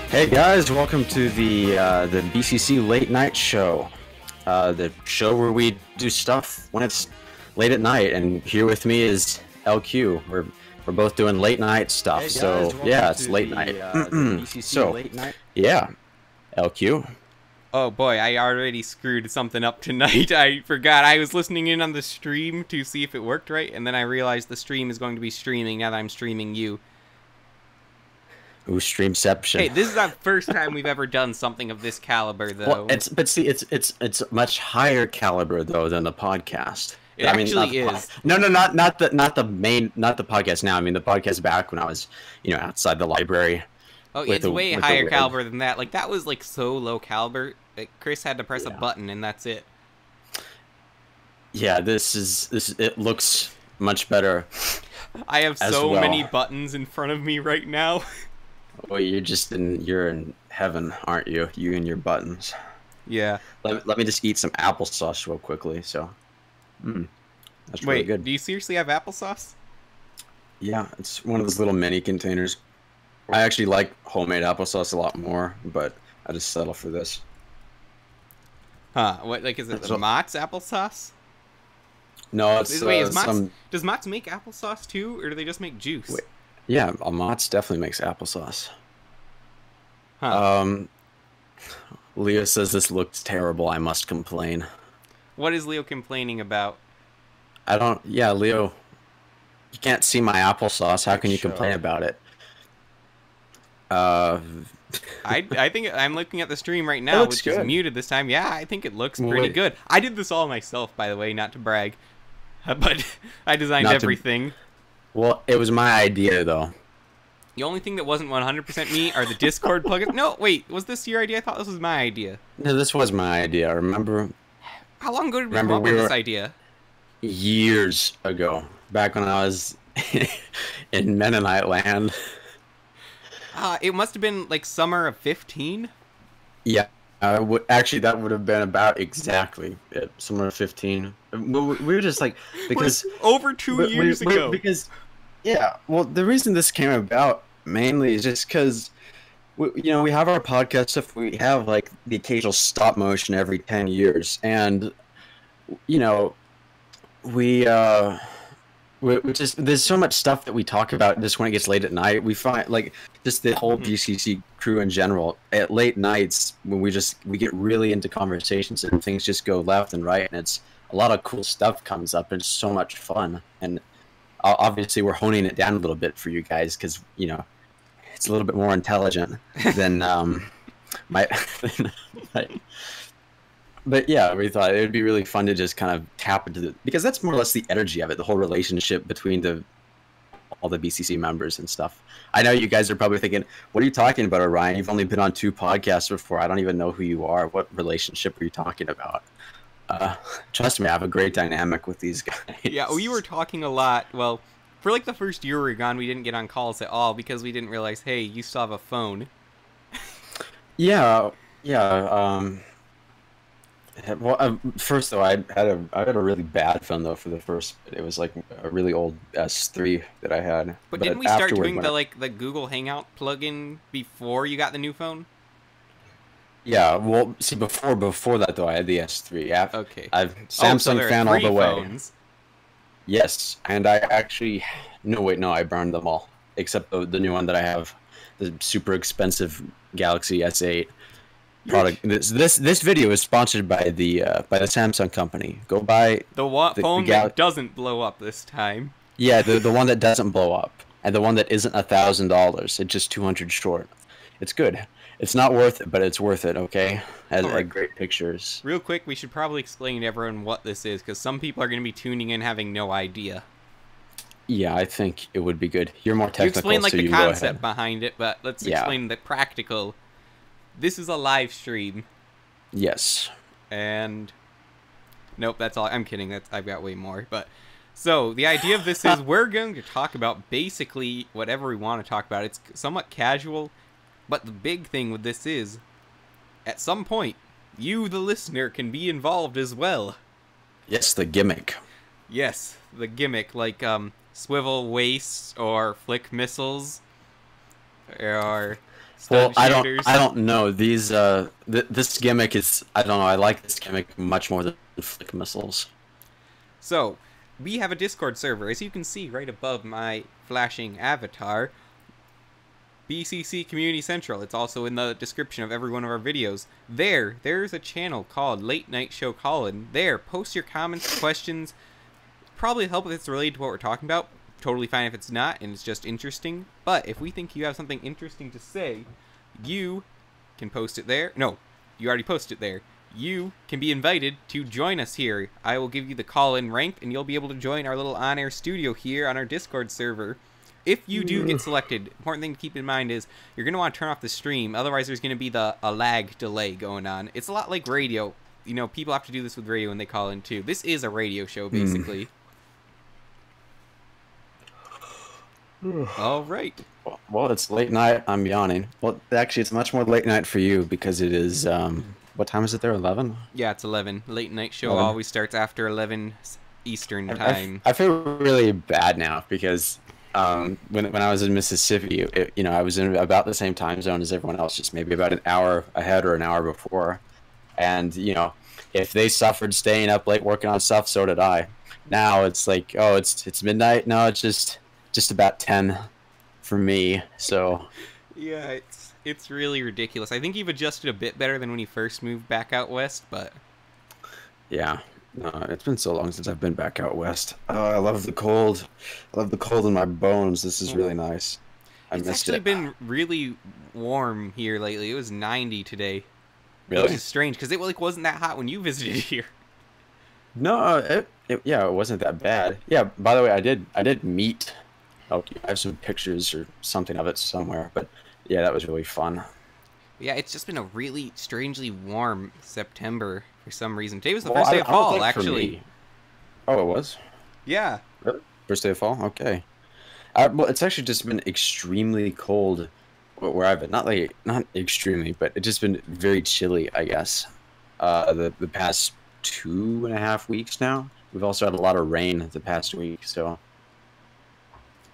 Hey guys, welcome to the BCC late night show, the show where we do stuff when it's late at night. And here with me is LQ. We're both doing late night stuff. Hey guys, so yeah, it's late night. the BCC So late night. yeah, LQ. Oh boy, I already screwed something up tonight. I forgot. I was listening in on the stream to see if it worked right, and then I realized the stream is going to be streaming now that I'm streaming you. Ooh, streamception. Hey, this is our first time we've ever done something of this caliber, though. Well, it's much higher caliber though than the podcast. It actually is. No, not the podcast now. I mean the podcast back when I was, outside the library. Oh, it's way higher caliber than that. Like, that was, like, so low caliber that Chris had to press a button, and that's it. Yeah, it looks much better. I have so many buttons in front of me right now. Well, you're in heaven, aren't you? You and your buttons. Yeah. Let me just eat some applesauce real quickly. So, that's really good. Do you seriously have applesauce? Yeah, it's one of those little mini containers. I actually like homemade applesauce a lot more, but I just settle for this. Huh? What? Like, is it the Mott's applesauce? No, it's does Mott's make applesauce too, or do they just make juice? Wait. Yeah, Mott's definitely makes applesauce. Huh. Leo says this looks terrible. I must complain. What is Leo complaining about? Yeah, Leo, you can't see my applesauce. How can you complain about it? I think I'm looking at the stream right now, which is muted this time. Yeah, I think it looks pretty good. I did this all myself, by the way, not to brag, but I designed everything. Well, it was my idea, though. The only thing that wasn't 100% me are the Discord plugins. No, wait, was this your idea? I thought this was my idea. No, this was my idea. Remember? How long ago did we come up with this idea? Years ago, back when I was in Mennonite land. It must have been like summer of 15. Yeah, actually that would have been about exactly it. Summer of 15. We were just like because over 2 years ago. Because well, the reason this came about mainly is just because we have our podcast stuff. We have like the occasional stop motion every 10 years, and there's so much stuff that we talk about just when it gets late at night. We find like just the whole BCC crew in general at late nights when we get really into conversations and things just go left and right, and it's a lot of cool stuff comes up and it's so much fun. And obviously we're honing it down a little bit for you guys because it's a little bit more intelligent than my. But yeah, we thought it would be really fun to just kind of tap into because that's more or less the energy of it, the whole relationship between all the BCC members and stuff. I know you guys are probably thinking, what are you talking about, Orion? You've only been on 2 podcasts before. I don't even know who you are. What relationship are you talking about? Trust me, I have a great dynamic with these guys. Yeah, we were talking a lot. Well, for like the first year we were gone, we didn't get on calls at all because we didn't realize, hey, you still have a phone. Yeah. Well, first though, I had a really bad phone though for the first. It was like a really old S3 that I had. But didn't we start doing the Google Hangout plugin before you got the new phone? Yeah, well, see, before that though, I had the S3. Yeah, okay. I've Samsung fan all the way. Phones. Yes, and I actually no, I burned them all except the new one that I have, the super expensive Galaxy S8. Product. This video is sponsored by the Samsung company. Go buy the phone that doesn't blow up this time. Yeah, the one that doesn't blow up, and the one that isn't $1,000. It's just 200 short. It's good. It's not worth it, but it's worth it. Okay, has like great pictures. Real quick, we should probably explain to everyone what this is because some people are going to be tuning in having no idea. Yeah, I think it would be good. You're more technical. You explain like the concept behind it, but let's explain the practical. This is a live stream. Yes. And nope, that's all. I'm kidding. I've got way more. But so the idea of this is we're going to talk about basically whatever we want to talk about. It's somewhat casual, but the big thing with this is at some point you, the listener, can be involved as well. Yes, the gimmick. Yes, the gimmick, like swivel wastes or flick missiles, or Well, stud shooters. I don't know. These this gimmick is, I don't know. I like this gimmick much more than flick missiles. So, we have a Discord server, as you can see right above my flashing avatar. BCC Community Central. It's also in the description of every one of our videos. There's a channel called Late Night Show Callin. There, post your comments, questions. Probably help if it's related to what we're talking about. Totally fine if it's not and it's just interesting. But if we think you have something interesting to say, you can post it there. No, you already posted it there. You can be invited to join us here. I will give you the call-in rank and you'll be able to join our little on-air studio here on our Discord server. If you do get selected, important thing to keep in mind is you're going to want to turn off the stream. Otherwise, there's going to be a lag delay going on. It's a lot like radio. You know, people have to do this with radio when they call in, too. This is a radio show, basically. All right. Well, it's late night. I'm yawning. Well, actually, it's much more late night for you because it is, what time is it there, 11? Yeah, it's 11. Late night show 11. always starts after 11 Eastern time. I feel really bad now because... when I was in Mississippi, you know, I was in about the same time zone as everyone else, just maybe about an hour ahead or an hour before. And, you know, if they suffered staying up late working on stuff, so did I. Now it's like, oh, it's midnight. No, it's just about 10 for me. So yeah, it's really ridiculous. I think you've adjusted a bit better than when you first moved back out west, but yeah. It's been so long since I've been back out west. Oh, I love the cold. I love the cold in my bones. This is really nice. It's actually been really warm here lately. It was 90 today. Really? Which is strange because it like wasn't that hot when you visited here. No, yeah, it wasn't that bad. Yeah, by the way, I did meet. Oh, I have some pictures or something of it somewhere. But yeah, that was really fun. Yeah, it's just been a really strangely warm September for some reason. Today was the Well, first day I of don't fall, think for actually. me. Oh, it was? Yeah. Really? First day of fall? Okay. Well, it's actually just been extremely cold where I've been. Not extremely, but it's just been very chilly, I guess. The past 2.5 weeks now. We've also had a lot of rain the past week, so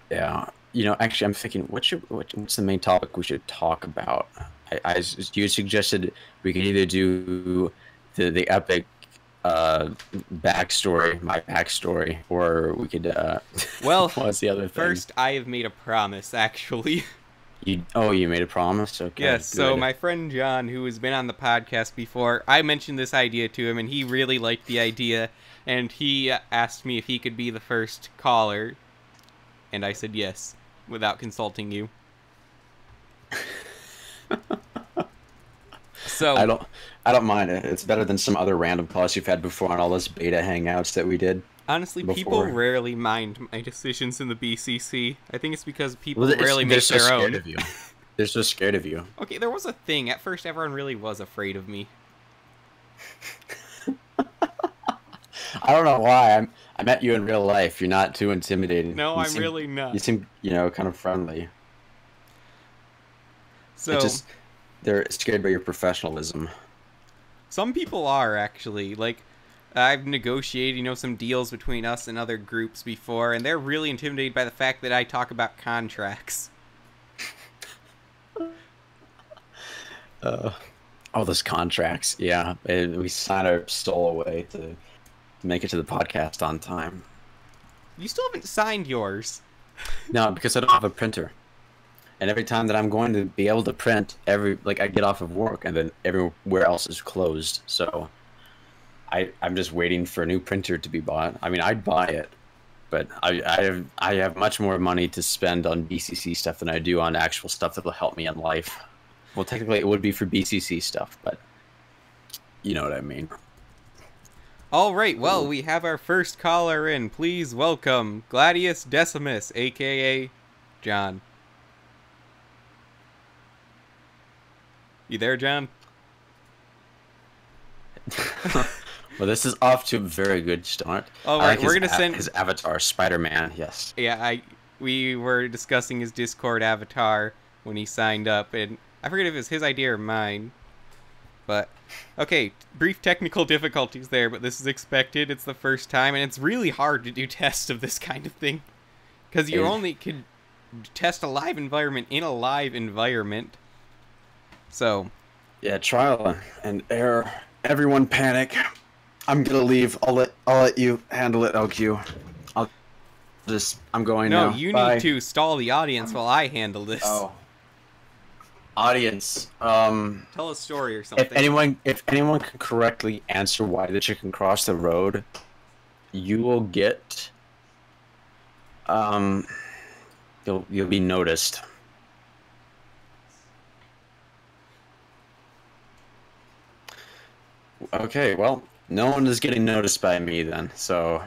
yeah. You know, actually, I'm thinking, what's the main topic we should talk about? You suggested we could either do the epic backstory, my backstory, or we could well, what's the other thing? First, I have made a promise, actually. You made a promise? Okay. Yes, so good. my friend John, who has been on the podcast before, I mentioned this idea to him, and he really liked the idea, and he asked me if he could be the first caller, and I said yes, without consulting you. So I don't mind it. It's better than some other random calls you've had before on all those beta hangouts that we did. Honestly, before. People rarely mind my decisions in the BCC. I think it's because people Well, rarely make so their scared own. Of you. They're so scared of you. Okay, there was a thing. At first, everyone really was afraid of me. I don't know why. I met you in real life. You're not too intimidating. No, I'm really not. You seem, kind of friendly. So they're scared by your professionalism. some people are actually like. I've negotiated, some deals between us and other groups before, and they're really intimidated by the fact that I talk about contracts. All those contracts, yeah. We signed our soul away to make it to the podcast on time. You still haven't signed yours. No, because I don't have a printer. And every time that I'm going to be able to print, I get off of work, and then everywhere else is closed, so... I'm just waiting for a new printer to be bought. I mean, I'd buy it, but I have much more money to spend on BCC stuff than I do on actual stuff that will help me in life. Well, technically, it would be for BCC stuff, but you know what I mean. All right, well, we have our first caller in. Please welcome Gladius Decimus, a.k.a. John. You there, John? Well, this is off to a very good start. All right, we're gonna send his avatar, Spider-Man. Yes. Yeah, we were discussing his Discord avatar when he signed up, and I forget if it was his idea or mine. But okay, brief technical difficulties there, but this is expected. It's the first time, and it's really hard to do tests of this kind of thing because you only can test a live environment in a live environment. So, Yeah, trial and error. Everyone panic. I'm gonna leave. I'll let you handle it, LQ. I'm going no, now. you Bye. need to stall the audience while I handle this. Oh. Audience. Tell a story or something. If anyone can correctly answer why the chicken crossed the road, you will get you'll be noticed. Okay, well, no one is getting noticed by me then, so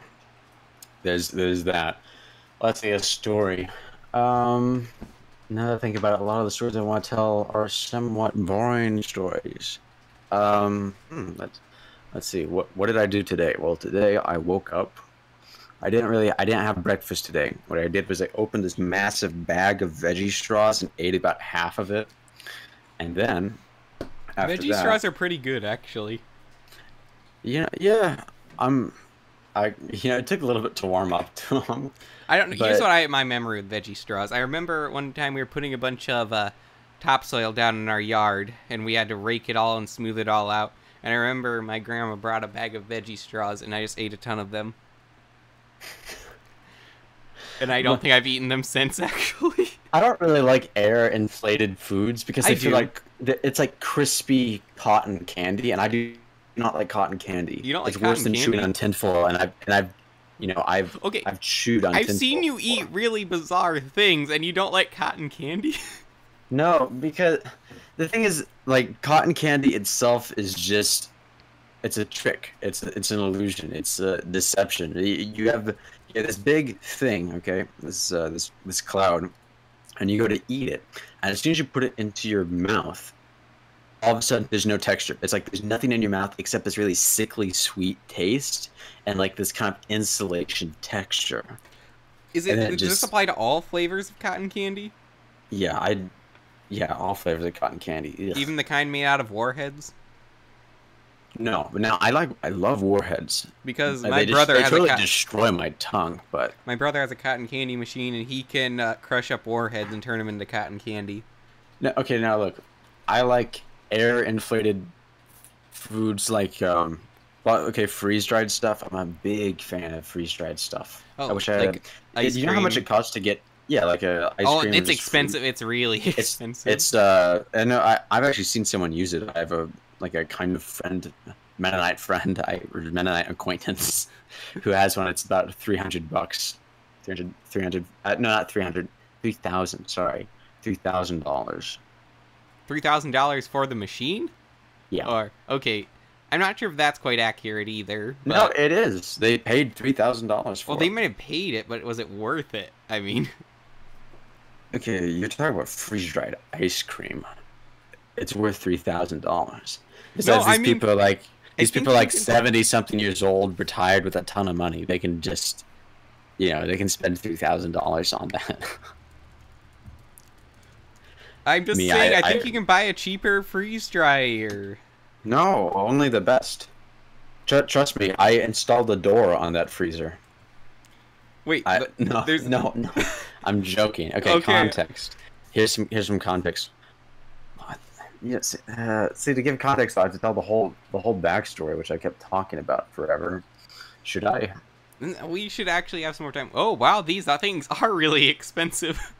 there's that. Let's see, a story. Now that I think about it, a lot of the stories I want to tell are somewhat boring stories. Let's see. What did I do today? Well, today I woke up. I didn't have breakfast today. What I did was I opened this massive bag of veggie straws and ate about half of it. And then after Veggie that, straws are pretty good, actually. yeah, it took a little bit to warm up to them. I don't know. Here's what my memory with veggie straws. I remember one time we were putting a bunch of topsoil down in our yard, and we had to rake it all and smooth it all out. And I remember my grandma brought a bag of veggie straws, and I just ate a ton of them. And I don't think I've eaten them since, actually. I don't really like air-inflated foods because I feel like it's like crispy cotton candy, and I do not like cotton candy. You don't like it's cotton worse than candy? chewing on tinfoil, and I've chewed on tinfoil. I've seen you eat really bizarre things, and you don't like cotton candy? No, because the thing is, like, cotton candy itself is just, it's a trick. It's an illusion. It's a deception. You have this big thing, okay? This cloud, and you go to eat it, and as soon as you put it into your mouth, all of a sudden there's no texture. It's like there's nothing in your mouth except this really sickly sweet taste and like this kind of insulation texture. Does this apply to all flavors of cotton candy? Yeah, all flavors of cotton candy. Ugh. Even the kind made out of warheads? No, but now I love warheads because they totally destroy my tongue. But my brother has a cotton candy machine, and he can crush up warheads and turn them into cotton candy. No, okay, now look, I like air-inflated foods like freeze-dried stuff. I'm a big fan of freeze-dried stuff. Oh, I wish I had. Ice you know how much it costs to get? Yeah, like a ice cream. Oh, it's expensive. It's really expensive. It's I know I've actually seen someone use it. I have a kind of friend, Mennonite friend, or Mennonite acquaintance, who has one. It's about $300. 300. No, not 300. 3,000. Sorry, $3,000. $3,000 for the machine? Yeah. Or okay, I'm not sure if that's quite accurate either. But... No, it is. They paid $3,000 for it. Well, they might have paid it, but was it worth it? I mean. Okay, you're talking about freeze-dried ice cream. It's worth $3,000. Besides, people are like 70-something years old, retired with a ton of money. They can just, they can spend $3,000 on that. I'm just saying, I think you can buy a cheaper freeze dryer. No, only the best. Trust me, I installed a door on that freezer. Wait, no. I'm joking. Okay, context. Here's some context. Yes. See, to give context, I have to tell the whole backstory, which I kept talking about forever. Should I? We should actually have some more time. Oh wow, these things are really expensive.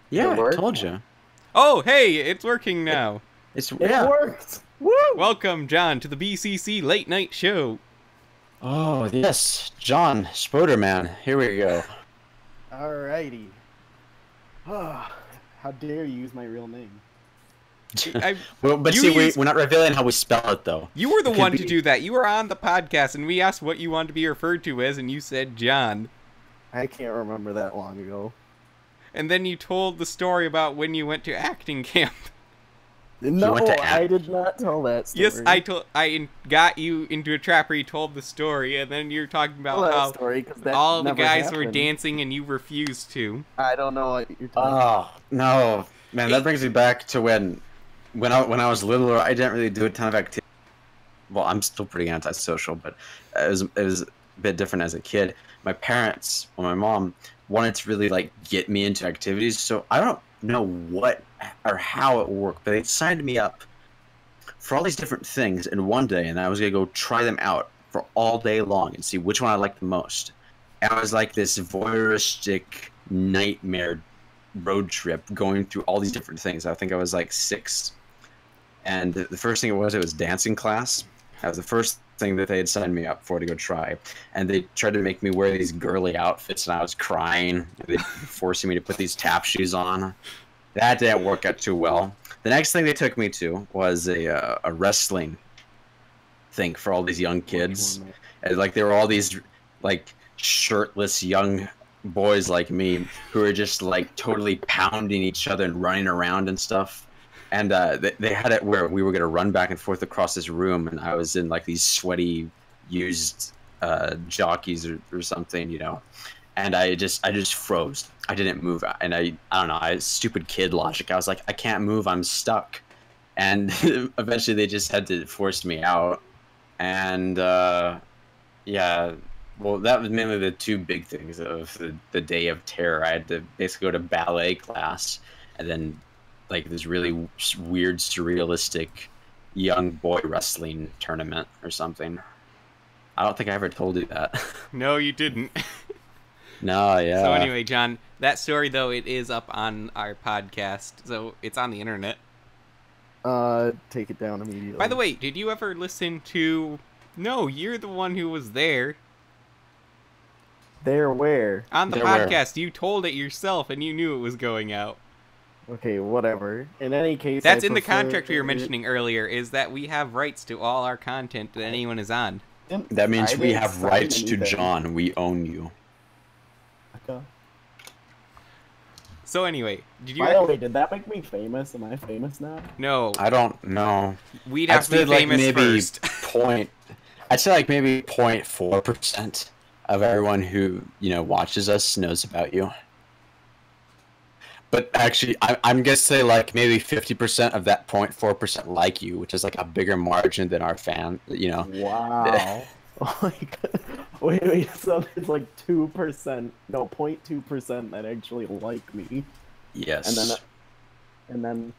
Yeah, I told you. Oh hey, it's working now. It worked. Woo! Welcome, John, to the BCC Late Night Show. Oh yes, John Spoderman. Here we go. Alrighty. How dare you use my real name? We're not revealing how we spell it, though. You were the one to do that. You were on the podcast, and we asked what you wanted to be referred to as, and you said John. I can't remember that long ago. And then you told the story about when you went to acting camp. No, I did not tell that story. Yes, I got you into a trap where you told the story, and then you're talking about how all the guys were dancing and you refused to. I don't know what you're talking about. Oh, no. Man, that brings me back to when I was littler, I didn't really do a ton of activity. Well, I'm still pretty antisocial, but it was a bit different as a kid. My parents, or my mom, wanted to really, get me into activities, so I don't know what or how it worked, but they signed me up for all these different things in one day, and I was gonna go try them out for all day long and see which one I liked the most. And it was like this voyeuristic nightmare road trip going through all these different things. I think I was like 6. And the first thing it was dancing class. That was the first thing that they had signed me up for to go try. And they tried to make me wear these girly outfits, and I was crying. They forcing me to put these tap shoes on. That didn't work out too well. The next thing they took me to was a wrestling thing for all these young kids. And like there were all these like shirtless young boys like me who were just like totally pounding each other and running around and stuff. And they had it where we were gonna run back and forth across this room, and I was in like these sweaty, used jockeys or something, you know. And I just froze. I didn't move, and I don't know. Stupid kid logic. I was like, I can't move. I'm stuck. And eventually, they just had to force me out. And yeah. Well, that was mainly the two big things of the day of terror. I had to basically go to ballet class, and then like this really weird, surrealistic young boy wrestling tournament or something. I don't think I ever told you that. No, you didn't. No, yeah. So anyway, John, that story, though, it is up on our podcast, so it's on the internet. Take it down immediately. By the way, did you ever listen to... No, you're the one who was there. There where? On the podcast, you told it yourself, and you knew it was going out. Okay, whatever. In any case, that's in the contract we were mentioning earlier, is that we have rights to all our content that anyone is on. That means we have rights to John. We own you. Okay. So anyway, did you... By the way, did that make me famous? Am I famous now? No. I don't know. We'd have to be famous like maybe first. I'd say like maybe 0.4% of everyone who, you know, watches us knows about you. But actually, I'm gonna say like maybe 50% of that 0.4% like you, which is like a bigger margin than our fan, you know. Wow. Like, wait, so there's like 2%, no, 0.2% that actually like me. Yes. And then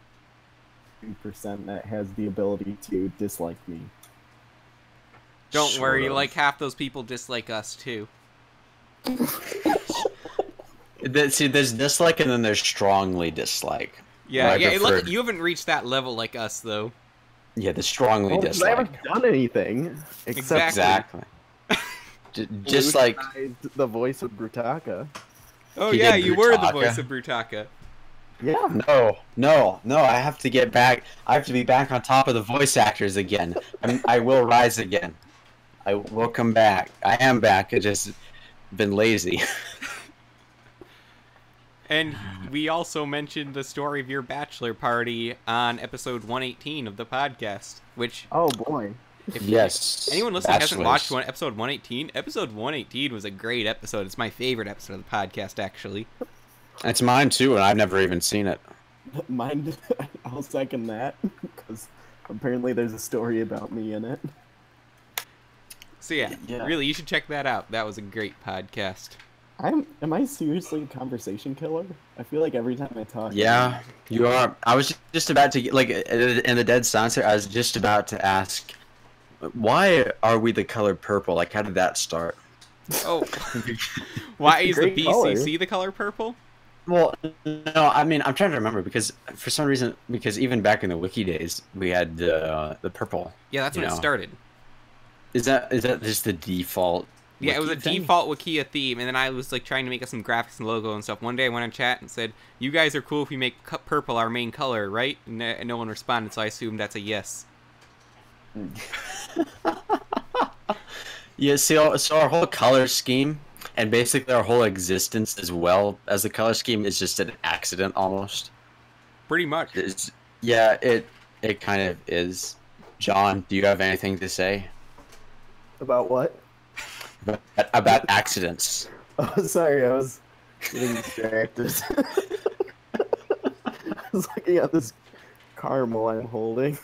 2% that has the ability to dislike me. Don't worry, like half those people dislike us too. See, there's dislike and then there's strongly dislike. Yeah, look, you haven't reached that level like us, though. Yeah, the strongly dislike. I haven't done anything. Exactly. Just like the voice of Brutaka. Oh yeah, you were the voice of Brutaka. Yeah. No. I have to get back. I have to be back on top of the voice actors again. I will rise again. I will come back. I am back. I just been lazy. And we also mentioned the story of your bachelor party on episode 118 of the podcast, which... Oh, boy. Yes. Anyone listening hasn't watched episode 118, episode 118 was a great episode. It's my favorite episode of the podcast, actually. It's mine, too, and I've never even seen it. Mine, I'll second that, because apparently there's a story about me in it. So yeah, really, you should check that out. That was a great podcast. Am I seriously a conversation killer? I feel like every time I talk... Yeah, you are. I was just about to, like, in the dead silence here, I was just about to ask, why are we the color purple? Like, how did that start? Oh. Why is the BCC the color purple? Well, no, I mean, I'm trying to remember, because for some reason, because even back in the wiki days, we had the purple. Yeah, that's when it started. Is that just the default? Yeah, it was a default Wikia theme, and then I was like trying to make us some graphics and logo and stuff. One day I went on chat and said, "You guys are cool if we make purple our main color, right?" And no one responded, so I assumed that's a yes. Yeah, so our whole color scheme, and basically our whole existence as well as the color scheme, is just an accident almost. Pretty much. It kind of is. John, do you have anything to say? About what? About accidents. Oh, sorry, I was getting distracted. I was looking at this caramel I'm holding.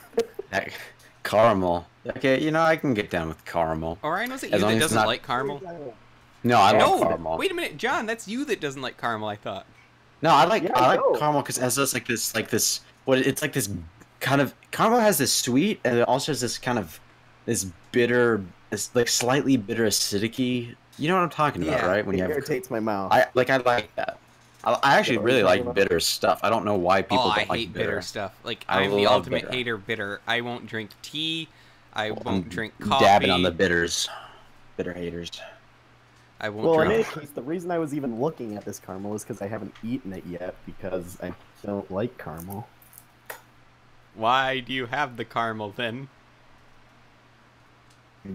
Caramel. Okay, you know, I can get down with caramel. Orion, was it you that doesn't like caramel? No, I love caramel. Wait a minute, John, that's you that doesn't like caramel, I thought. No, I like Yeah, I like go. caramel because it has this what it's like this kind of caramel has this sweet and it also has this kind of this bitter, this like slightly bitter acidity. You know what I'm talking about, Yeah, right? When It you have irritates my mouth. I like that. I Is that actually what you're really talking like about? bitter stuff. I don't know why Oh, people I don't like hate bitter stuff. Like, I I'm the love ultimate bitter. hater of bitter. I won't drink tea. I Well, won't I'm drink dabbing on the coffee. bitters, bitter haters. I won't Well, in drink. any case, the reason I was even looking at this caramel is because I haven't eaten it yet because I don't like caramel. Why do you have the caramel then?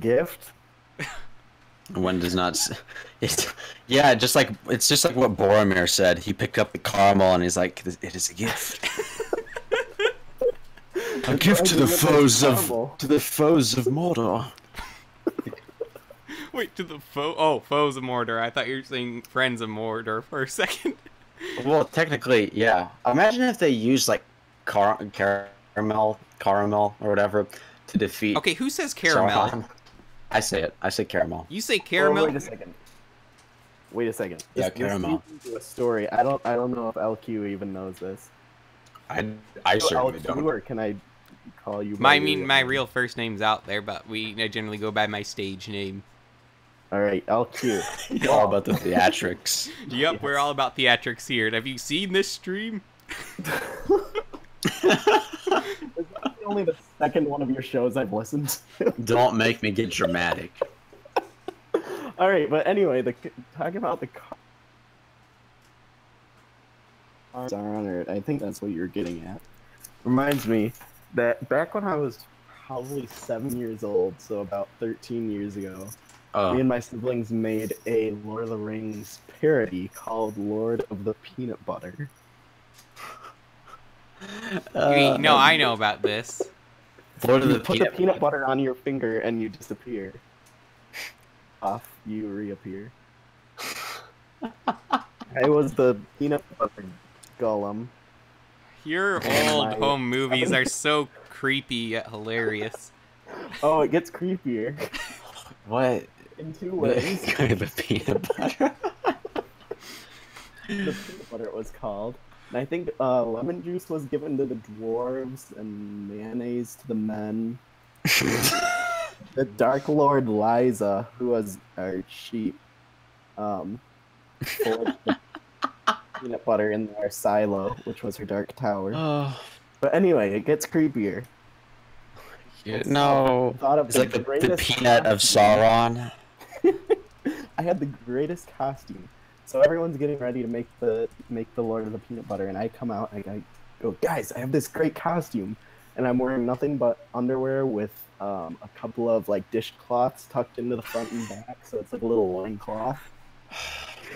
Gift? One does not. It's yeah, it's just like what Boromir said. He picked up the caramel and he's like, "It is a gift, a gift to the foes of Mordor." Wait, to the foes of Mordor. I thought you were saying friends of Mordor for a second. Well, technically, yeah. Imagine if they used like caramel or whatever to defeat. Okay, who says caramel? Sauron. I say it. I say caramel. You say caramel? Oh, wait a second. Wait a second. Yeah, This caramel. leads into a story. I don't know if LQ even knows this. I So certainly LQ, don't. or can I call you? by your My name? real first name's out there, but I generally go by my stage name. All right, LQ. It's all about the theatrics. Yep, we're all about theatrics here. Have you seen this stream? Only the second one of your shows I've listened to. Don't make me get dramatic. All right, but anyway, talking about the cars are on it. I think that's what you're getting at. Reminds me that back when I was probably 7 years old, so about 13 years ago, me and my siblings made a Lord of the Rings parody called Lord of the Peanut Butter. No, I know about this. Lord of You the put the peanut butter on your finger and you disappear. Off you reappear. I was the peanut butter golem. Your old home movies are so creepy yet hilarious. Oh, it gets creepier What? in two ways. The peanut butter. The peanut butter it was called. And I think lemon juice was given to the dwarves and mayonnaise to the men. The Dark Lord Liza, who was our sheep, forged the peanut butter in our silo, which was her dark tower. Oh, But anyway, it gets creepier. no. Thought of It's like the greatest peanut of costume. Sauron. I had the greatest costume. So everyone's getting ready to make the Lord of the Peanut Butter, and I come out and I go, guys, I have this great costume, and I'm wearing nothing but underwear with a couple of like dishcloths tucked into the front and back, so it's like a little loincloth.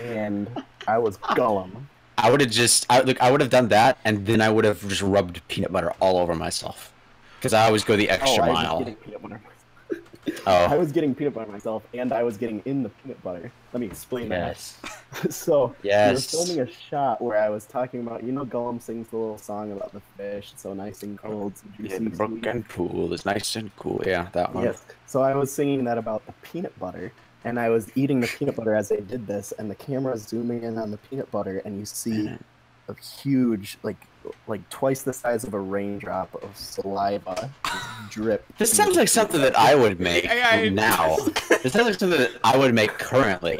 And I was Gollum. I would have done that, and then I would have just rubbed peanut butter all over myself, because I always go the extra I was mile. getting peanut butter. Oh. I was getting peanut butter myself, and I was getting in the peanut butter. Let me explain Yes. that. So, Yes. we were filming a shot where I was talking about, Gollum sings the little song about the fish, it's so nice and cold, so juicy Yeah, the and brook sweet. and pool is nice and cool. Yeah, that one. Yes. So I was singing that about the peanut butter, and I was eating the peanut butter as I did this, and the camera's zooming in on the peanut butter, and you see a huge, like twice the size of a raindrop of saliva just drip. This sounds like something that I would make now. This sounds like something that I would make currently.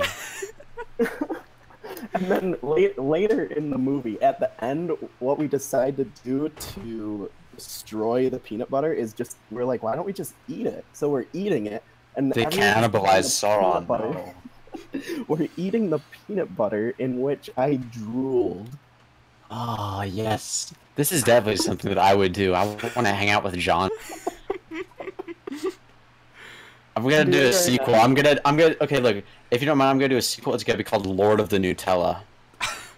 And then later in the movie, at the end, what we decide to do to destroy the peanut butter is we're like, why don't we just eat it? So we're eating it, and They everyone's cannibalize eating the Sauron. peanut butter. We're eating the peanut butter in which I drooled. Oh yes, this is definitely something that I would do. I want to hang out with John. I'm gonna do a sequel. I'm gonna. Okay, look. If you don't mind, I'm gonna do a sequel. It's gonna be called Lord of the Nutella.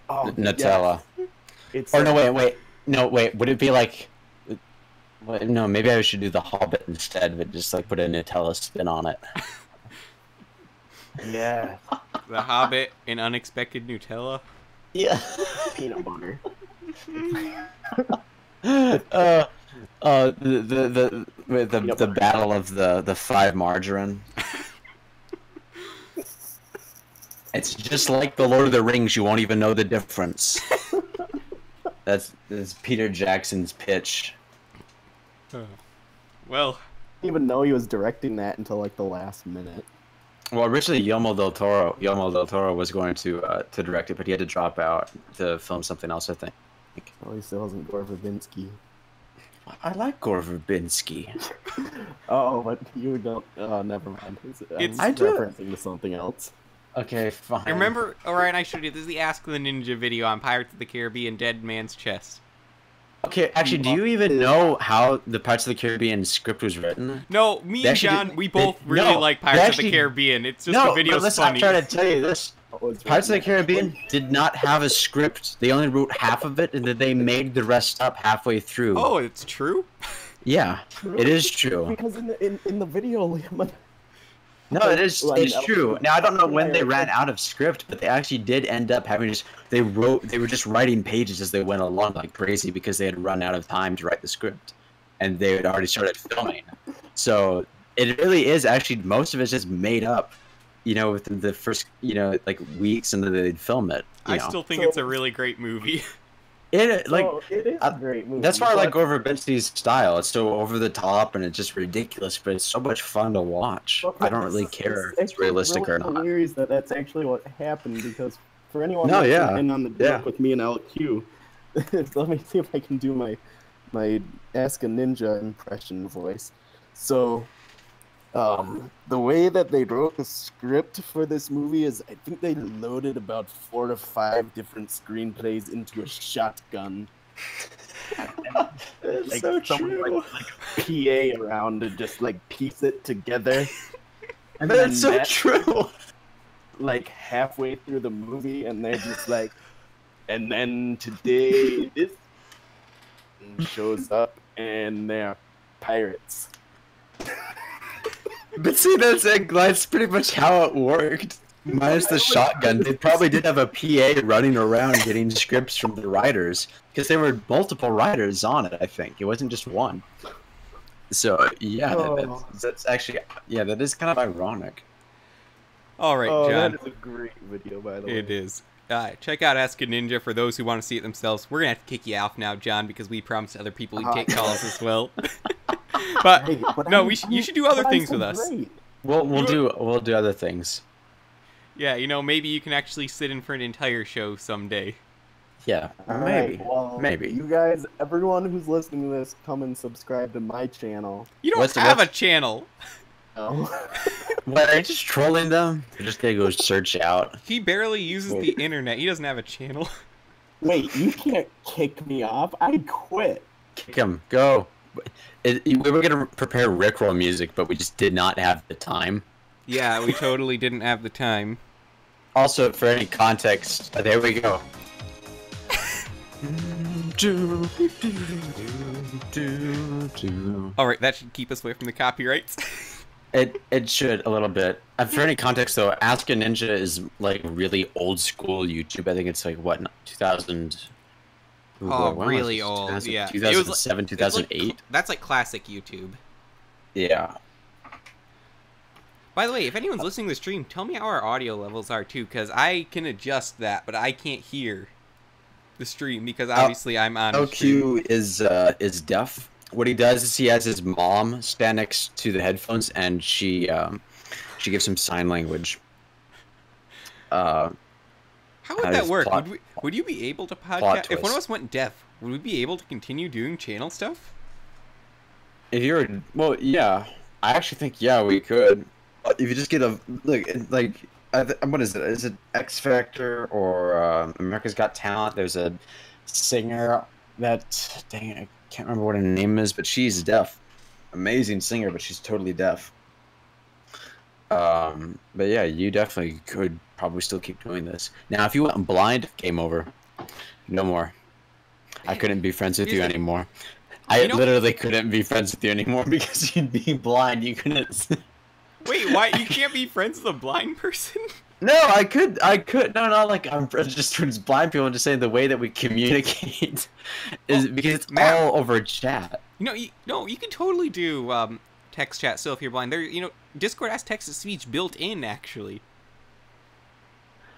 Oh, Nutella. yes. It's Or no, wait. Would it be like? No, maybe I should do the Hobbit instead, but just like put a Nutella spin on it. Yeah. The Hobbit and unexpected Nutella. Yeah. Peanut butter. The battle of the five margarine. It's just like the Lord of the Rings. You won't even know the difference. That's Peter Jackson's pitch. Well, I didn't even know he was directing that until like the last minute. Well, originally Guillermo del Toro was going to direct it, but he had to drop out to film something else, I think. At least it wasn't Gore Verbinski. I like Gore Verbinski. Oh, but you don't. Oh, never mind. I I'm do. referencing to something else. Okay, fine. I remember, Orion, I showed you, this is the Ask the Ninja video on Pirates of the Caribbean Dead Man's Chest. Okay, actually, do you even know how the Pirates of the Caribbean script was written? No, me and John, we both really like Pirates of the Caribbean. It's just the video's funny. I'm trying to tell you this. Pirates of the Caribbean did not have a script. They only wrote half of it, and then they made the rest up halfway through. Oh, it's true? Yeah, it is true. Because in the video, Liam. No, it's true. Now I don't know when they ran out of script, but they actually did end up having they were just writing pages as they went along like crazy because they had run out of time to write the script, and they had already started filming. So it really is actually most of it's just made up, within the first like weeks, and then they'd film it. I still think it's a really great movie. It is a great movie. That's why I like Gore Verbinski's style. It's so over the top and it's just ridiculous, but it's so much fun to watch. I don't really care if it's realistic or not. Hilarious that's actually what happened, because for anyone No, who's yeah. in on the joke with me and LQ, let me see if I can do my Ask a Ninja impression voice. So, the way that they wrote the script for this movie is, I think they loaded about 4 to 5 different screenplays into a shotgun. It's so true. Like a PA around to just like piece it together. And That's so true. Like halfway through the movie, and they're just like, and then today this shows up, and they're pirates. But see, that's pretty much how it worked. Minus the shotgun, they probably did have a PA running around getting scripts from the writers, because there were multiple writers on it. I think it wasn't just one. So yeah, that's actually that is kind of ironic. All right, John. That is a great video, by the way. It is. Check out Ask a Ninja for those who want to see it themselves. We're gonna have to kick you off now, John, because we promised other people we'd take calls as well. But no, you should do other things with us. We'll do other things. Yeah, maybe you can actually sit in for an entire show someday. Yeah, maybe. Right, well, maybe. You guys, everyone who's listening to this, come and subscribe to my channel. You don't have a channel. No. What, are you just trolling them? You're just gonna go search out. He barely uses the internet. He doesn't have a channel. Wait, you can't kick me off. I quit. Kick him. Go. We were gonna prepare Rickroll music, but we just did not have the time. Yeah, we totally didn't have the time. Also, for any context, there we go. Alright, that should keep us away from the copyrights. It should a little bit. For any context though, Ask a Ninja is like really old school YouTube. I think it's like what 2000. Really old. Yeah, 2007, 2008. That's like classic YouTube. Yeah. By the way, if anyone's listening to the stream, tell me how our audio levels are too, because I can adjust that, but I can't hear the stream because obviously I'm on. LQ is deaf. What he does is he has his mom stand next to the headphones, and she gives him sign language. How would that work? Would you be able to podcast if one of us went deaf? Would we be able to continue doing channel stuff? If you're yeah, I actually think we could. If you just get a look, like what is it? Is it X Factor or America's Got Talent? There's a singer that dang it, I can't remember what her name is, but she's deaf. Amazing singer, but she's totally deaf. But yeah, you definitely could probably still keep doing this. Now, if you went blind, game over. No more. I couldn't be friends with you anymore. I literally couldn't be friends with you anymore because you'd be blind. You couldn't. Wait, why? You can't be friends with a blind person? No, I could. No, not like I'm just towards blind people. I'm just saying the way that we communicate is because it's all over chat. You can totally do text chat still if you're blind. There, Discord has text to speech built in actually.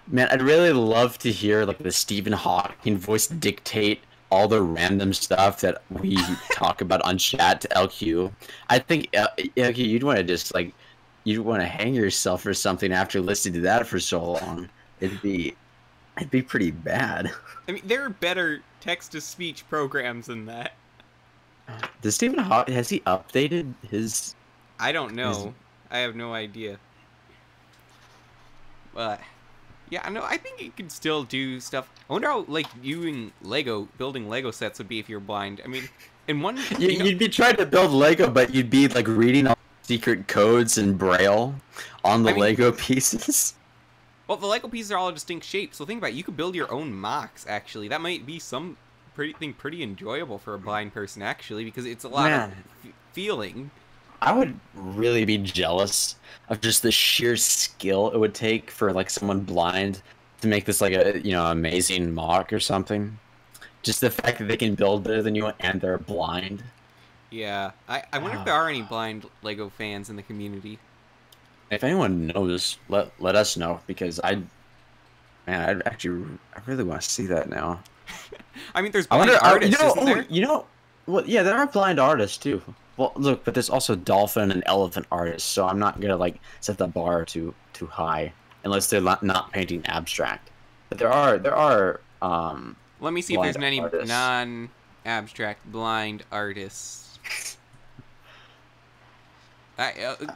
Man, I'd really love to hear like the Stephen Hawking voice dictate all the random stuff that we talk about on chat to LQ, I think LQ, you'd want to just like, you'd want to hang yourself or something after listening to that for so long. It'd be pretty bad. I mean, there are better text-to-speech programs than that. Does Stephen Hawking, has he updated his? I don't know. I have no idea. But yeah, no, I think you could still do stuff. I wonder how like building Lego sets would be if you're blind. I mean, in one, You'd be trying to build Lego, but you'd be like reading all secret codes in Braille on the Lego pieces. Well, the Lego pieces are all distinct shapes, so think about it. You could build your own mocks. Actually, that might be pretty enjoyable for a blind person, actually, because it's a lot of feeling. I would really be jealous of just the sheer skill it would take for like someone blind to make this like a amazing mock or something. Just the fact that they can build better than you and they're blind. Yeah, I wonder if there are any blind Lego fans in the community. If anyone knows, let us know, because I really want to see that now. I mean, there's blind artists, isn't there? Well, yeah, there are blind artists too. Well, look, but there's also dolphin and elephant artists, so I'm not gonna like set the bar too high unless they're not painting abstract. But there are. Let me see if there's any non-abstract blind artists.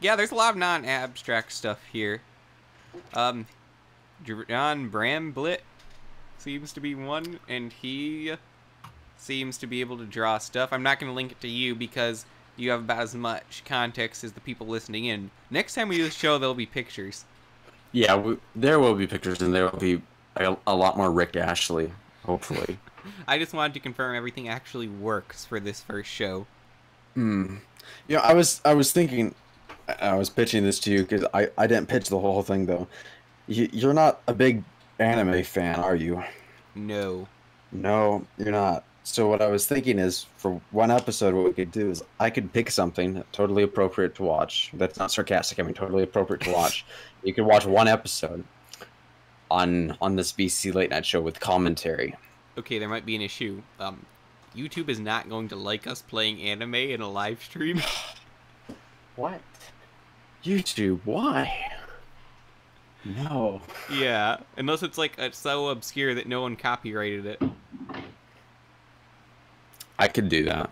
Yeah, there's a lot of non-abstract stuff here. John Bramblett seems to be one, and he seems to be able to draw stuff. I'm not going to link it to you because you have about as much context as the people listening in. Next time we do the show, there'll be pictures. Yeah, there will be pictures, and there will be a lot more Rick Ashley, hopefully. I just wanted to confirm everything actually works for this first show. Yeah, I was thinking, I was pitching this to you because I didn't pitch the whole thing though. You're not a big anime fan, are you? No. No, you're not. So what I was thinking is, for one episode, what we could do is I could pick something totally appropriate to watch. That's not sarcastic. I mean, totally appropriate to watch. You could watch one episode on this BCC late night show with commentary. Okay, there might be an issue. YouTube is not going to like us playing anime in a live stream. What? YouTube? Why? No. Yeah, unless it's like so obscure that no one copyrighted it. I could do that.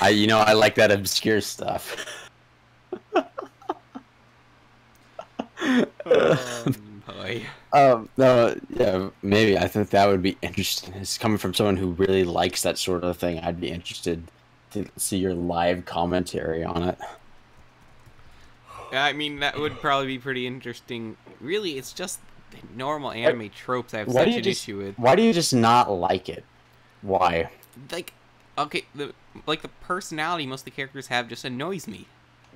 I like that obscure stuff. Boy. No, yeah, maybe. I think that would be interesting. It's coming from someone who really likes that sort of thing. I'd be interested to see your live commentary on it. I mean, that would probably be pretty interesting. Really, it's just the normal anime tropes I have such an issue with. Why do you just not like it? Why? Like, okay, the personality most of the characters have just annoys me.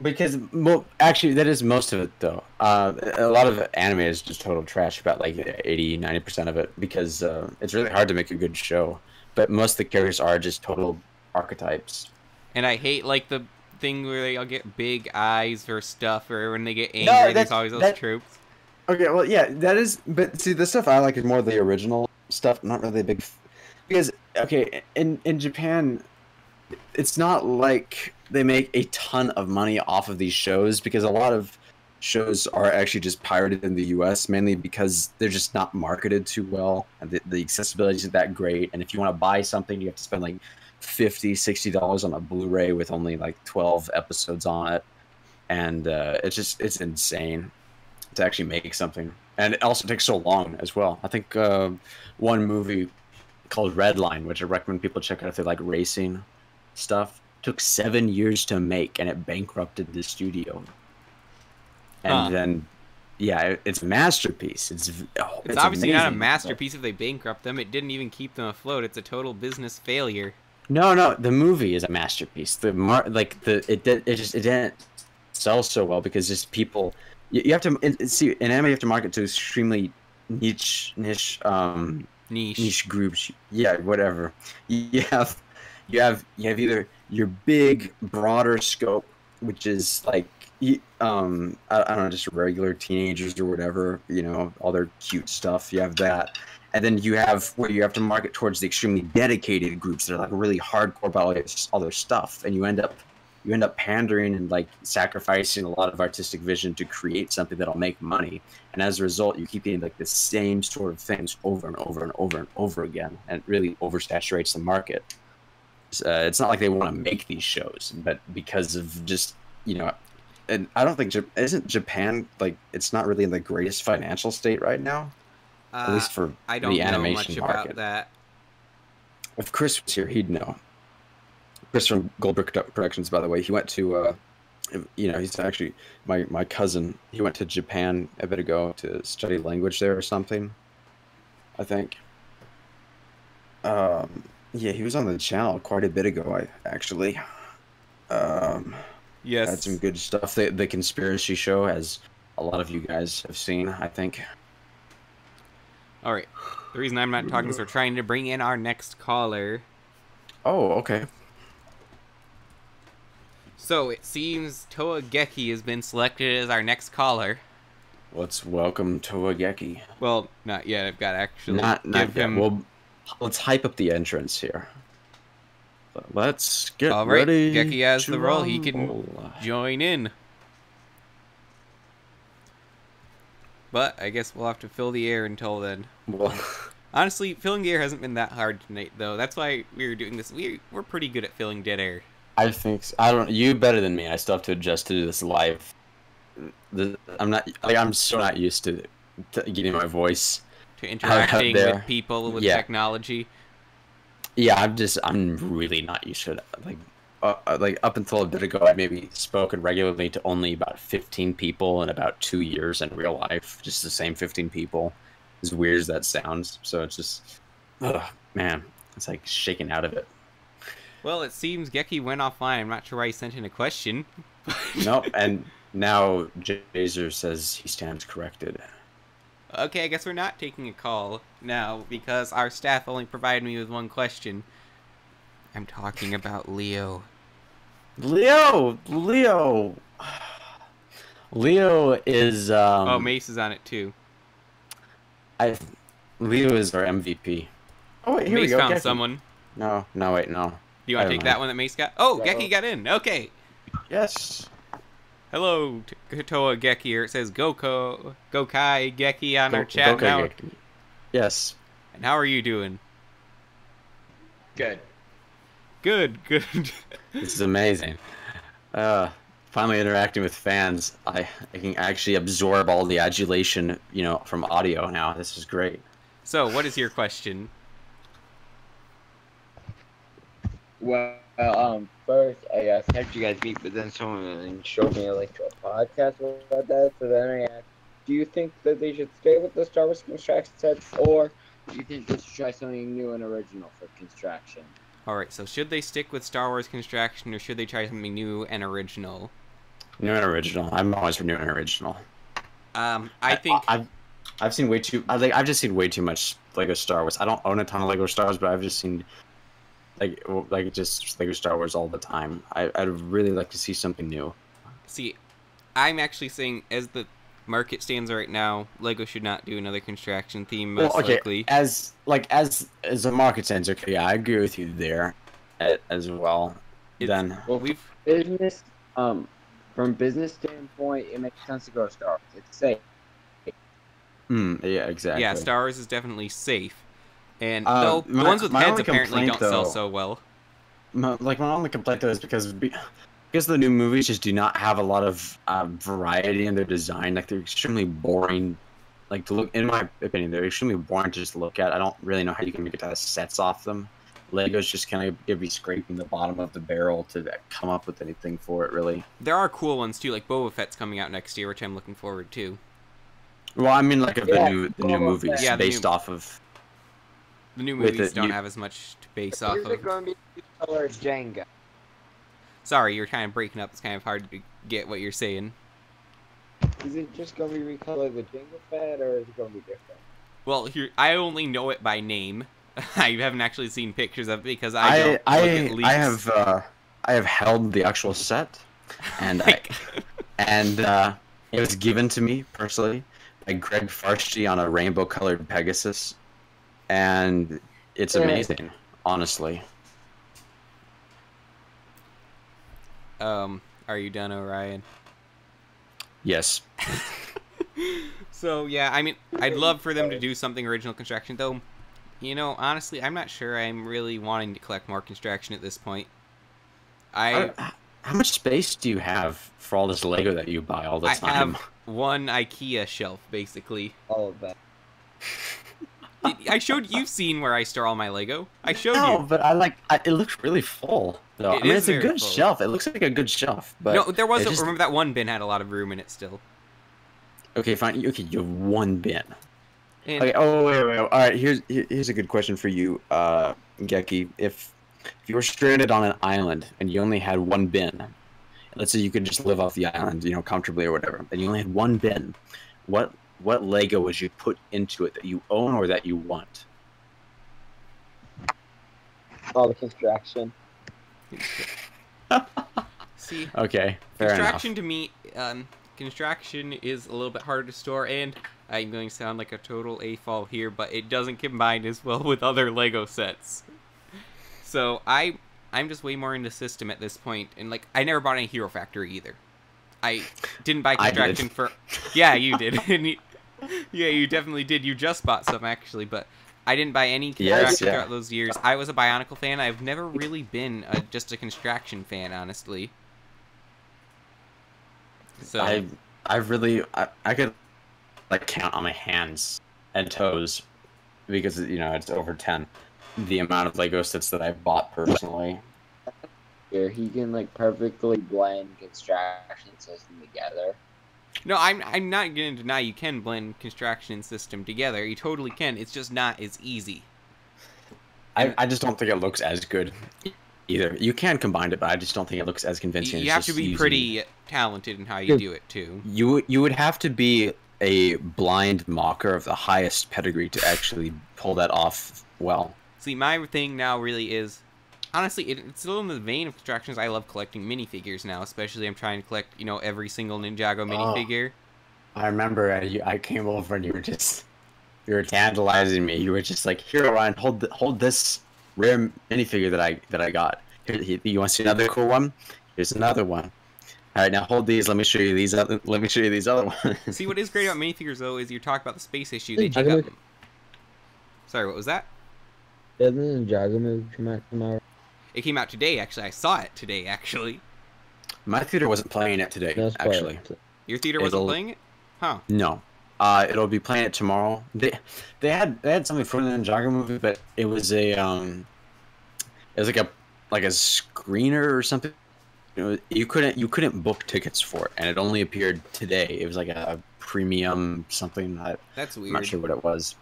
Because, well, actually, that is most of it, though. A lot of anime is just total trash, about like 80-90% of it, because it's really hard to make a good show. But most of the characters are just total archetypes. And I hate, like, the thing where they all get big eyes or stuff, or when they get angry, there's always those tropes. Okay, well, yeah, that is... But, see, the stuff I like is more the original stuff, not really big... Because, okay, in Japan, it's not like they make a ton of money off of these shows, because a lot of shows are actually just pirated in the US, mainly because they're just not marketed too well, and the accessibility isn't that great, and if you want to buy something, you have to spend like $50-$60 on a Blu-ray with only like 12 episodes on it, and it's insane to actually make something, and it also takes so long as well. I think one movie called Redline, which I recommend people check out if they like racing stuff, took 7 years to make, and it bankrupted the studio. And then, yeah, it's a masterpiece. It's obviously not a amazing. masterpiece if they bankrupt them. It didn't even keep them afloat. It's a total business failure. No, the movie is a masterpiece. It didn't sell so well because just people. You have to see in anime. You have to market to extremely niche groups. Yeah, whatever. You have either your big, broader scope, which is like, I don't know, just regular teenagers or whatever, all their cute stuff. You have that, And then you have where you have to market towards the extremely dedicated groups that are like really hardcore about all their stuff, and you end up pandering and like sacrificing a lot of artistic vision to create something that'll make money. And as a result, you keep getting like the same sort of things over and over and over and over again, and it really oversaturates the market. It's not like they want to make these shows, but because of just, and I don't think isn't Japan like it's not really in the greatest financial state right now. At least for I don't the know animation much market. about that. If Chris was here, he'd know. Chris from Goldberg Productions, by the way, he went to, he's actually my cousin. He went to Japan a bit ago to study language there or something, I think. Yeah, he was on the channel quite a bit ago, actually. Yes. Had some good stuff. The Conspiracy Show, as a lot of you guys have seen, I think. All right. The reason I'm not talking is we're trying to bring in our next caller. Oh, okay. So it seems Toa Geki has been selected as our next caller. Let's welcome Toa Geki. Well, not yet. I've got to actually Not give yet. him. Well, let's hype up the entrance here. Let's get All right, ready. Geki has to the role. He can rumble. join in. But I guess we'll have to fill the air until then. Well, Honestly, filling the air hasn't been that hard tonight, though. That's why we were doing this. We're pretty good at filling dead air. I think so. I don't. You better than me. I still have to adjust to this live. I'm not. Like, I'm so not used to getting my voice. To interacting there. with people with Yeah. technology. Yeah, I'm really not used to it. Like up until a bit ago, I maybe spoken regularly to only about 15 people in about 2 years in real life. Just the same 15 people. As weird as that sounds. So it's just, man, it's like shaking out of it. Well, it seems Geki went offline. I'm not sure why he sent in a question. Nope, and now Jazer says he stands corrected. Okay, I guess we're not taking a call now because our staff only provided me with one question. I'm talking about Leo. Leo is Oh, Mace is on it too. Leo is our MVP. Oh wait, here Mace we go. found Geki. someone. No, wait, no. Do you want I to don't take know. that one that Mace got? Oh, Yeah. Geki got in. Okay. Yes. Hello, Toa Geki here. It says Gokai Geki on our chat Gokai now. Geki. Yes. And how are you doing? Good. Good. This is amazing. Finally interacting with fans. I can actually absorb all the adulation, from audio now. This is great. So, what is your question? Well, first I helped you guys meet, but then someone showed me like a podcast about that. So then I asked, do you think that they should stay with the Star Wars construction sets, or do you think they should try something new and original for construction? Alright, so should they stick with Star Wars construction, or should they try something new and original? New and original. I'm always for new and original. I think... I've seen way too. I've just seen way too much Lego Star Wars. I don't own a ton of Lego Star Wars, but I've just seen just Lego Star Wars all the time. I'd really like to see something new. See, I'm actually saying, as the market stands right now, Lego should not do another construction theme, most likely. As a market sense, okay, yeah, I agree with you there, as well. Well, business, from business standpoint, it makes sense to go Star Wars. It's safe. Yeah, exactly. Yeah, Star Wars is definitely safe. And Uh, though the ones with my heads only apparently complaint, don't sell though- so well. My only complaint though is because the new movies just do not have a lot of variety in their design. Like, they're extremely boring. Like, to look, in my opinion, they're extremely boring to just look at. I don't really know how you can make it out of sets off them. Lego's just kind of gonna be scraping the bottom of the barrel to come up with anything for it, really. There are cool ones too, like Boba Fett's coming out next year, which I'm looking forward to. Well, I mean, like, of Yeah, the new Boba movies Fett. Yeah, the based new- off of. The new With movies the don't new- have as much to base off Is it of. going to be color Jenga? Sorry, you're kind of breaking up. It's kind of hard to get what you're saying. Is it just going to be recolor the Jenga Fett, or is it going to be different? Well, I only know it by name. I haven't actually seen pictures of it because I don't look at leaks. I have held the actual set, and it was given to me personally by Greg Farshchi on a rainbow-colored Pegasus. and it's amazing, honestly. Are you done, Orion? Yes. So yeah, I mean, I'd love for them to do something original construction, though. You know, honestly, I'm not sure I'm really wanting to collect more construction at this point. How much space do you have for all this Lego that you buy all the I time? have one IKEA shelf, basically. All of that. You've seen where I store all my Lego. I showed No, you. but it looks really full, though. It I mean, is it's a very good full. shelf. It looks like a good shelf, but No, there was it just... remember that one bin had a lot of room in it still. Okay, fine. Okay, you have one bin. And Okay. Oh, wait. All right. Here's a good question for you, Geki. If you were stranded on an island and you only had one bin, let's say you could just live off the island, comfortably or whatever, and you only had one bin, what Lego would you put into it that you own or that you want? All the construction. see, Okay, fair enough. construction to me, construction is a little bit harder to store, and I'm going to sound like a total AFOL here, but it doesn't combine as well with other Lego sets. So I'm just way more into system at this point, and like I never bought any Hero Factory either. I didn't buy construction for. Yeah, you did. Yeah, you definitely did. You just bought some actually, but I didn't buy any construction throughout those years. I was a Bionicle fan. I've never really been just a construction fan, honestly. So I could like count on my hands and toes because it's over 10 the amount of Lego sets that I've bought personally. Here, he can like perfectly blend construction system together. no, I'm not going to deny you can blend construction and system together. You totally can. It's just not as easy. I just don't think it looks as good either. You can combine it, but I just don't think it looks as convincing. You have to be pretty talented in how you do it too. You would have to be a blind mocker of the highest pedigree to actually pull that off well. See, my thing now really is, honestly, it's still in the vein of constructions. I love collecting minifigures now, especially I'm trying to collect, every single Ninjago minifigure. I remember I came over and you were tantalizing me. You were just like, "Here, Ryan, hold this rare minifigure that I got. Here, you want to see another cool one? Here's another one. All right, now hold these. Let me show you these other ones." See, what is great about minifigures though is you talk about the space issue. They take up. Sorry, what was that? Doesn't the Ninjago movie come out tomorrow? It came out today, actually. I saw it today, actually. My theater wasn't playing it today, No spoilers. actually. Your theater wasn't playing it? Huh. No. It'll be playing it tomorrow. They had something for the Ninjago movie, but it was like a screener or something. You couldn't book tickets for it, and it only appeared today. It was like a premium something That's weird. I'm not sure what it was.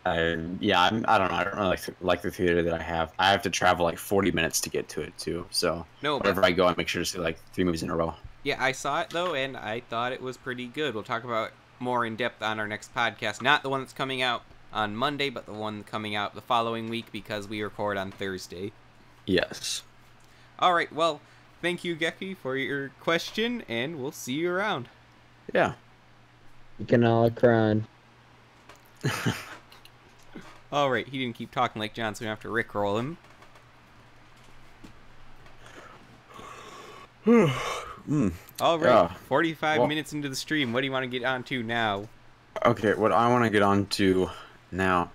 I don't know. I don't really like the theater that I have. I have to travel like 40 minutes to get to it too. So whenever I go, I make sure to see like 3 movies in a row. Yeah, I saw it though, and I thought it was pretty good. We'll talk about more in depth on our next podcast. Not the one that's coming out on Monday, but the one coming out the following week because we record on Thursday. Yes. All right. Well, thank you, Geki, for your question, and we'll see you around. Yeah. You can all cry. All right. He didn't keep talking like John, so we have to rickroll him. All right. Yeah. 45 minutes into the stream. What do you want to get on to now? Okay, what I want to get on to now,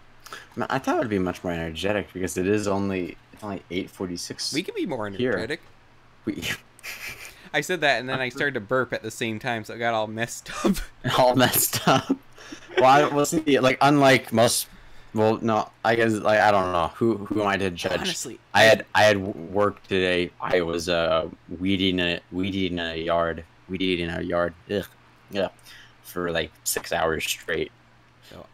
I thought it would be much more energetic because it's only 8:46. We can be more energetic. I said that, and then I started to burp at the same time, so it got all messed up. All messed up. Well, we'll see. Like, unlike most, well, no, I guess I don't know who am I to judge. Honestly, I had work today. I was weeding a yard. Ugh. Yeah, for like 6 hours straight.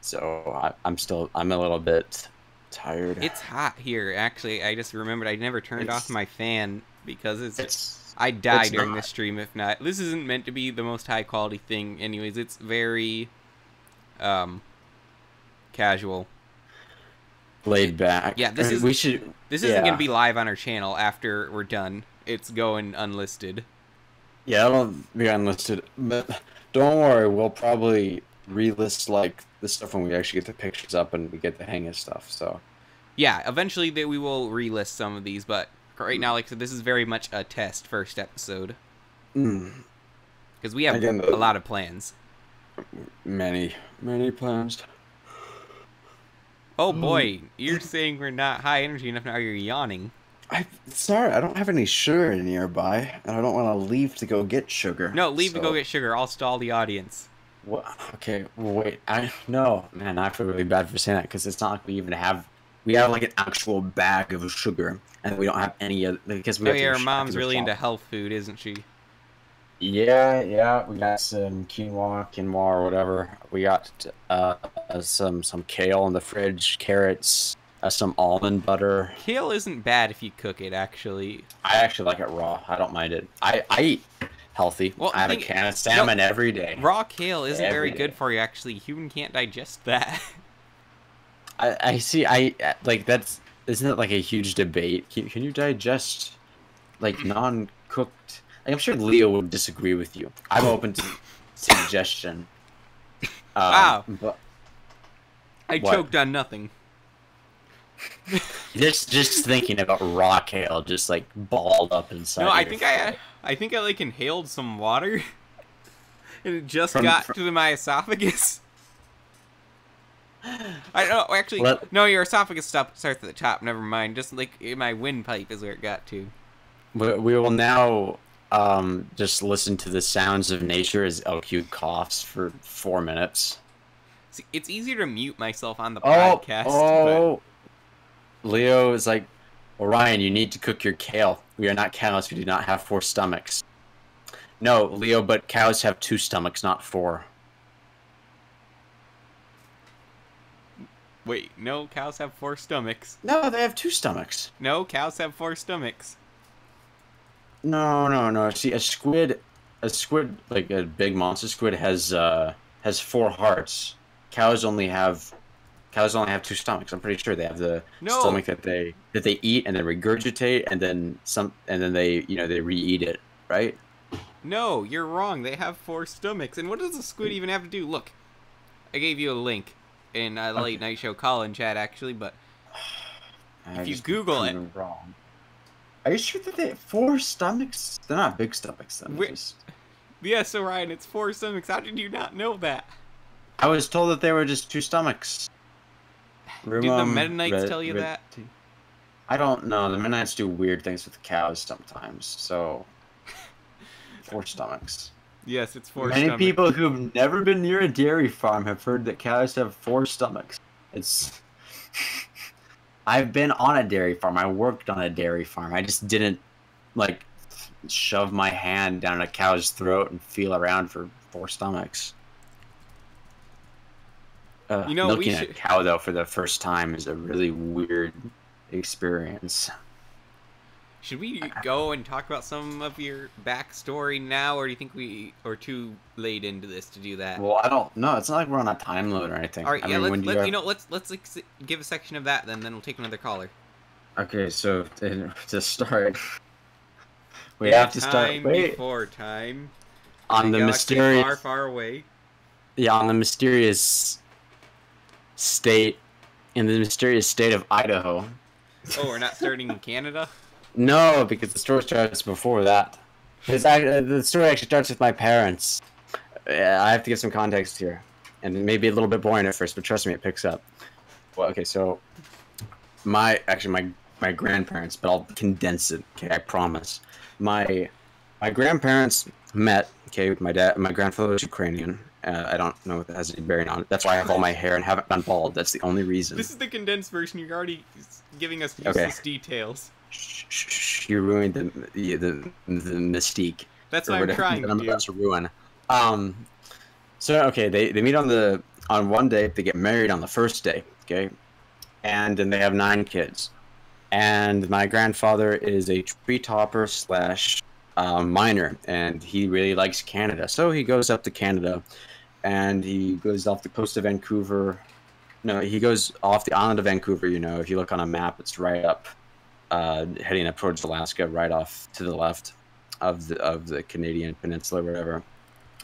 So I'm a little bit tired. It's hot here. Actually, I just remembered I never turned off my fan because I'd die during this stream if not. This isn't meant to be the most high quality thing. Anyways, it's very casual. Laid back. Yeah, this isn't going to be live on our channel after we're done. It's going unlisted. Yeah, it'll be unlisted. But don't worry, we'll probably relist like the stuff when we actually get the pictures up and we get the hang of stuff. So Yeah, eventually we will relist some of these, but right now, like I said, this is very much a test first episode. Because we have Again, a lot of plans. many plans. Oh boy, you're saying we're not high energy enough now, you're yawning. Sorry, I don't have any sugar nearby, and I don't want to leave to go get sugar. No, leave to go get sugar. I'll stall the audience. What? Okay, well, wait. No, man, I feel really bad for saying that because it's not like we even have. We have like an actual bag of sugar, and we don't have any other because we. Oh have to yeah, go your shop mom's to the really into shop. health food, isn't she? Yeah, we got some quinoa or whatever. We got some kale in the fridge, carrots, some almond butter. Kale isn't bad if you cook it, actually. I actually like it raw. I don't mind it. I eat healthy. Well, I have a can of salmon every day. Raw kale isn't Every very day. good for you, actually. Human can't digest that. I see. Like that's isn't it like a huge debate? Can you digest like non-cooked? Like, I'm sure Leo would disagree with you. I'm open to suggestion. Wow. But I What? choked on nothing. just thinking about raw kale, just like balled up inside. No, I your think throat. I think I like inhaled some water, and it just From- got to my esophagus. I know, actually, Let- no, your esophagus starts at the top. Never mind. Just like my windpipe is where it got to. We will now just listen to the sounds of nature as LQ coughs for 4 minutes. See, it's easier to mute myself on the podcast. Oh, Leo is like, Orion, you need to cook your kale. We are not cows. We do not have 4 stomachs. No, Leo, but cows have 2 stomachs, not 4. But wait, no, cows have 4 stomachs. No, they have 2 stomachs. No, cows have 4 stomachs. No. See, a squid, like a big monster squid, has 4 hearts. Cows only have 2 stomachs. I'm pretty sure they have the No. stomach that they eat and then regurgitate and then they they re-eat it, right? No, you're wrong. They have 4 stomachs. And what does a squid even have to do? Look, I gave you a link in a late night show call in chat, actually, but I if you just Google it, proven wrong. Are you sure that they have 4 stomachs? They're not big stomachs, then. Wait. yeah, so Ryan, it's 4 stomachs. How did you not know that? I was told that they were just 2 stomachs. Did the Mennonites tell you that? I don't know. The Mennonites do weird things with cows sometimes, so 4 stomachs. Yes, it's 4 Many stomachs. people who've never been near a dairy farm have heard that cows have 4 stomachs. It's. I've been on a dairy farm. I worked on a dairy farm. I just didn't like shove my hand down a cow's throat and feel around for 4 stomachs. You know, we milking a should- cow though for the first time is a really weird experience. Should we go and talk about some of your backstory now, or do you think we are too late into this to do that? Well, I don't know. It's not like we're on a time limit or anything. All right, I yeah, mean, when do you have- let's give a section of that, then we'll take another caller. Okay, so to start, we In a have to start. time Wait, before time. on in a the galaxy mysterious. far, far away. Yeah, on the mysterious state, in the mysterious state of Idaho. Oh, we're not starting in Canada. No, because the story starts before that. The story actually starts with my parents. I have to give some context here, and it may be a little bit boring at first, but trust me, it picks up. Well, okay, so my grandparents, but I'll condense it. Okay, I promise. My grandparents met. Okay, my grandfather was Ukrainian. I don't know if that has any bearing on it. That's why I have all my hair and haven't gone bald. That's the only reason. This is the condensed version. You're already giving us Okay. useless details. Shh, you ruined the mystique. That's Or what I'm whatever trying that to I'm do. about to ruin. So okay, they meet on one day. They get married on the first day. Okay, and then they have 9 kids. And my grandfather is a tree topper slash miner, and he really likes Canada. So he goes up to Canada, and he goes off the coast of Vancouver. No, he goes off the island of Vancouver. You know, if you look on a map, it's right up, heading up towards Alaska, right off to the left of the Canadian peninsula, or whatever.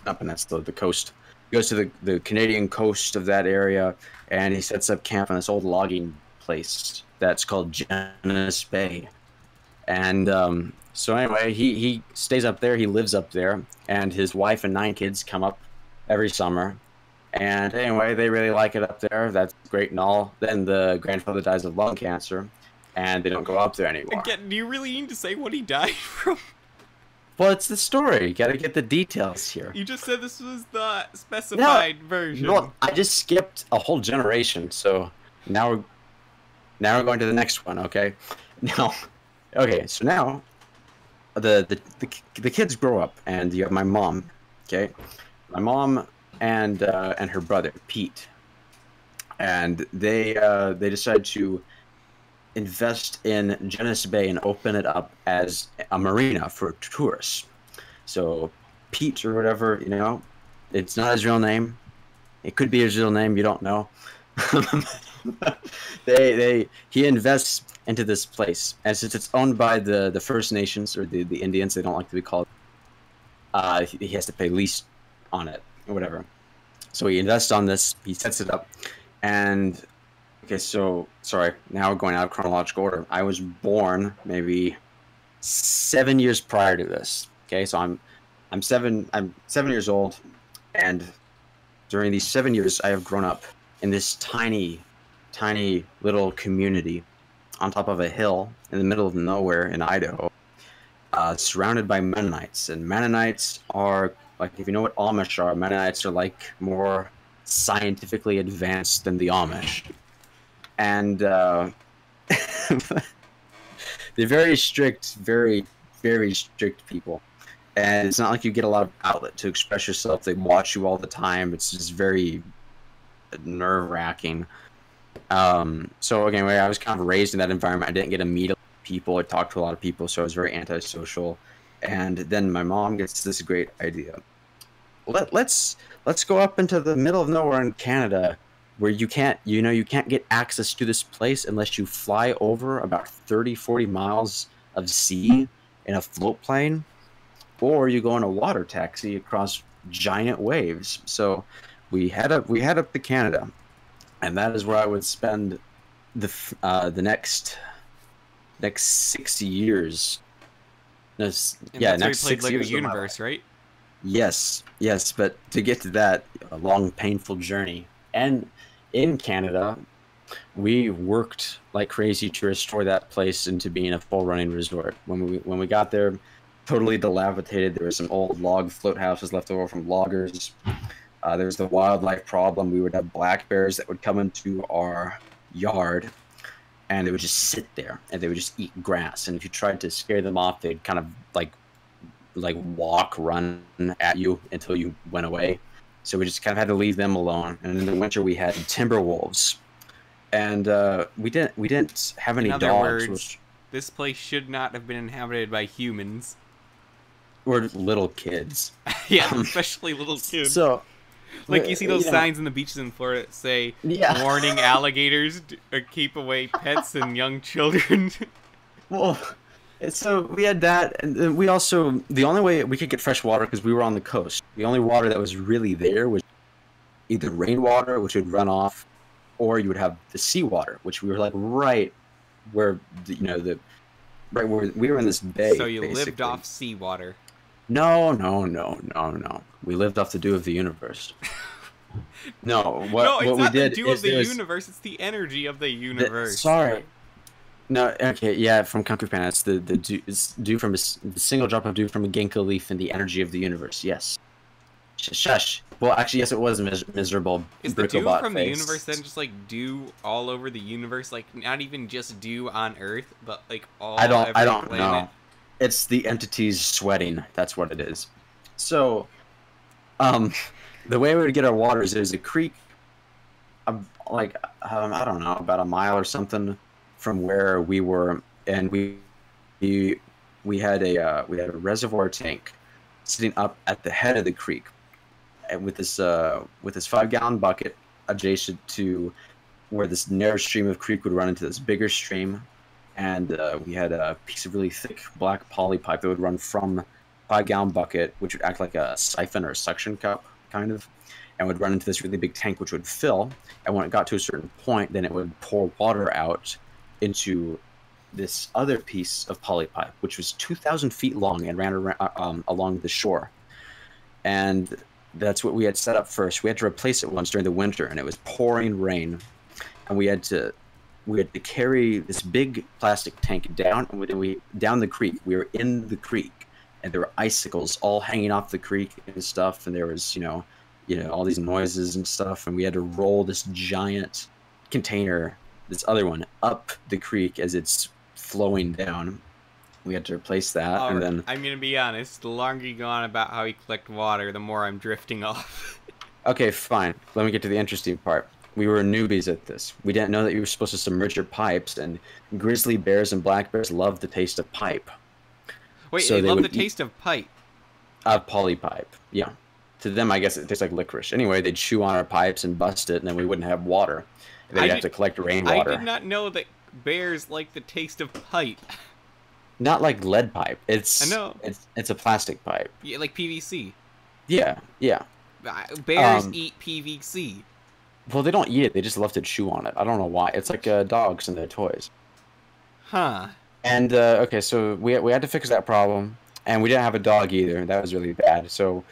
Not peninsula, the coast. goes to the Canadian coast of that area, and he sets up camp on this old logging place that's called Genesee Bay. And so anyway, he stays up there. He lives up there, and his wife and 9 kids come up every summer. And anyway, they really like it up there. That's great and all. Then the grandfather dies of lung cancer, and they don't go up there anymore. Again, do you really need to say what he died from? Well, it's the story. You gotta get the details here. You just said this was the specified version. No, I just skipped a whole generation, so now we're going to the next one, okay? Now, okay, so now the kids grow up, and you have my mom, okay? My mom and her brother Pete, and they decide to invest in Genesee Bay and open it up as a marina for tourists. So Pete or whatever, you know, it's not his real name. It could be his real name. You don't know. He invests into this place, and since it's owned by the First Nations or the Indians, they don't like to be called. He has to pay lease on it or whatever. So he invests on this. He sets it up, and okay. So sorry. Now we're going out of chronological order. I was born maybe 7 years prior to this. Okay, so I'm 7 years old, and during these 7 years, I have grown up in this tiny little community on top of a hill in the middle of nowhere in Idaho, surrounded by Mennonites. And Mennonites are, like, if you know what Amish are, Mennonites are like more scientifically advanced than the Amish. And they're very strict, very strict people. And it's not like you get a lot of outlet to express yourself. They watch you all the time. It's just very nerve-wracking. So anyway, I was kind of raised in that environment. I didn't get to meet a lot of people. I talked to a lot of people, so I was very antisocial. And then my mom gets this great idea. Let's go up into the middle of nowhere in Canada, where you can't get access to this place unless you fly over about 30-40 miles of sea in a float plane, or you go in a water taxi across giant waves. So we head up to Canada, and that is where I would spend the next 6 years. No, yeah, next 6 played years. Lego Universe, right? Yes, but to get to that, a long, painful journey. And in Canada, we worked like crazy to restore that place into being a full running resort. When we got there, totally dilapidated. There were some old log float houses left over from loggers. There was the wildlife problem. We would have black bears that would come into our yard, and they would just sit there, and they would just eat grass. And if you tried to scare them off, they'd kind of like run at you until you went away. So we just kind of had to leave them alone. And in the winter, we had timber wolves, and we didn't have any In other dogs. words, this place should not have been inhabited by humans. Or little kids. Yeah, especially little kids. So, like, you see those signs in the beaches in Florida that say, warning alligators, keep away pets and young children. Well, so we had that, and we also, the only way we could get fresh water, because we were on the coast, the only water that was really there was either rainwater, which would run off, or you would have the seawater, which we were like right where, right where we were in this bay. So you basically lived off seawater. No. We lived off the dew of the universe. No, what it's we not did the dew of is the there was- universe, it's the energy of the universe. Sorry. No, okay, yeah, from Kung Fu Panda, it's the dew, it's dew from the single drop of dew from a ginkgo leaf in the energy of the universe. Yes. Shush. Well, actually, yes, it was miserable. Is the dew Bricklebot from the face. universe then just like dew all over the universe, like not even just dew on Earth, but like all? I don't planet? know. It's the entities sweating. That's what it is. So, the way we would get our water is there's a creek, I don't know, about a mile or something from where we were, and we had a reservoir tank sitting up at the head of the creek, and with this 5-gallon bucket adjacent to where this narrow stream of creek would run into this bigger stream. And we had a piece of really thick black poly pipe that would run from 5-gallon bucket, which would act like a siphon or a suction cup, kind of. and would run into this really big tank, which would fill. And when it got to a certain point, then it would pour water out into this other piece of polypipe, which was 2,000 feet long and ran around, along the shore. And that's what we had set up first. We had to replace it once during the winter, and it was pouring rain, and we had to carry this big plastic tank down, and down the creek. We were in the creek, and there were icicles all hanging off the creek and stuff, and there was all these noises and stuff, and we had to roll this giant container, this other one, up the creek as it's flowing down. We had to replace that, and then... I'm gonna be honest, the longer you go on about how you collect water, the more I'm drifting off. Okay, fine. Let me get to the interesting part. We were newbies at this. We didn't know that you were supposed to submerge your pipes, and grizzly bears and black bears love the taste of pipe. Wait, so they love the taste of pipe? Of polypipe, yeah. To them, I guess it tastes like licorice. Anyway, they'd chew on our pipes and bust it, and then we wouldn't have water. They'd have to collect rainwater. I did not know that bears like the taste of pipe. Not like lead pipe. I know. It's a plastic pipe. Yeah, like PVC. Yeah. Bears eat PVC. Well, they don't eat it. They just love to chew on it. I don't know why. It's like dogs and their toys. Huh. And, okay, so we had to fix that problem. And we didn't have a dog either. That was really bad. So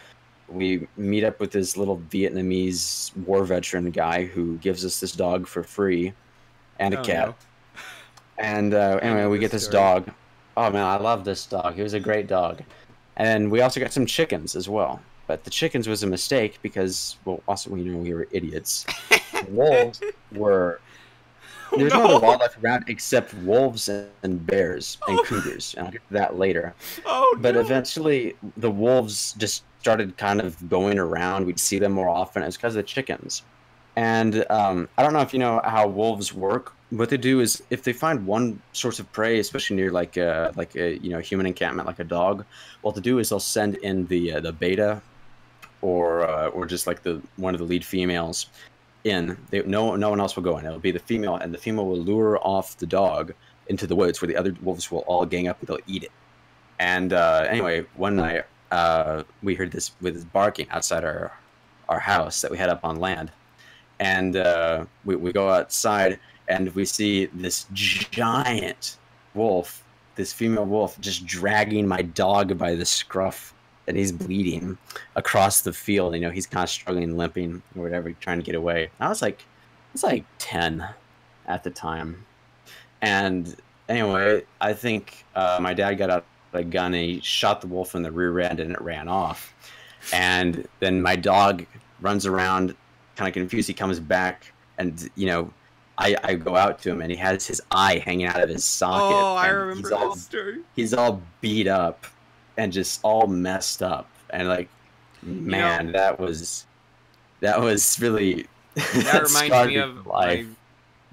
we meet up with this little Vietnamese war veteran guy who gives us this dog for free. And a cat. No. And anyway, we get this dog. Oh, man, I love this dog. He was a great dog. And we also got some chickens as well. But the chickens was a mistake because, well, also, we were idiots. Wolves were... There's no other wildlife around except wolves and bears and cougars. And I'll get to that later. But eventually, the wolves just started kind of going around. We'd see them more often. It's because of the chickens. And I don't know if you know how wolves work. What they do is, if they find one source of prey, especially near like a human encampment, like a dog, what they'll do is they'll send in the beta, or just like one of the lead females. No one else will go in. It'll be the female, and the female will lure off the dog into the woods, where the other wolves will all gang up and they'll eat it. And anyway, one night we heard this barking outside our house that we had up on land, and we go outside. And we see this giant wolf, this female wolf, just dragging my dog by the scruff, and he's bleeding across the field. He's kind of struggling, limping, or whatever, trying to get away. I was like 10 at the time. And anyway, I think my dad got out a gun and he shot the wolf in the rear end, and it ran off. And then my dog runs around, kind of confused. He comes back, and I go out to him, and he has his eye hanging out of his socket. Oh, I remember that story. He's all beat up and just all messed up. And man, that was really... That reminds me of my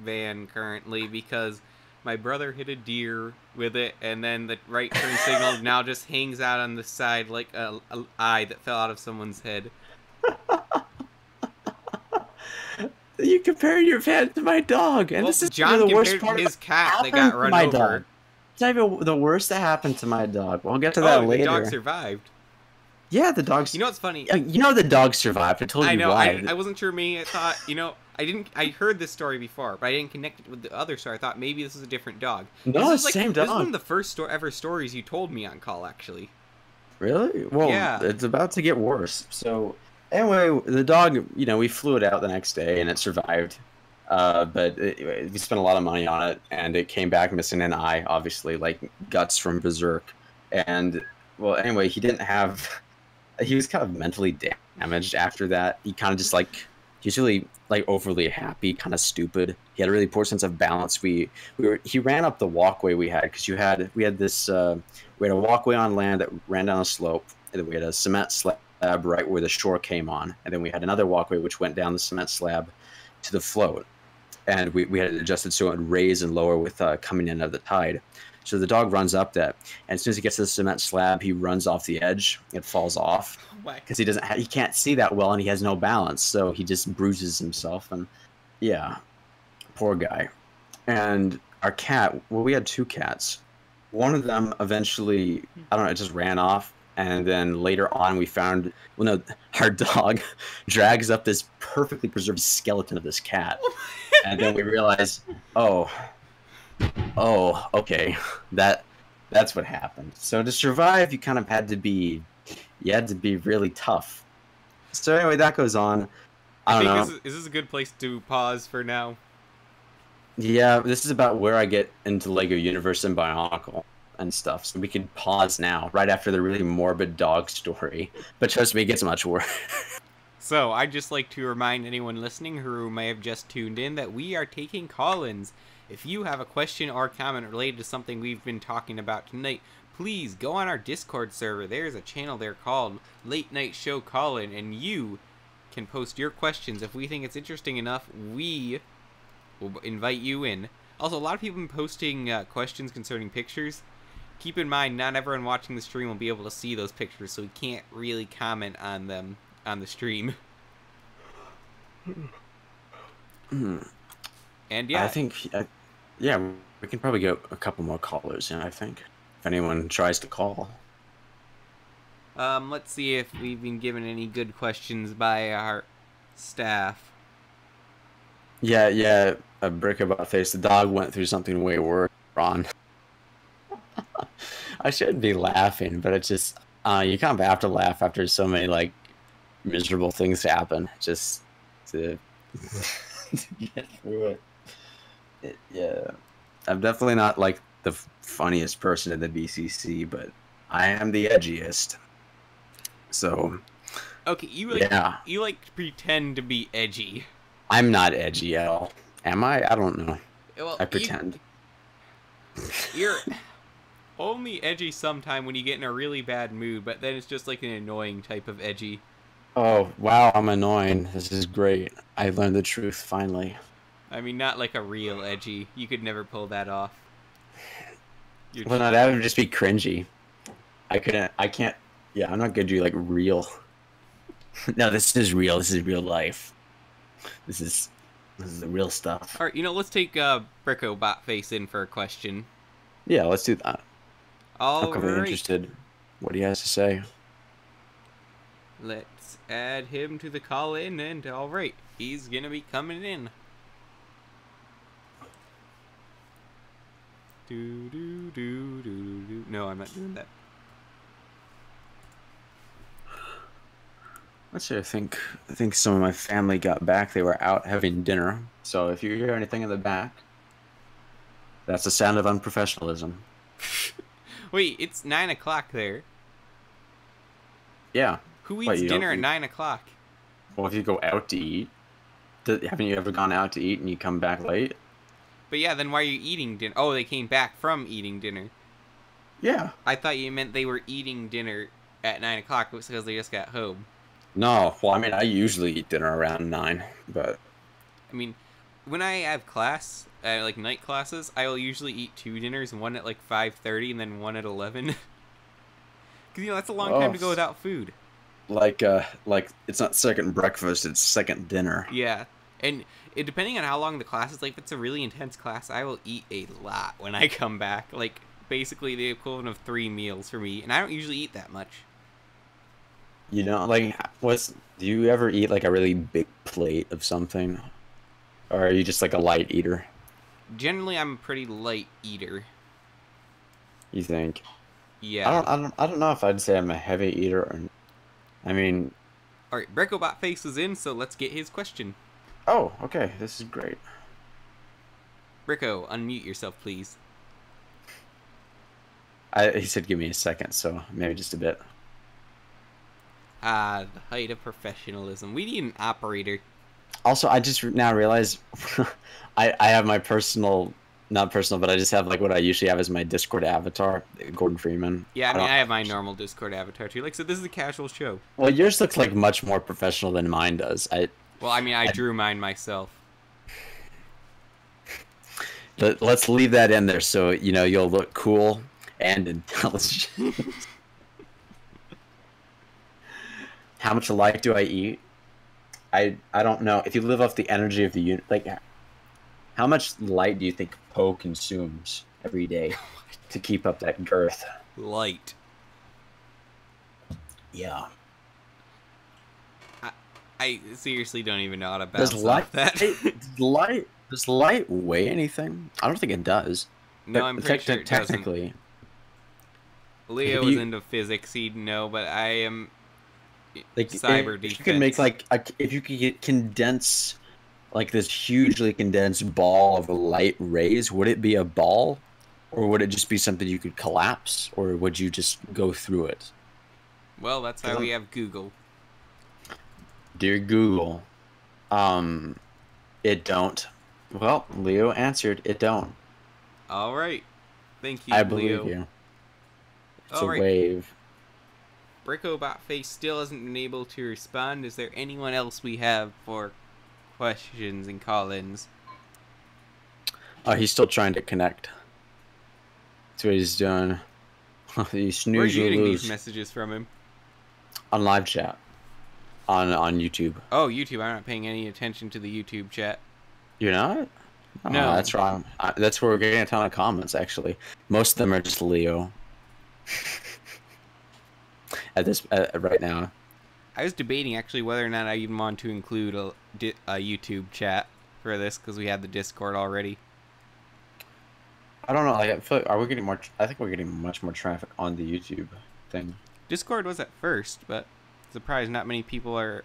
van currently, because my brother hit a deer with it, and then the right turn signal now just hangs out on the side like a eye that fell out of someone's head. You compared your van to my dog, and this is John the worst compared part his cat that got run over. Dog. It's not even the worst that happened to my dog. We'll get to that later. The dog survived. Yeah, the dog's... You know what's funny? The dog survived. I told you why. I wasn't sure. I thought, I heard this story before, but I didn't connect it with the other story. I thought maybe this is a different dog. No, it's the same dog. This is one of the first ever stories you told me on call, actually. Really? Well, yeah. It's about to get worse. So... Anyway, the dog, we flew it out the next day, and it survived. But we spent a lot of money on it, and it came back missing an eye, obviously, like guts from Berserk. And, well, anyway, he was kind of mentally damaged after that. He kind of just, he was really, overly happy, kind of stupid. He had a really poor sense of balance. He ran up the walkway we had, because we had a walkway on land that ran down a slope, and then we had a cement slab right where the shore came on, and then we had another walkway which went down the cement slab to the float, and we had it adjusted so it would raise and lower with coming in of the tide. So the dog runs up that, and as soon as he gets to the cement slab, he runs off the edge. It falls off because he can't see that well, and he has no balance, so he just bruises himself. And yeah, poor guy. And our cat, well, we had two cats. One of them eventually, I don't know, it just ran off. And then later on, we found, well, no, our dog drags up this perfectly preserved skeleton of this cat. And then we realized, oh, okay, that's what happened. So to survive, you kind of had to be really tough. So anyway, that goes on. I don't know. Is this a good place to pause for now? Yeah, this is about where I get into Lego Universe and Bionicle and stuff. So we can pause now, right after the really morbid dog story. But trust me, it gets much worse. So, I'd just like to remind anyone listening who may have just tuned in that we are taking call-ins. If you have a question or comment related to something we've been talking about tonight, please go on our Discord server. There's a channel there called Late Night Show Call-In, and you can post your questions. If we think it's interesting enough, we will invite you in. Also, a lot of people have been posting questions concerning pictures. Keep in mind, not everyone watching the stream will be able to see those pictures, so we can't really comment on them on the stream. And yeah, I think, yeah, we can probably get a couple more callers in, I think, if anyone tries to call. Let's see if we've been given any good questions by our staff. Yeah, a brick about face. The dog went through something way worse, Ron. I shouldn't be laughing, but it's just, you kind of have to laugh after so many, like, miserable things happen, just to get through it. Yeah, I'm definitely not, like, the funniest person in the BCC, but I am the edgiest. So, okay, you like pretend to be edgy. I'm not edgy at all. Am I? I don't know. Well, I pretend. You're only edgy sometime when you get in a really bad mood, but then it's just like an annoying type of edgy. Oh, wow, I'm annoying. This is great. I learned the truth, finally. I mean, not like a real edgy. You could never pull that off. Well, no, that would just be cringy. I can't, yeah, I'm not gonna do, like, real. No, this is real. This is real life. This is the real stuff. Alright, let's take Bricko Botface in for a question. Yeah, let's do that. I'm Alright. interested what he has to say. Let's add him to the call-in, and alright, he's gonna be coming in. No, I'm not doing that. Let's see, I think some of my family got back. They were out having dinner. So if you hear anything in the back, that's the sound of unprofessionalism. Wait, it's 9 o'clock there. Yeah. Who eats dinner at 9 o'clock? Well, if you go out to eat, haven't you ever gone out to eat and you come back late? But yeah, then why are you eating dinner? Oh, they came back from eating dinner. Yeah. I thought you meant they were eating dinner at 9 o'clock because they just got home. No, well, I mean, I usually eat dinner around 9, but... I mean, when I have class, like night classes, I will usually eat 2 dinners, one at like 5:30 and then one at 11. Because, that's a long time to go without food. Like it's not second breakfast, it's second dinner. Yeah, and depending on how long the class is, like if it's a really intense class, I will eat a lot when I come back. Like, basically the equivalent of 3 meals for me, and I don't usually eat that much. You know, like, do you ever eat, like, a really big plate of something? Or are you just, like, a light eater? Generally, I'm a pretty light eater. You think? Yeah. I don't know if I'd say I'm a heavy eater or... I mean... Alright, BreckoBotFace is in, so let's get his question. Oh, okay. This is great. Bricko, unmute yourself, please. He said give me a second, so maybe just a bit. The height of professionalism. We need an operator. Also, I just now realized I have my personal, not personal, but I just have like what I usually have as my Discord avatar, Gordon Freeman. Yeah, I have my normal Discord avatar too. Like, so this is a casual show. Well, yours looks like much more professional than mine does. Well, I mean, I drew mine myself. Let's leave that in there so, you'll look cool and intelligent. How much light do I eat? I don't know. If you live off the energy of the unit, like, how much light do you think Poe consumes every day to keep up that girth? Light. Yeah. I seriously don't even know how to Does bounce light, off that. does light weigh anything? I don't think it does. No, But I'm pretty sure it doesn't. technically, Leo if was you into physics, he'd know, but I am like cyber if you can make defense. if you could condense like this hugely condensed ball of light rays, would it be a ball, or would it just be something you could collapse, or would you just go through it? Well, that's why we have Google. Dear Google, it don't. Well, Leo answered it don't. All right. Thank you, I Leo. believe you. It's All a right. wave. BrickoBotFace still hasn't been able to respond. Is there anyone else we have for questions and call-ins? He's still trying to connect. That's what he's doing. You Where are snooze, you you getting lose. these messages from him? On live chat. On YouTube. Oh, YouTube. I'm not paying any attention to the YouTube chat. You're not? Oh, No. that's wrong. That's where we're getting a ton of comments, actually. Most of them are just Leo. At this right now. I was debating actually whether or not I even want to include a YouTube chat for this because we had the Discord already. I don't know. Like, I feel like, are we getting more? I think we're getting much more traffic on the YouTube thing. Discord was at first, but surprised not many people are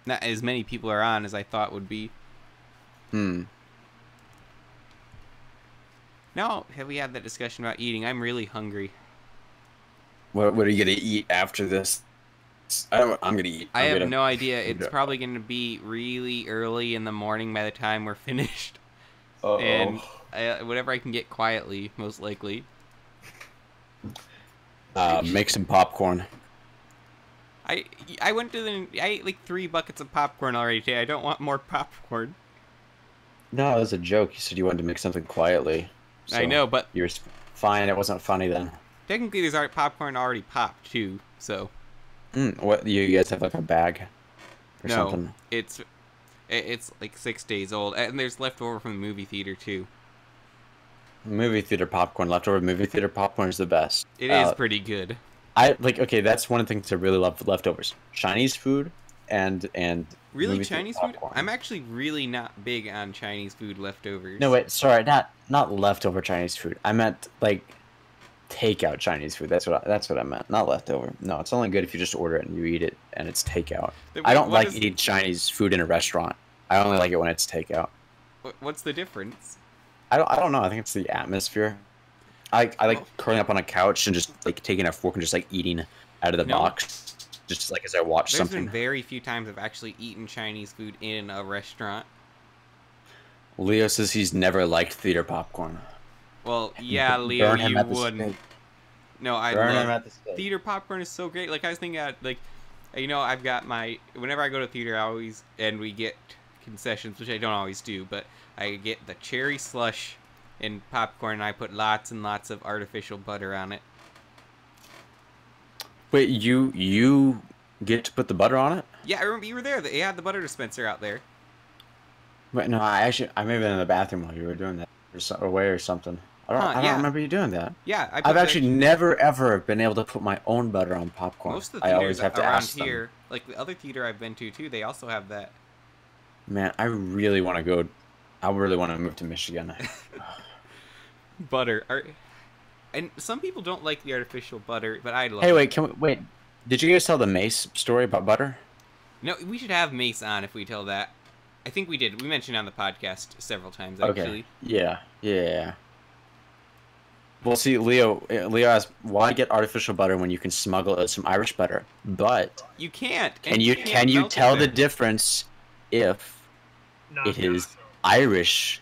not as many people are on as I thought would be. Now, have we had that discussion about eating? I'm really hungry. What are you gonna eat after this? I'm gonna eat. I have no idea. It's probably going to be really early in the morning by the time we're finished. And whatever I can get quietly, most likely. Make some popcorn. I went to I ate like 3 buckets of popcorn already today. I don't want more popcorn. No, it was a joke. You said you wanted to make something quietly. So I know, but you're fine. It wasn't funny then. technically there's popcorn already popped too, so. What, you guys have like a bag or No, something? it's like 6 days old, and there's leftover from the movie theater too. Movie theater popcorn. Leftover movie theater popcorn is the best. It is pretty good. Okay, that's one of the things I really love leftovers. Chinese food and Really, movie theater Chinese food? popcorn. I'm actually really not big on Chinese food leftovers. No, wait, sorry, not leftover Chinese food. I meant like takeout Chinese food. That's what I meant. Not leftover. No, it's only good if you just order it and you eat it and it's takeout. I don't like eating Chinese food in a restaurant. I only like it when it's takeout. What's the difference? I don't know. I think it's the atmosphere. I like curling up on a couch and just like taking a fork and just like eating out of the box, just like as I watch There's something. been very few times I've actually eaten Chinese food in a restaurant. Leo says he's never liked theater popcorn. Well, yeah, Leo, Burn him you at the wouldn't. stake. No, I Burn him love at the stake. theater popcorn is so great. Like I was thinking, like, you know, I've got my whenever I go to theater, I always we get concessions, which I don't always do, but I get the cherry slush and popcorn, and I put lots and lots of artificial butter on it. Wait, you get to put the butter on it? Yeah, I remember you were there. They had the butter dispenser out there. Wait, no, I may have been in the bathroom while you were doing that, or away or something. I don't remember you doing that. Yeah, I've actually never ever been able to put my own butter on popcorn. Most of the I theaters always have to around ask here, them. like the other theater I've been to too, they also have that. Man, I really want to go. I really want to move to Michigan. Butter. And some people don't like the artificial butter, but I love Hey, it. wait. Did you guys tell the Mace story about butter? No, we should have Mace on if we tell that. I think we did. We mentioned it on the podcast several times, actually. Okay. Yeah. Well, see, Leo asked, why get artificial butter when you can smuggle some Irish butter? But You can't. can you tell the difference if it is Irish?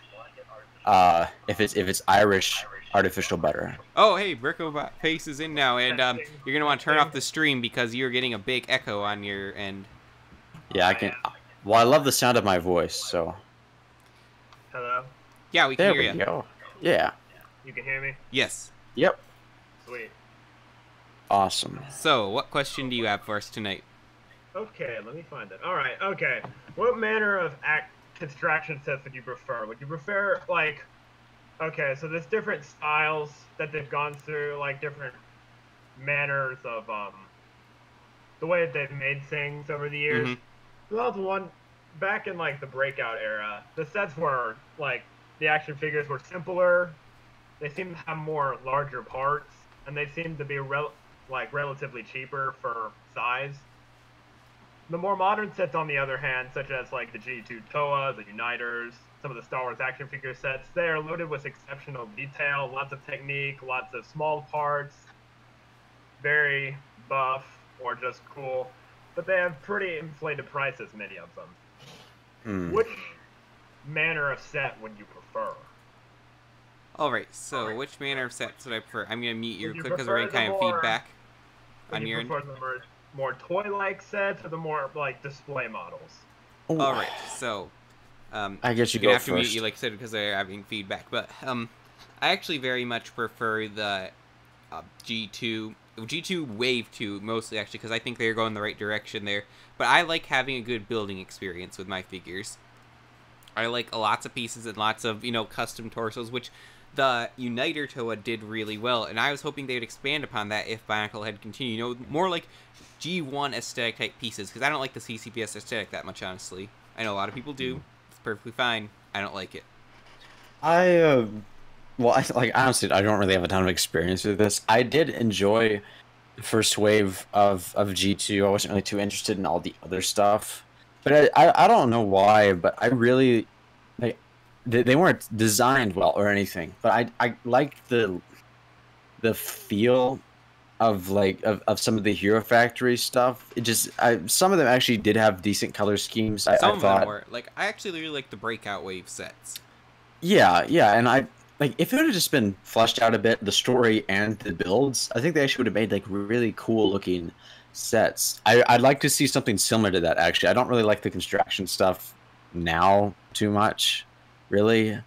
If it's Irish artificial butter. Oh, hey, BrickoBotFace is in now, and you're gonna want to turn off the stream because you're getting a big echo on your end. Yeah, I can. Well, I love the sound of my voice, so. Hello? Yeah, we can There hear we you. go. Yeah. You can hear me? Yes. Yep. Sweet. Awesome. So, what question do you have for us tonight? Okay, let me find it. Alright, okay. What manner of construction sets would you prefer? Would you prefer, like... Okay, so there's different styles that they've gone through, like different manners of, the way that they've made things over the years. Mm-hmm. That was one back in like the breakout era. The sets were like the action figures were simpler. They seemed to have more larger parts, and they seemed to be relatively cheaper for size. The more modern sets, on the other hand, such as like the G2 Toa, the Uniters, some of the Star Wars action figure sets, they are loaded with exceptional detail, lots of technique, lots of small parts, very buff or just cool, but they have pretty inflated prices, many of them. Which manner of set would you prefer? Alright, so which manner of sets would I prefer? I'm going to mute you Would you quick because we're prefer getting the kind of more- feedback Would on you your end. prefer the more toy-like sets or the more like display models? Alright, so I guess you I'm gonna go have to mute first. you, like I said, because they're having feedback. But I actually very much prefer the G2 Wave 2 mostly, actually, because I think they're going the right direction there. But I like having a good building experience with my figures. I like lots of pieces and lots of, custom torsos, which the Uniter Toa did really well. And I was hoping they would expand upon that if Bionicle had continued. More like G1 aesthetic type pieces, because I don't like the CCPS aesthetic that much, honestly. I know a lot of people do. It's perfectly fine. I don't like it. Honestly, I don't really have a ton of experience with this. I did enjoy the first wave of G2. I wasn't really too interested in all the other stuff, but I don't know why, but I really like they weren't designed well or anything, but I liked the feel of of some of the Hero Factory stuff. Some of them actually did have decent color schemes. Some I of thought, them were. Like, I actually really like the Breakout Wave sets. yeah, and if it would have just been fleshed out a bit, the story and the builds, I think they actually would have made like really cool looking sets. I'd like to see something similar to that, actually. I don't really like the construction stuff now too much, really.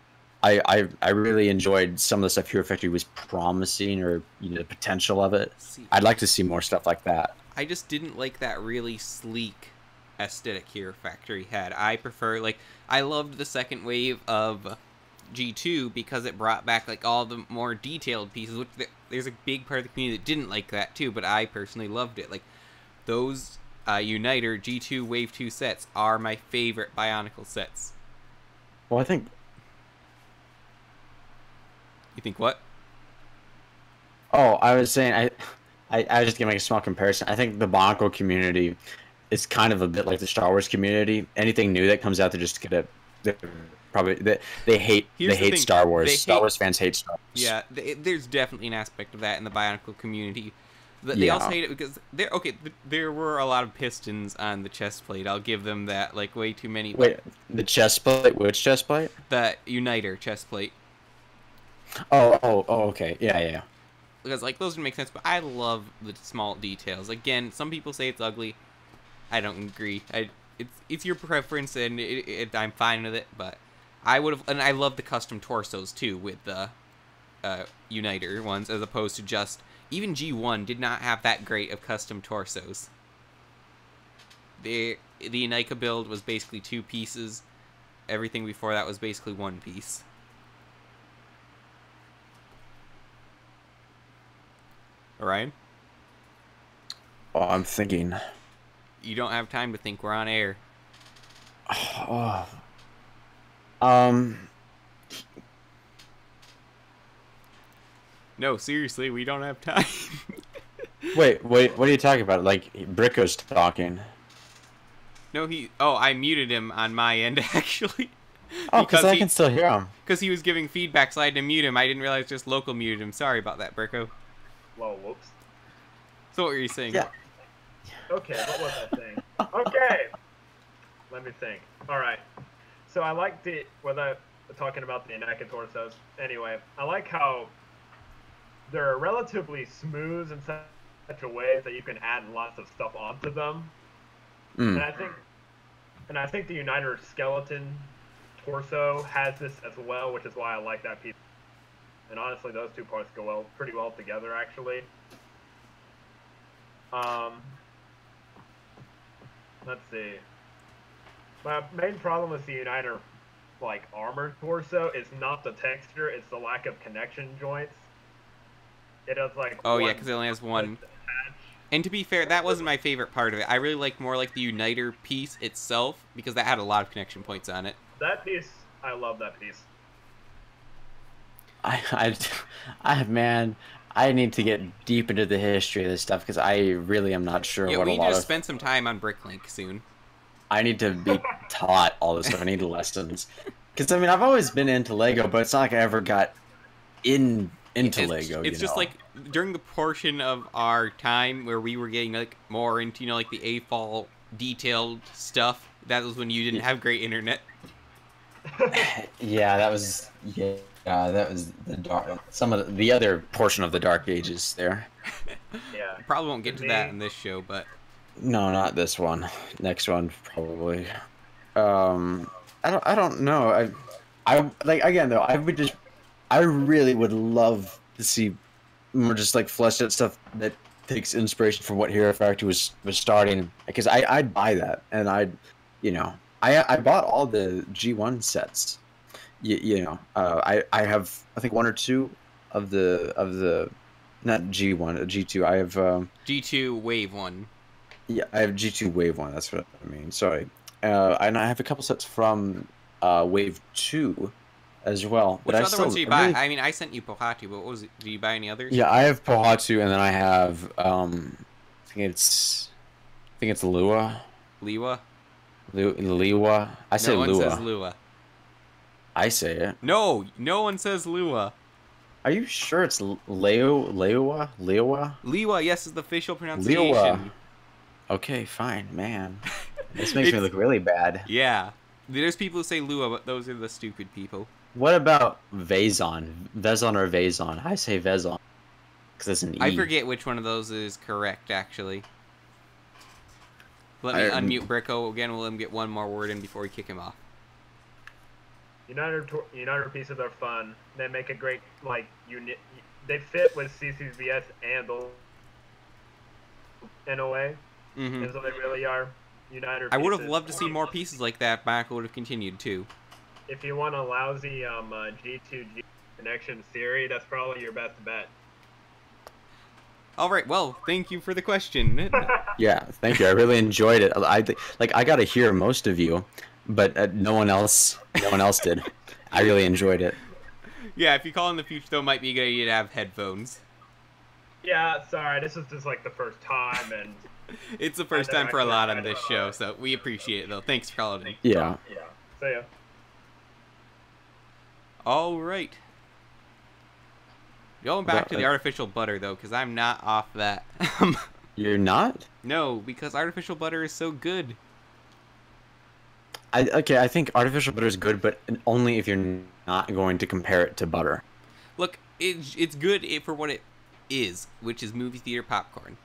I really enjoyed some of the stuff Hero Factory was promising, or the potential of it. See, I'd like to see more stuff like that. I just didn't like that really sleek aesthetic Hero Factory had. I prefer, I loved the second wave of G2 because it brought back like all the more detailed pieces, which there's a big part of the community that didn't like that too, but I personally loved it. Like, those Uniter G2 Wave 2 sets are my favorite Bionicle sets. Well, I think... You think what? Oh, I was saying, I was just gonna make a small comparison. I think the Bionicle community is kind of a bit like the Star Wars community. Anything new that comes out, they're just gonna... They hate Star Wars. Star Wars fans hate Star Wars. Yeah, there's definitely an aspect of that in the Bionicle community. They also hate it because there were a lot of pistons on the chest plate. I'll give them that. Like, way too many. Wait, the chest plate? Which chest plate? The Uniter chest plate. Oh, okay. Yeah. Because those would make sense, but I love the small details. Again, some people say it's ugly. I don't agree. It's your preference, and I'm fine with it. But I would have, and I love the custom torsos too with the Uniter ones, as opposed to just even G1 did not have that great of custom torsos. The Unica build was basically 2 pieces. Everything before that was basically 1 piece. Orion? Oh, I'm thinking. You don't have time to think. We're on air. Oh. No, seriously, we don't have time. Wait, what are you talking about? Like, Bricko's talking. No, I muted him on my end, actually. Oh, because I can still hear him. Because he was giving feedback, so I had to mute him. I didn't realize just local muted him. Sorry about that, Bricko. Well, whoops. So what were you saying? Yeah. Okay, what was I saying? Okay! Let me think. Alright. So I like talking about the Unica torsos. Anyway, I like how they're relatively smooth in such a way that you can add lots of stuff onto them. And I think the Uniter skeleton torso has this as well, which is why I like that piece. And honestly, those two parts go pretty well together, actually. Let's see. My main problem with the Uniter, armored torso is not the texture; it's the lack of connection joints. It has Oh yeah, because it only has one. And to be fair, that wasn't my favorite part of it. I really liked more like the uniter piece itself because that had a lot of connection points on it. That piece, I love that piece. Man, I need to get deep into the history of this stuff because I really am not sure Yeah, what we a need lot to of. spend some time on Bricklink soon. I need to be taught all this stuff. I need lessons. Because, I mean, I've always been into Lego, but it's not like I ever got into Lego, It's just like during the portion of our time where we were getting like more into, like the AFOL detailed stuff, that was when you didn't have great internet. Yeah, that was the dark. Some of the other portion of the Dark Ages there. Yeah. Probably won't get to that in this show, but No, not this one. Next one probably. I don't know. I like again though. I really would love to see more just like fleshed out stuff that takes inspiration from what Hero Factory was starting. Because I'd buy that, and I bought all the G1 sets. I have I think one or two of the not G1 G2. I have G2 Wave 1. Yeah, I have G2 Wave 1, that's what I mean, sorry. And I have a couple sets from Wave 2 as well. Which other ones did you buy? I mean, I sent you Pohatu, but what was it? Did you buy any others? Yeah, I have Pohatu, and then I have, I think it's Lua. Liwa? Liwa. I say No one Lua. says Lua. I say it. No one says Lua. Are you sure it's Lewa? Liwa, yes, is the official pronunciation. Liwa. Okay, fine, man. This makes me look really bad. Yeah. There's people who say Lua, but those are the stupid people. What about Vezon? Vezon or Vezon? I say Vezon. Because it's an E. I forget which one of those is correct, actually. Let me unmute Bricko again. We'll let him get one more word in before we kick him off. Uniter pieces are fun. They make a great, like, unit. They fit with CCVS and the NOA. Mm-hmm. And so they really are Uniter pieces. I would have loved to see more pieces like that. Back would have continued too. If you want a lousy G2G connection theory, that's probably your best bet. All right. Well, thank you for the question. Yeah, thank you. I really enjoyed it. I got to hear most of you, but no one else did. I really enjoyed it. Yeah, if you call in the future, though, it might be a good idea to have headphones. Yeah, sorry. This is just like the first time, and it's the first time for a lot on this show, so we appreciate it, though. Thanks for calling in. Yeah. Yeah. See ya. All right. Going back to the artificial butter, though, because I'm not off that. You're not? No, because artificial butter is so good. I think artificial butter is good, but only if you're not going to compare it to butter. Look, it's good for what it is, which is movie theater popcorn.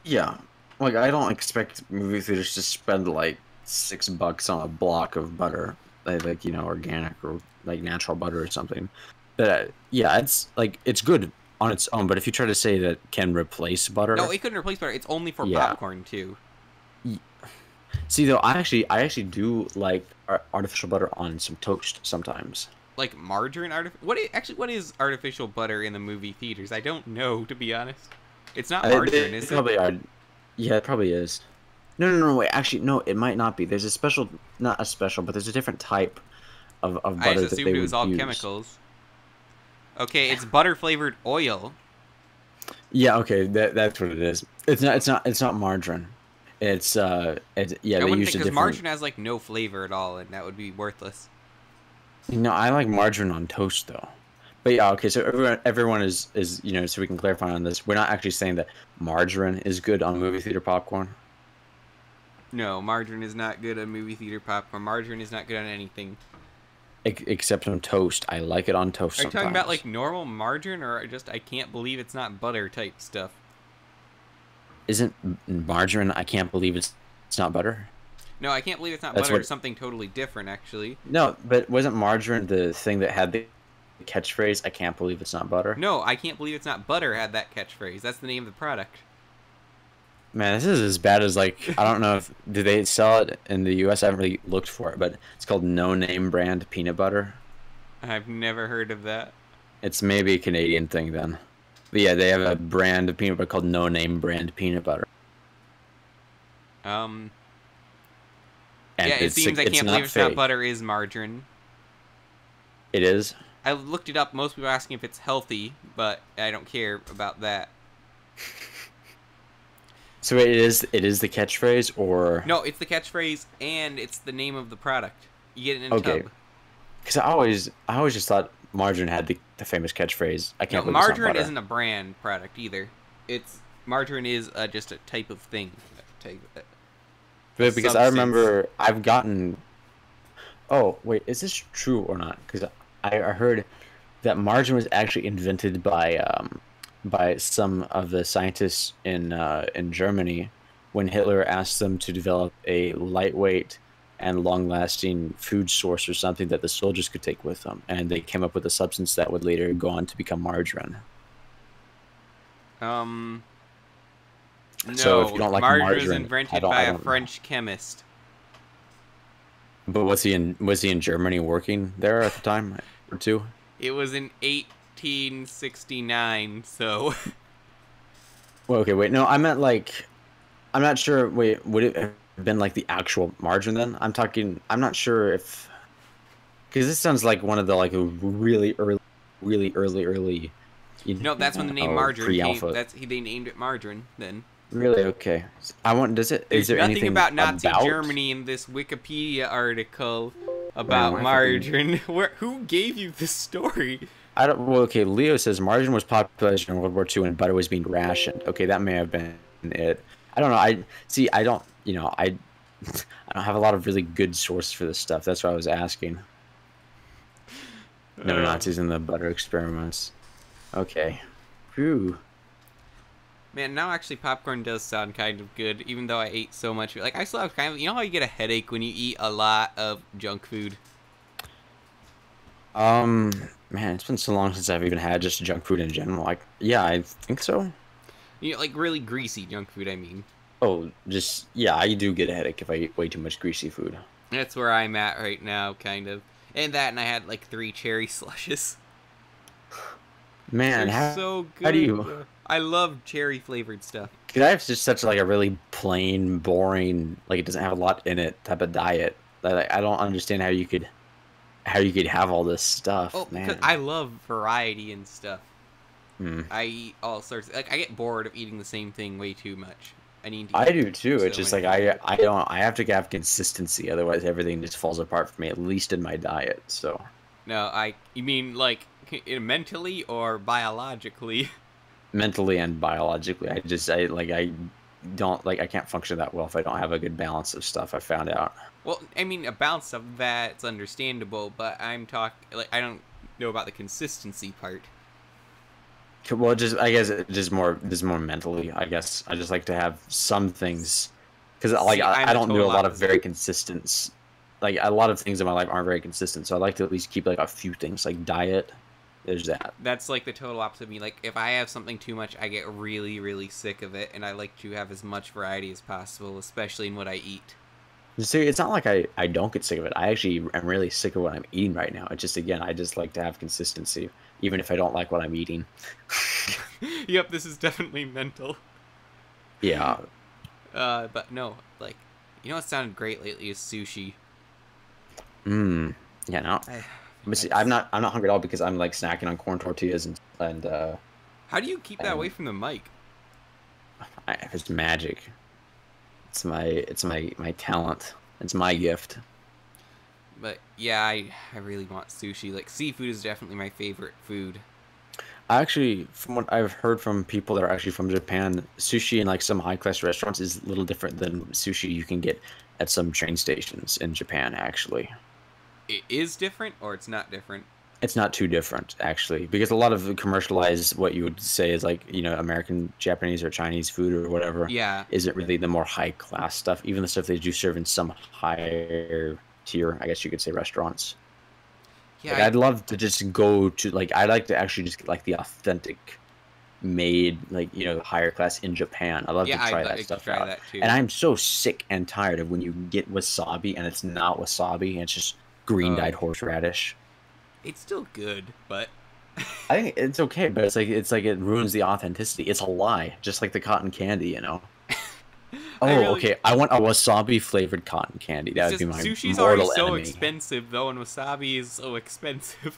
Yeah. Like, I don't expect movie theaters to spend, like, $6 on a block of butter. Like, organic or, like, natural butter or something. But, yeah, it's good on its own, but if you try to say that can replace butter... No, it couldn't replace butter. It's only for popcorn, too. See, though, I actually do like artificial butter on some toast sometimes. Like margarine what is artificial butter in the movie theaters? I don't know, to be honest. It's not margarine, is it? Probably are. Yeah, it probably is. No, wait. Actually, no, it might not be. There's not a special, but there's a different type of butter I just that assumed they it was would all use. chemicals. Okay, it's butter flavored oil. Yeah, okay, that's what it is. It's not margarine. It's I they wouldn't use think, a because different. margarine has like no flavor at all, and that would be worthless. I like margarine on toast though. But yeah, okay, so everyone is so we can clarify on this. We're not actually saying that margarine is good on movie theater popcorn. No, margarine is not good on movie theater popcorn. Margarine is not good on anything. Except on toast. I like it on toast. Are you sometimes. talking about like normal margarine, or just I can't believe it's not butter type stuff? Isn't margarine? I can't believe it's not butter. No, I can't believe it's not That's butter. what- It's something totally different, actually. No, but wasn't margarine the thing that had the catchphrase? I can't believe it's not butter. No, I can't believe it's not butter had that catchphrase. That's the name of the product. Man, this is as bad as I don't know if do they sell it in the U.S. I haven't really looked for it, but it's called No Name Brand Peanut Butter. I've never heard of that. It's maybe a Canadian thing then. But yeah, they have a brand of peanut butter called No Name Brand Peanut Butter. And And yeah, it seems I can't believe it's not butter, is margarine. It is? I looked it up. Most people are asking if it's healthy, but I don't care about that. So it is the catchphrase, or No, it's the catchphrase and it's the name of the product. You get it in a okay? tub. Because I always just thought margarine had the famous catchphrase. I can't No, believe it's not margarine butter. isn't a brand product either. Margarine is just a type of thing. But because I remember I've gotten. Oh wait, is this true or not? Because I heard that margarine was actually invented by some of the scientists in Germany when Hitler asked them to develop a lightweight and long-lasting food source or something that the soldiers could take with them, and they came up with a substance that would later go on to become margarine. No, So if you don't like margarine was margarine, invented by a French chemist. But was he in Germany working there at the time or two? It was in 1869, so... Well, okay, wait, no, I meant like, I'm not sure. Wait, would it have been like the actual margarine then? I'm not sure if, because this sounds like one of the like really early. No, that's when the name margarine came. pre-alpha. They named it margarine then. Really? Okay. Is There's there nothing anything about Nazi Germany in this Wikipedia article about I margarine. Who gave you this story? I don't. Well, okay. Leo says margarine was popular in World War II when butter was being rationed. Okay, that may have been it. I don't know. I don't. You know, I don't have a lot of really good sources for this stuff. That's why I was asking. No Nazis in the butter experiments. Okay. Whew. Man, now actually popcorn does sound kind of good, even though I ate so much. Like, I still have kind of... You know how you get a headache when you eat a lot of junk food? Man, it's been so long since I've even had just junk food in general. Like, yeah, I think so. You know, like really greasy junk food, I mean. Oh, yeah, I do get a headache if I eat way too much greasy food. That's where I'm at right now, kind of. And I had like 3 cherry slushes. Man, They're so good. How do you... I love cherry flavored stuff. Cause I have just such like a really plain, boring, like it doesn't have a lot in it type of diet. Like, I don't understand how you could have all this stuff. Oh, man. because I love variety and stuff. Mm. I eat all sorts. Like, I get bored of eating the same thing way too much. I do too. It's just like I have to have consistency, otherwise everything just falls apart for me. At least in my diet. So. No, you mean like mentally or biologically? Mentally and biologically, I can't function that well if I don't have a good balance of stuff. I found out. Well, I mean, a balance of that's understandable, but I'm talking like I don't know about the consistency part. Well, I guess there's more mentally. I guess I just like to have some things because I don't do a lot of very consistent. Like a lot of things in my life aren't very consistent, so I like to at least keep like a few things, like diet. There's that. That's like the total opposite of me. Like, if I have something too much, I get really, really sick of it, and I like to have as much variety as possible, especially in what I eat. You see, it's not like I don't get sick of it. I actually am really sick of what I'm eating right now. It's just, again, I just like to have consistency, even if I don't like what I'm eating. Yep, this is definitely mental. Yeah. But no, like, you know what sounded great lately is sushi. Yeah, no. But see, I'm not hungry at all because I'm like snacking on corn tortillas and How do you keep that away from the mic? It's magic. It's my talent. It's my gift. But yeah, I really want sushi. Like, seafood is definitely my favorite food. Actually, from what I've heard from people that are actually from Japan, sushi in like some high-class restaurants is a little different than sushi you can get at some train stations in Japan, actually. It is different, or it's not different? It's not too different, actually, because a lot of commercialized, what you would say is like, you know, American, Japanese, or Chinese food or whatever, yeah, isn't really the more high-class stuff. Even the stuff they do serve in some higher tier, I guess you could say, restaurants. Yeah, like, I'd love to just go to, like, I'd like to actually just get, like, the authentic made, like, you know, higher class in Japan. I'd love to try that stuff out. That too. And I'm so sick and tired of when you get wasabi and it's not wasabi and it's just green dyed horseradish. It's still good, but I think it's okay, but it's like it ruins the authenticity. It's a lie, just like the cotton candy, you know. Oh, okay. I want a wasabi flavored cotton candy. That would be my sushi's already mortal so enemy. expensive though, and wasabi is so expensive.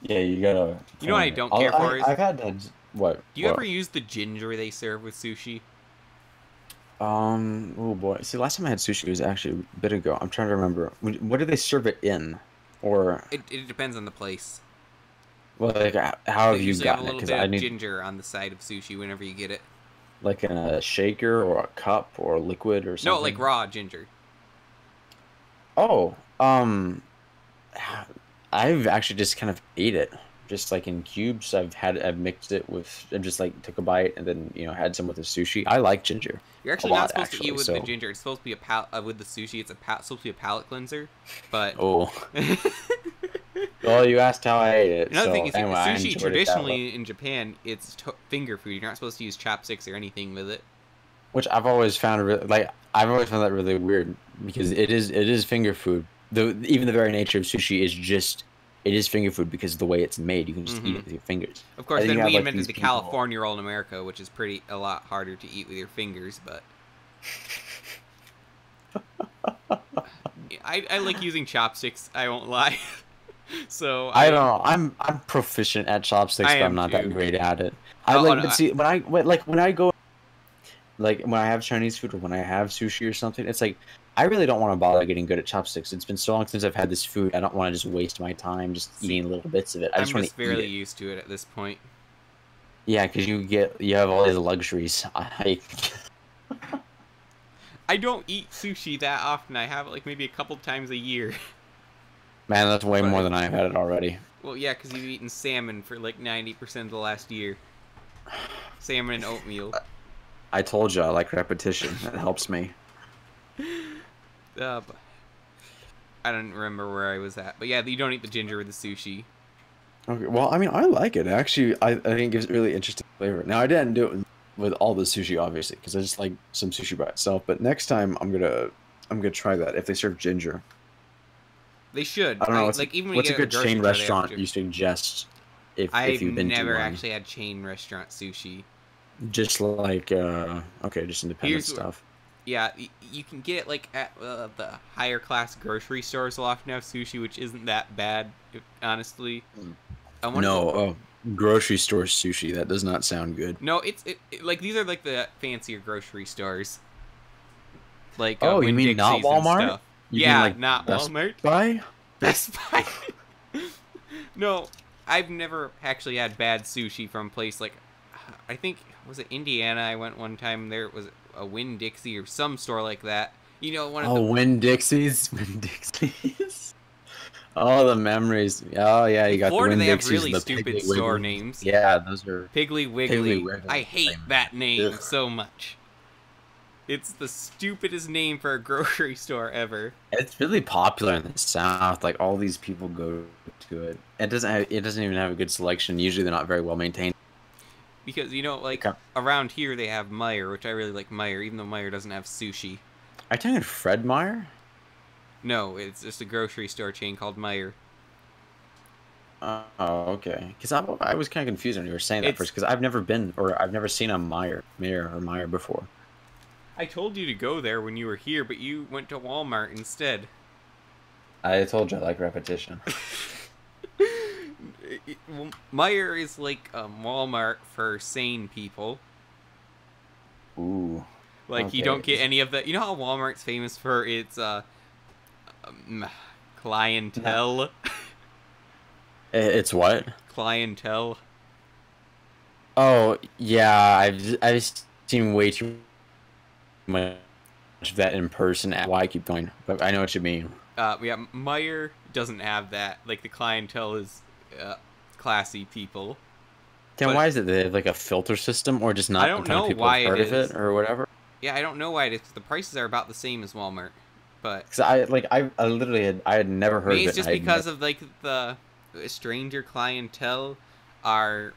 Yeah, you gotta. You know what I don't care for is. I've had that. What? Do you ever use the ginger they serve with sushi? Oh boy. See, last time I had sushi was actually a bit ago. I'm trying to remember. What do they serve it in? Or It depends on the place. well, like how They have you usually have a gotten it? little Because bit I of need ginger on the side of sushi whenever you get it. like in a shaker or a cup or liquid or something. No, like raw ginger. Oh, I've actually just kind of ate it, just like in cubes. I've mixed it with, I just like took a bite and then had some with the sushi. I like ginger. You're actually a lot, not supposed to eat with the so- ginger. It's supposed to be with the sushi. It's supposed to be a palate cleanser. But Oh, well, you asked how I ate it. another so thing is, anyway, I enjoyed sushi it that way. traditionally in Japan, it's finger food. You're not supposed to use chopsticks or anything with it. Which I've always found I've always found that really weird because it is finger food. Even the very nature of sushi is just it is finger food because of the way it's made. You can just eat it with your fingers. Of course, And then you have, we like, invented these the people- California roll in America, which is a lot harder to eat with your fingers. But I like using chopsticks. I won't lie. So I don't know. I'm proficient at chopsticks, I but I'm am not too. that great at it. No, But see, when I go, like when I have Chinese food or when I have sushi or something, it's like I really don't want to bother getting good at chopsticks. It's been so long since I've had this food. I don't want to just waste my time just eating little bits of it. I I'm just want just to eat barely it. used to it at this point. Yeah, because you have all these luxuries. I don't eat sushi that often. I have it like maybe a couple times a year. Man, that's way But- more than I've had it already. Well, yeah, because you've eaten salmon for like 90% of the last year. Salmon and oatmeal. I told you I like repetition. That helps me. But I don't remember where I was at. But yeah, you don't eat the ginger with the sushi. Okay, well, I mean, I like it actually. I think it gives it really interesting flavor. Now, I didn't do it with all the sushi, obviously, because I just like some sushi by itself. But next time, I'm gonna try that if they serve ginger. They should. I don't know. Like even when What's you a get good at grocery chain store, they have restaurant ginger. you suggest if I've you've been never to one? actually had chain restaurant sushi. Just like okay, just independent Here's- stuff. Yeah, you can get it like at the higher class grocery stores will often have sushi, which isn't that bad, honestly. I wonder- No, grocery store sushi. That does not sound good. No, it's like these are like the fancier grocery stores. Like Oh, you mean not Winn-Dixie's and Walmart? stuff. You mean, Yeah, like, not Best Walmart. Buy? Best Buy. No, I've never actually had bad sushi from a place like, I think, was it Indiana? I went one time. There was a Winn-Dixie or some store like that. You know, one of Oh, the Winn-Dixie's. Winn-Dixie's. Oh, the memories. Oh, yeah, you got Florida. the They have Winn-Dixie's, really the stupid Piggly store Wiggly. names. Yeah, those are... Piggly Wiggly. Piggly Wiggly. I hate that name Ugh. so much. It's the stupidest name for a grocery store ever. It's really popular in the South. Like, all these people go to it. It doesn't even have a good selection. Usually, they're not very well maintained. Because, like, Okay. around here they have Meyer, which I really like Meyer, even though Meyer doesn't have sushi. Are you talking Fred Meyer? No, it's just a grocery store chain called Meyer. Oh, okay. Because I was kind of confused when you were saying that It's- first. Because I've never seen a Meyer before. I told you to go there when you were here, but you went to Walmart instead. I told you I like repetition. Meyer is like Walmart for sane people. Ooh. Like, you Okay. don't get any of the... You know how Walmart's famous for its clientele? It's what? Clientele. Oh, yeah. I've seen way too much of that in person. Why I keep going, but I know what you mean. Yeah, Meyer doesn't have that. Like, the clientele is classy people. Then But- why is it they have like a filter system, or just not I don't a ton know of people why have heard it of is. it, or whatever? Yeah, I don't know why it is. 'Cause the prices are about the same as Walmart. But Because I literally had never heard maybe of it's it. just because of, like, the stranger clientele are,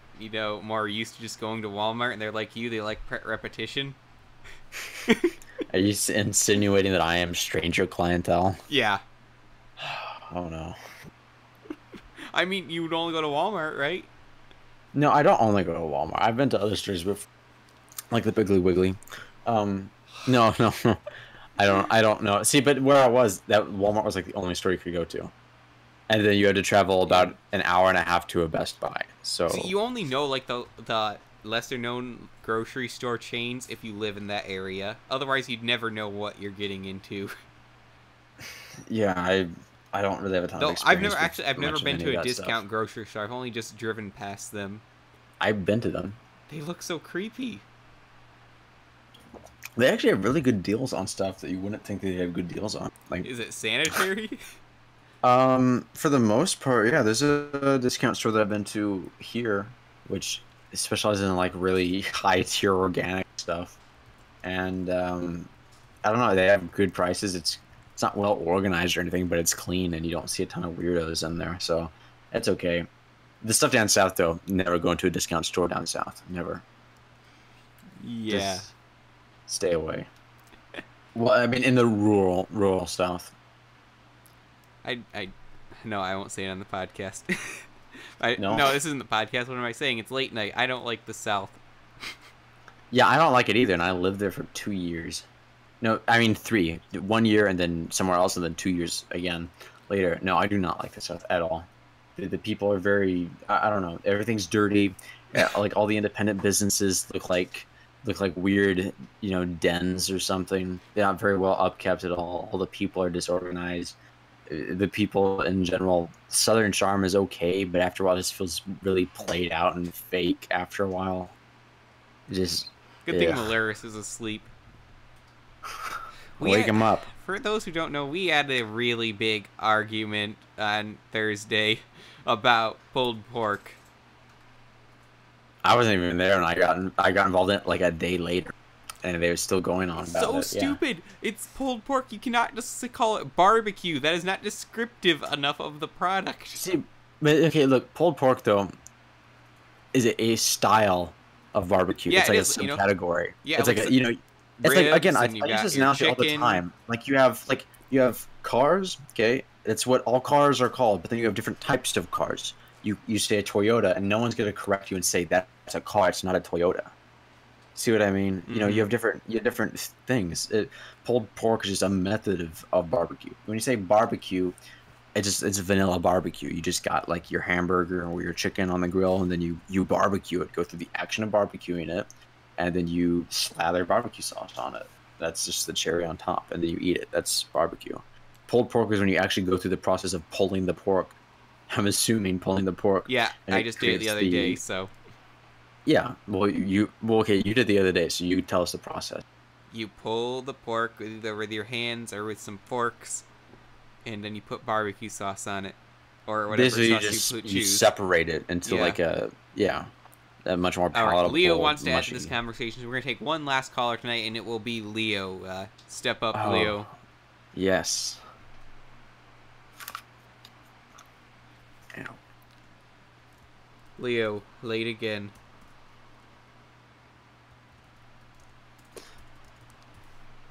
more used to just going to Walmart, and they're like you, they like repetition. Are you insinuating that I am stranger clientele? Yeah. Oh no. I mean, you would only go to Walmart, right? No, I don't only go to Walmart. I've been to other stores before, like the Piggly Wiggly. No, no, no. I don't know. See, but where I was, that Walmart was like the only store you could go to, and then you had to travel about an hour and a half to a Best Buy. So you only know like the lesser known grocery store chains if you live in that area. Otherwise, you'd never know what you're getting into. yeah, I don't really have a ton of Though experience. I've never much of been any to of a that discount stuff. grocery store. I've only just driven past them. I've been to them. They look so creepy. They actually have really good deals on stuff that you wouldn't think they have good deals on. Like, Is it sanitary? for the most part, yeah. There's a discount store that I've been to here, which specializes in like really high tier organic stuff, and I don't know. They have good prices. It's not well organized or anything, but it's clean, and you don't see a ton of weirdos in there, so that's okay. The stuff down south, though, never go into a discount store down south. Never. Yeah. Just stay away. Well, I mean, in the rural south. No, I won't say it on the podcast. No? No, this isn't the podcast. What am I saying? It's late night. I don't like the South. Yeah, I don't like it either, and I lived there for 2 years. No, I mean 3. 1 year, and then somewhere else, and then 2 years again later. No, I do not like the South at all. The people are very, I don't know, everything's dirty. Like all the independent businesses look like weird, dens or something. They're not very well upkept at all. All the people are disorganized. The people in general, Southern charm is okay, but after a while, it just feels really played out and fake. After a while, just Good thing Malaris is asleep. Wake him up. For those who don't know, we had a really big argument on Thursday about pulled pork. I wasn't even there, and I got involved in it like a day later, and they were still going on about So it. stupid! Yeah. It's pulled pork. You cannot just call it barbecue. That is not descriptive enough of the product. See, but okay, look, pulled pork though is a style of barbecue. Yeah, it's like it a is, subcategory. Yeah, it's like it's it's like, again, I and you use got this your analogy all the chicken. time. Like you have cars, okay? That's what all cars are called, but then you have different types of cars. You say a Toyota, and no one's gonna correct you and say that's a car. It's not a Toyota. See what I mean? Mm-hmm. You have different things. Pulled pork is just a method of barbecue. When you say barbecue, it's vanilla barbecue. You just got like your hamburger or your chicken on the grill, and then you barbecue it. Go through the action of barbecuing it, and then you slather barbecue sauce on it. That's just the cherry on top, and then you eat it. That's barbecue. Pulled pork is when you actually go through the process of pulling the pork. I'm assuming pulling the pork. Yeah, I just did it the other day, so. Yeah, well, okay, you did the other day, so you tell us the process. You pull the pork either with your hands or with some forks, and then you put barbecue sauce on it, or whatever sauce you choose. You separate it into like a much more palatable. All right, Leo wants to add mushy. to this conversation. So we're gonna take one last caller tonight, and it will be Leo. Step up, Oh, Leo. Yes. Leo, late again.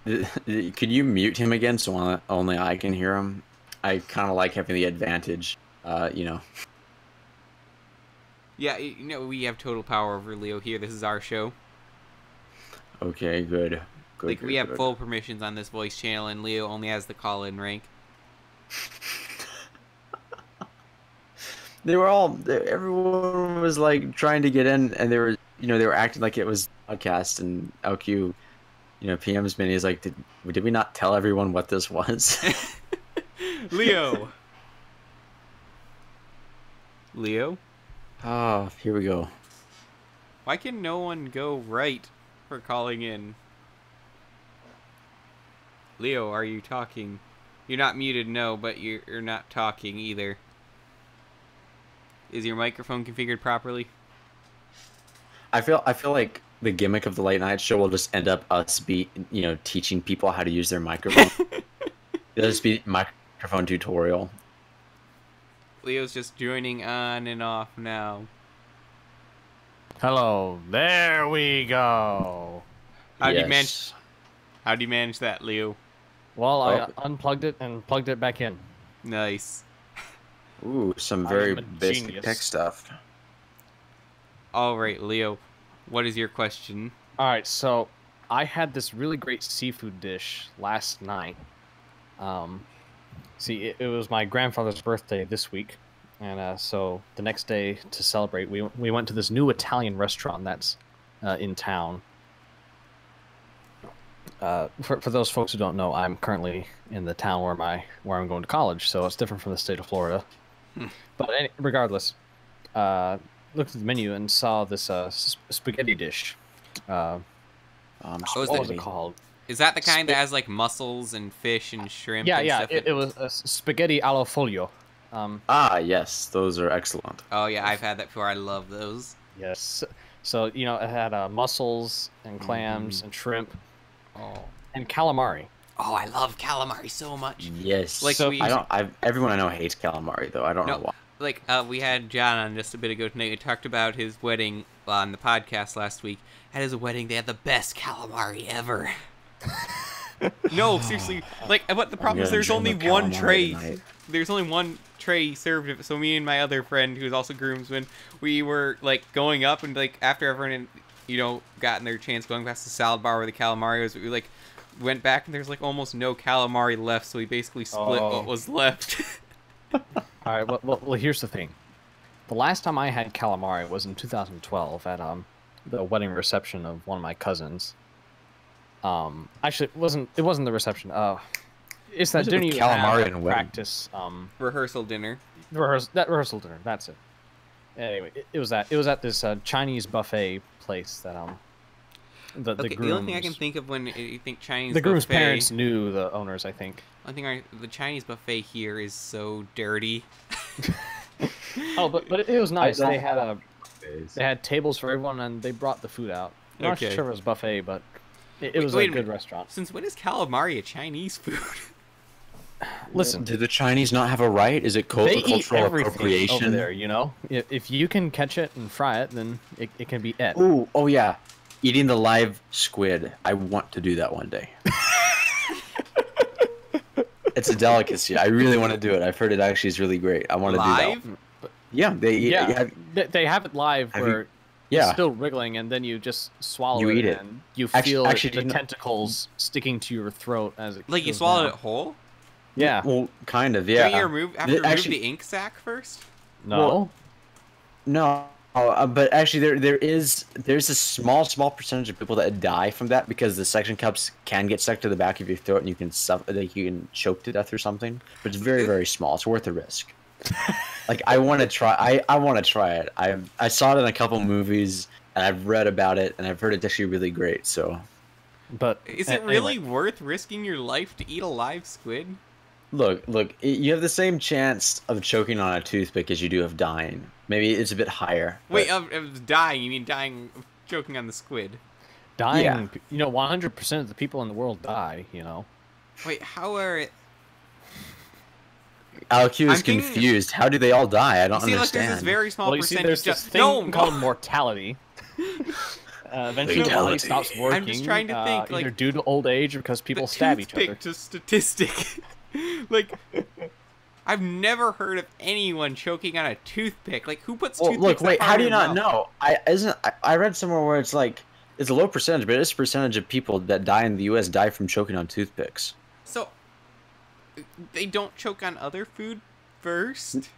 Could you mute him again so only I can hear him? I kind of like having the advantage, Yeah, we have total power over Leo here. This is our show. Okay, good. We have full permissions on this voice channel, and Leo only has the call-in rank. Everyone was like trying to get in, and they were acting like it was a podcast, and LQ, PM's me, he's like, did we not tell everyone what this was? Leo. Leo? Oh, here we go. Why can no one go right for calling in? Leo, are you talking? You're not muted, no, but you're not talking either. Is your microphone configured properly? I feel like the gimmick of the late night show will just end up us teaching people how to use their microphone. It'll just be microphone tutorial. Leo's just joining on and off now. Hello, there we go. How do you manage that, Leo? Well, I unplugged it and plugged it back in. Nice. Ooh, some I very am a basic genius. tech stuff. All right, Leo, what is your question? All right, so I had this really great seafood dish last night. It was my grandfather's birthday this week, and so the next day to celebrate, we went to this new Italian restaurant that's in town. For those folks who don't know, I'm currently in the town where I'm going to college, so it's different from the state of Florida. But regardless, looked at the menu and saw this spaghetti dish. is What that- was it called? Is that the kind that has like mussels and fish and shrimp? and Yeah. stuff It was spaghetti allo folio. Ah, yes, those are excellent. Oh yeah, I've had that before. I love those. Yes. So it had mussels and clams and shrimp Oh. and calamari. Oh, I love calamari so much. Yes. Like, So- we, Everyone I know hates calamari, though. I don't know No. why. like we had John on just a bit ago tonight. We talked about his wedding on the podcast last week. At his wedding, they had the best calamari ever. No, seriously. But the problem is there's only one tray. There's only one tray served. So me and my other friend, who's also groomsman, we were like going up and like after everyone had, gotten their chance going past the salad bar where the calamari was, we like went back and there's like almost no calamari left. So we basically split what was left. All right. Well, here's the thing. The last time I had calamari was in 2012 at the wedding reception of one of my cousins. Actually, it wasn't the reception. It's that What is it dinner with you calamari have and at wedding? practice. Rehearsal dinner. Rehearsal dinner. That's it. Anyway, it was at this Chinese buffet place that the Okay, groom's, the only thing I can think of when you think Chinese the groom's buffet, parents knew the owners, I think. the Chinese buffet here is so dirty. Oh, but it was nice. don't They had tables for everyone, and they brought the food out. I'm not Okay. sure if it was buffet, but it was wait a a good minute. restaurant. Since when is calamari a Chinese food? Listen, Did the Chinese not have a right? Is it they eat cultural everything appropriation? over there. If you can catch it and fry it, then it can be et. Ooh, oh yeah, eating the live squid. I want to do that one day. It's a delicacy. I really want to do it. I've heard it actually is really great. I want to do Live? that. Yeah, they eat. Yeah, they have it live Have where you- yeah. it's still wriggling, and then you just swallow You it, eat it. and you Actually- feel actually, the do you know- tentacles sticking to your throat as it Like you goes swallowed down. it whole? Yeah. Well, kind of. Don't Yeah. you have to remove Actually- the ink sac first? No. Well, No, but actually, there's a small percentage of people that die from that because the suction cups can get stuck to the back of your throat and you can you can choke to death or something. But it's very small. It's worth the risk. Like I want to try. I want to try it. I saw it in a couple movies and I've read about it and I've heard it's actually really great. So But Is it really worth risking your life to eat a live squid? look, you have the same chance of choking on a toothpick as you do of dying. Maybe it's a bit higher. Wait, but- of dying? You mean dying of choking on the squid? dying? 100% of the people in the world die. Wait, how are it? Alcu I'm is thinking- confused. How do they all die? I don't See, like, understand. there's this very small Well, you see, percentage. there's this thing no, called mortality. Eventually, the body Fatality. stops working. I'm just trying to think, either like, due to old age or because people the stab each toothpick other. to statistic. Like, I've never heard of anyone choking on a toothpick. Like, who puts Well, toothpicks? look, wait. that How far do you in their not mouth? know? I read somewhere where it's like it's a low percentage, but it's a percentage of people that die in the U.S. die from choking on toothpicks. So, they don't choke on other food first?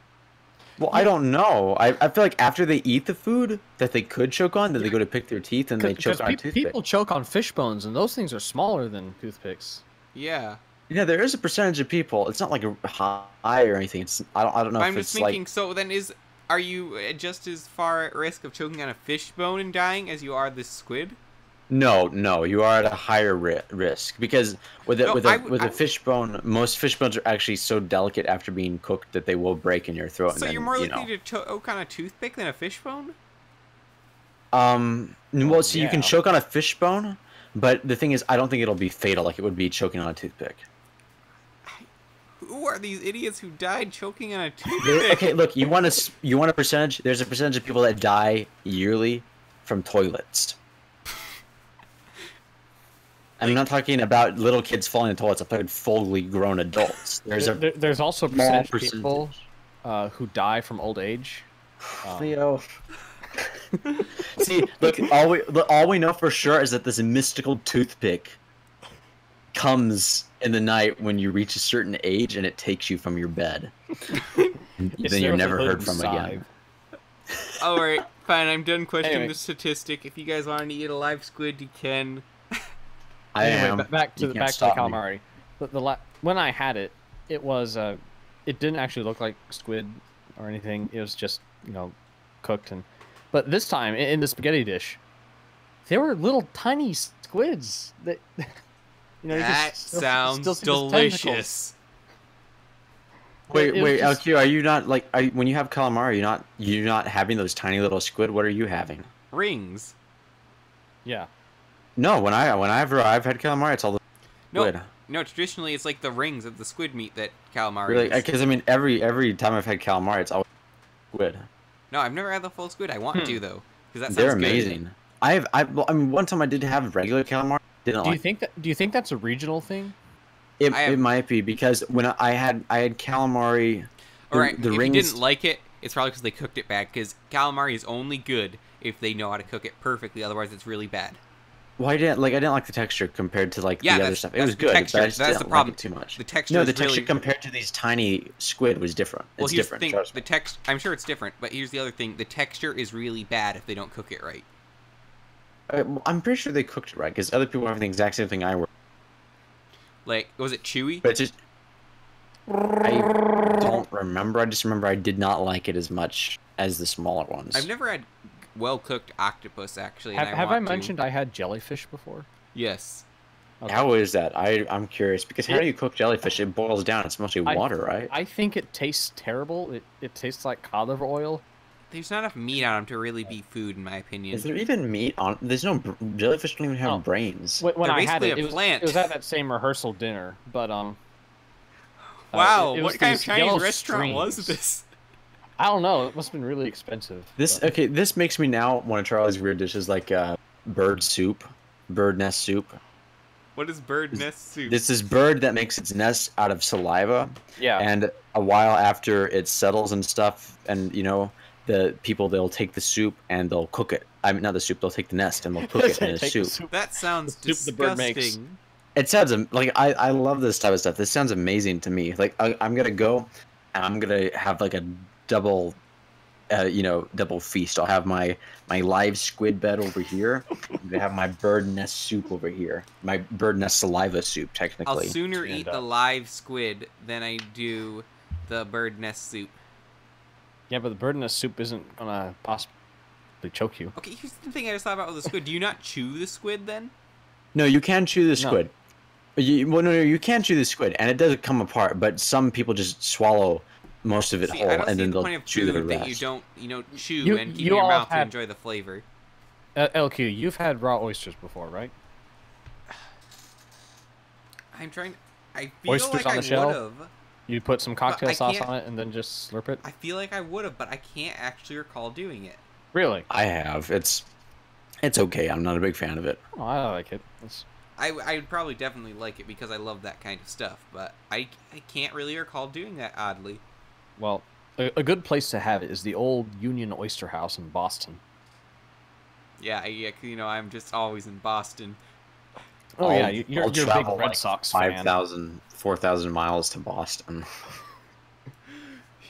Well, I don't know. I feel like after they eat the food that they could choke on, then they go to pick their teeth and they choke on a toothpick. People choke on fish bones, and those things are smaller than toothpicks. Yeah. Yeah, there is a percentage of people. It's not like a high or anything. It's I don't know I'm if just it's thinking, like so then are you just as far at risk of choking on a fish bone and dying as you are this squid? no. You are at a higher risk because with No, a fish bone, most fish bones are actually so delicate after being cooked that they will break in your throat. So and you're then, more you likely to choke on a toothpick than a fish bone? Well, see, you can yeah. choke on a fish bone, but the thing is, I don't think it'll be fatal like it would be choking on a toothpick. Who are these idiots who died choking on a toothpick? Okay, look, you want a percentage? There's a percentage of people that die yearly from toilets. I'm not talking about little kids falling in toilets. I'm talking fully grown adults. There's also a small percentage of people who die from old age. Theo. See, look, all we know for sure is that this mystical toothpick comes in the night when you reach a certain age, and it takes you from your bed. And then you're never heard from again. All right, fine. I'm done questioning Anyway. the statistic. If you guys want to eat a live squid, you can. Anyway, back to You the can't stop me. calamari. When I had it, it was it didn't actually look like squid or anything. It was just cooked but this time in the spaghetti dish, there were little tiny squids that you That just sounds still see the tentacles. delicious. Wait, It was just- LQ, are you not like when you have calamari? You're not having those tiny little squid. What are you having? Rings. Yeah. No, whenever I've had calamari, it's all the squid. No, traditionally it's like the rings of the squid meat that calamari Really? is. Because I mean, every time I've had calamari, it's always squid. No, I've never had the full squid. I want to though, because that sounds They're good. amazing. One time I did have regular calamari. Didn't Do like. you think that's a regional thing? It might be because when I had All calamari. right, the if rings. you didn't like it, it's probably because they cooked it bad. Because calamari is only good if they know how to cook it perfectly. Otherwise, it's really bad. Well, I didn't like the texture compared to the other stuff. It that's was the good, texture. but I just That's didn't the like problem. it too much. The texture. No, is the texture really... compared to these tiny squid was different. Well, It's here's different. the thing. trust me. The text. I'm sure it's different, but here's the other thing. The texture is really bad if they don't cook it right. I'm pretty sure they cooked it right because other people have the exact same thing I were. Like, was it chewy? But it's just I don't remember. I just remember I did not like it as much as the smaller ones. I've never had well-cooked octopus actually. And Have I want to. mentioned I had jellyfish before? Yes. Okay. How is that? I'm curious because how do you cook jellyfish? It boils down. It's mostly water, right? I think it tastes terrible. It tastes like cod liver oil. There's not enough meat on them to really be food, in my opinion. Is there even meat on? There's no jellyfish. Don't even have Oh. brains. When They're I had basically it, a plant. it was at that same rehearsal dinner, but Wow, it was what kind of these Chinese yellow restaurant was streams. this? I don't know. It must have been really expensive. This but- This makes me now want to try all these weird dishes like bird soup, bird nest soup. What is bird nest soup? This is bird that makes its nest out of saliva, Yeah. and a while after it settles and stuff, and the people, they'll take the soup and they'll cook it. I mean, not the soup. They'll take the nest and they'll cook it in a Take the soup. That sounds The soup the bird makes. disgusting. It sounds like I love this type of stuff. This sounds amazing to me. Like I'm gonna go, and I'm gonna have like a double, double feast. I'll have my live squid bed over here. I'm gonna have my bird nest soup over here. My bird nest saliva soup, I'll technically. sooner And, eat the live squid than I do the bird nest soup. Yeah, but the bird nest soup isn't gonna possibly choke you. Okay, here's the thing I just thought about with the squid. Do you not chew the squid then? No, you can chew the No. squid. No, you can chew the squid, and it does come apart. But some people just swallow most of it See, whole, I don't and see then the they'll point of chew the food rest. that you don't, chew You- and keep you in your all mouth to had- enjoy the flavor. LQ, you've had raw oysters before, right? I'm trying. I feel Oysters like on I the shell? would have. You put some cocktail I sauce can't- on it and then just slurp it. I feel like I would have, but I can't actually recall doing it. Really? I have. It's okay. I'm not a big fan of it. Oh, I like it. I would probably definitely like it because I love that kind of stuff, but I can't really recall doing that, oddly. Well, a good place to have it is the old Union Oyster House in Boston. Yeah, I'm just always in Boston. Oh yeah, you're I'll a big travel Red like Sox fan. 5,000, 4,000 miles to Boston.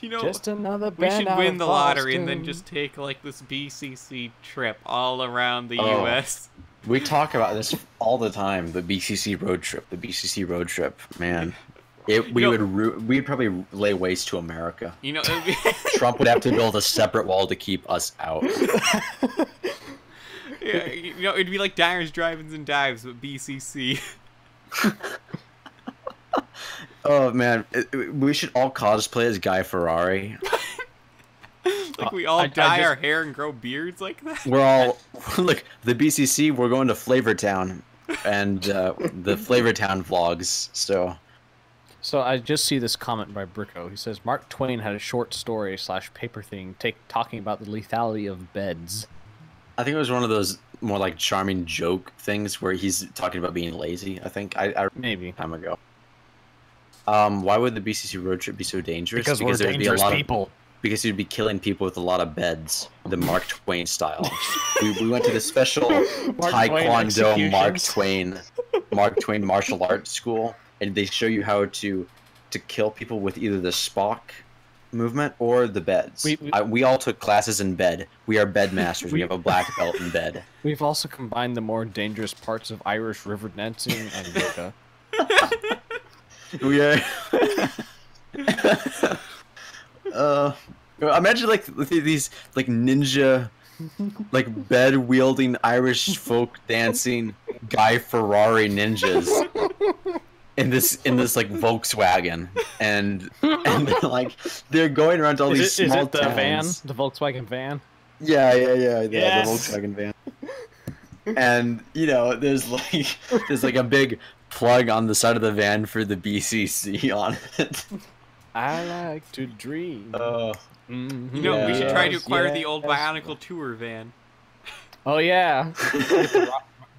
Just another We band should out win of the lottery and then Boston. just take like this BCC trip all around the Oh. U.S. We talk about this all the time. The BCC road trip. The BCC road trip. Man, we'd probably lay waste to America. It would be, Trump would have to build a separate wall to keep us out. yeah, it'd be like Diners, Drive-ins, and Dives, but BCC. Oh man, we should all cosplay as Guy Ferrari. Like we all I dye just- our hair and grow beards like that. We're all look the BCC. We're going to Flavortown, and the Flavortown vlogs. So I just see this comment by Bricko. He says Mark Twain had a short story / paper thing talking about the lethality of beds. I think it was one of those more like charming joke things where he's talking about being lazy. I think I Maybe. time ago. Why would the BCC road trip be so dangerous? Because we're there'd be a dangerous lot of people. because you'd be killing people with a lot of beds, the Mark Twain style. we went to the special Taekwondo Mark Twain martial arts school, and they show you how to kill people with either the Spock movement or the beds. We all took classes in bed. We are bed masters. We have a black belt in bed. We've also combined the more dangerous parts of Irish river dancing and yoga. We are. Imagine like these like ninja, like bed wielding Irish folk dancing Guy Ferrari ninjas in this like Volkswagen, and like they're going around to all these small the towns. van, the Volkswagen van? Yeah, Yes! the Volkswagen van. And there's like a big plug on the side of the van for the BCC on it. I like to dream. We should try to acquire the old Bionicle Tour van. Oh yeah,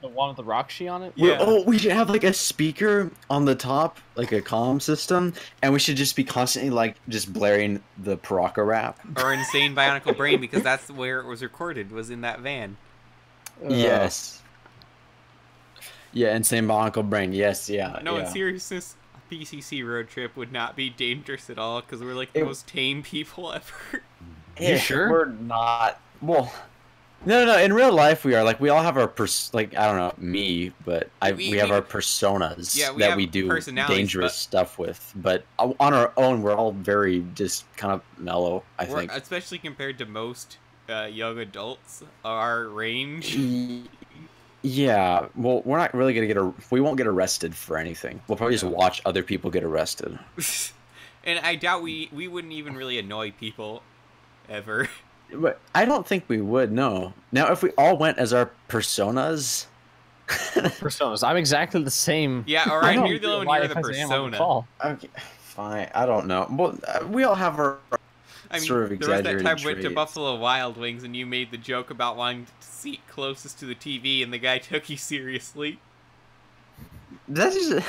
the one with the Roxy on it. Yeah. We should have like a speaker on the top, like a comm system, and we should just be constantly like just blaring the Paraka rap. Or Insane Bionicle Brain, because that's where it was recorded, was in that van. Yes. Yeah, Insane Bionicle Brain. Yes, yeah. No, yeah. in seriousness, a BCC road trip would not be dangerous at all, because we're like the most tame people ever. You sure? We're not. Well, no. In real life, we are like we all have our I don't know me, but we have our personas that we do dangerous stuff with. But on our own, we're all very just kind of mellow. I think, especially compared to most young adults, our range. Yeah, well, we're not really gonna we won't get arrested for anything. We'll probably just watch other people get arrested. And I doubt we wouldn't even really annoy people, ever. But I don't think we would, no. Now, if we all went as our personas... Personas. I'm exactly the same. Yeah, alright, you're the only one here, the persona. Okay, fine, I don't know. Well, we all have our sort of exaggerated there was that time we went to traits. Buffalo Wild Wings and you made the joke about wanting to seat closest to the TV and the guy took you seriously. That's just...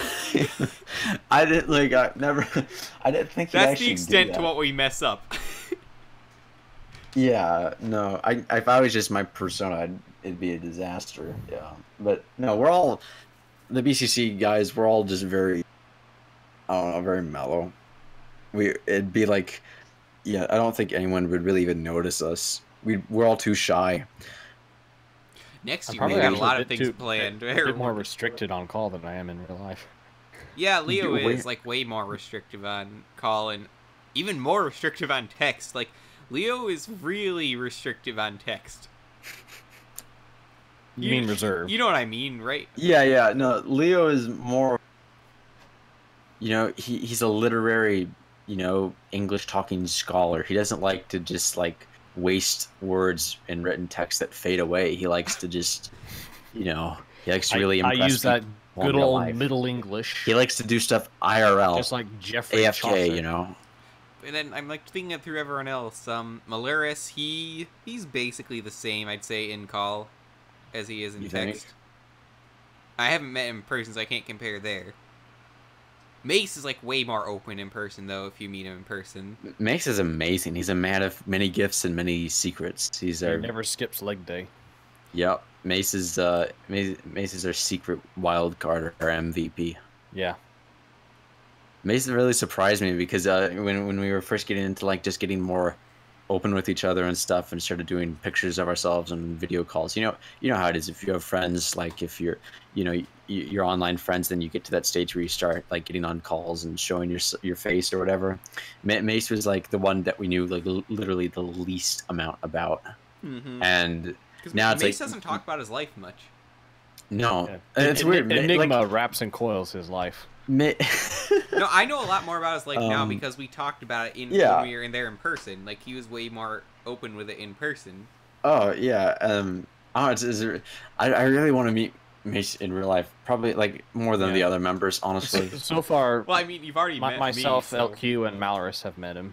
I didn't think That's the extent to that. what we mess up. Yeah, no, if I was just my persona, it'd be a disaster, yeah. But, no, we're all... The BCC guys, we're all just very... I don't know, very mellow. It'd be like... Yeah, I don't think anyone would really even notice us. We're all too shy. Next year, we got a lot of things planned. A bit more restricted on call than I am in real life. Yeah, Leo is like way more restrictive on call and even more restrictive on text. Like, Leo is really restrictive on text. You mean reserved? You know what I mean, right? Yeah. No, Leo is more... he's a literary... English-talking scholar. He doesn't like to just, waste words in written text that fade away. He likes to just, he likes to really impress I use that good old life. Middle English. He likes to do stuff IRL. Just like Jeffrey AFK, Chaucer. And then I'm, thinking it through everyone else. Malaris, he's basically the same, I'd say, in call as he is in text. Think? I haven't met him in person, so I can't compare there. Mace is way more open in person though. If you meet him in person, Mace is amazing. He's a man of many gifts and many secrets. He never skips leg day. Yep, Mace is our secret wild card, our MVP. Yeah, Mace really surprised me because when we were first getting into just getting more open with each other and stuff, and started doing pictures of ourselves and video calls. You know how it is. If you have friends, if you're your online friends, then you get to that stage where you start getting on calls and showing your face or whatever. Mace was the one that we knew literally the least amount about. Mm-hmm. And now Mace doesn't talk about his life much. No, it's weird. Enigma wraps and coils his life. No, I know a lot more about his life now because we talked about it when we were in there in person. He was way more open with it in person. Oh yeah. I really want to meet Mace in real life. Probably more than the other members, honestly. So far, well, I mean, you've already met myself, me, so... LQ, and Malaris have met him.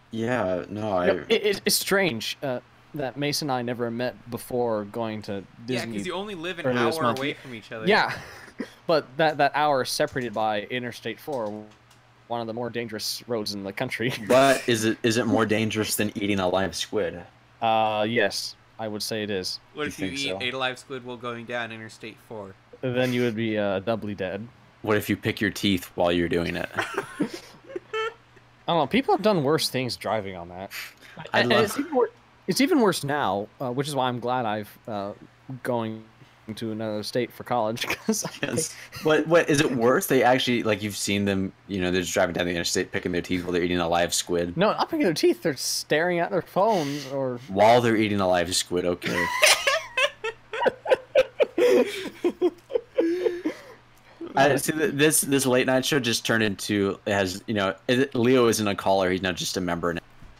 Yeah, no, it's strange that Mace and I never met before going to Disney. Yeah, because you only live an hour away from each other. Yeah, but that hour is separated by Interstate 4, one of the more dangerous roads in the country. But is it more dangerous than eating a live squid? Yes, I would say it is. What if you think eat so? a live squid while going down Interstate 4? Then you would be doubly dead. What if you pick your teeth while you're doing it? I don't know. People have done worse things driving on that. And it's even worse now, which is why I'm glad I've going to another state for college. Cause Yes. What is it worse? They actually like you've seen them. They're just driving down the interstate, picking their teeth while they're eating a live squid. No, not picking their teeth. They're staring at their phones or While they're eating a live squid. Okay. See, this late night show just turned into Leo isn't a caller. He's not just a member now.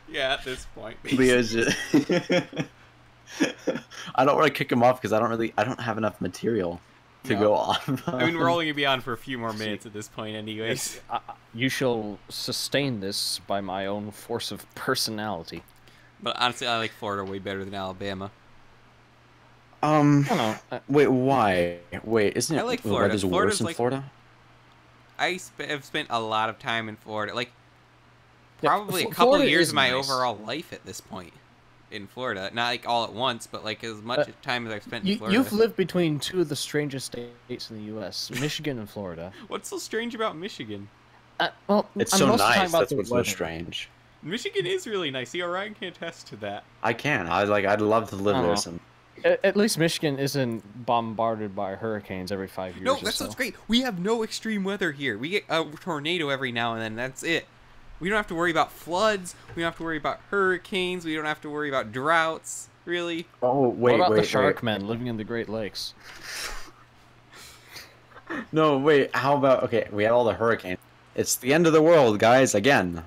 Yeah, at this point. Leo's just... I don't want to kick him off because I don't have enough material to go off. I mean, we're only gonna be on for a few more minutes at this point, anyways. you shall sustain this by my own force of personality. But honestly, I like Florida way better than Alabama. I don't know. Wait, why? Wait, isn't it? I like Florida. Weather's Florida's worse in like- Florida? I have spent a lot of time in Florida, like Yeah, probably a couple Florida years is of my nice. overall life at this point in Florida. Not like all at once, but like as much time as I've spent in Florida. You've lived between two of the strangest states in the U.S., Michigan and Florida. What's so strange about Michigan? Well, It's I'm so mostly talking nice. about That's the what's so weather. strange. Michigan is really nice. See, Orion can attest to that. I can. I'd love to live there. Some. At least Michigan isn't bombarded by hurricanes every 5 years. No, or that's so. what's great. We have no extreme weather here. We get a tornado every now and then. That's it. We don't have to worry about floods. We don't have to worry about hurricanes. We don't have to worry about droughts. Really? Oh What about the Sharkmen living in the Great Lakes? No, wait. How about we had all the hurricanes. It's the end of the world, guys. Again.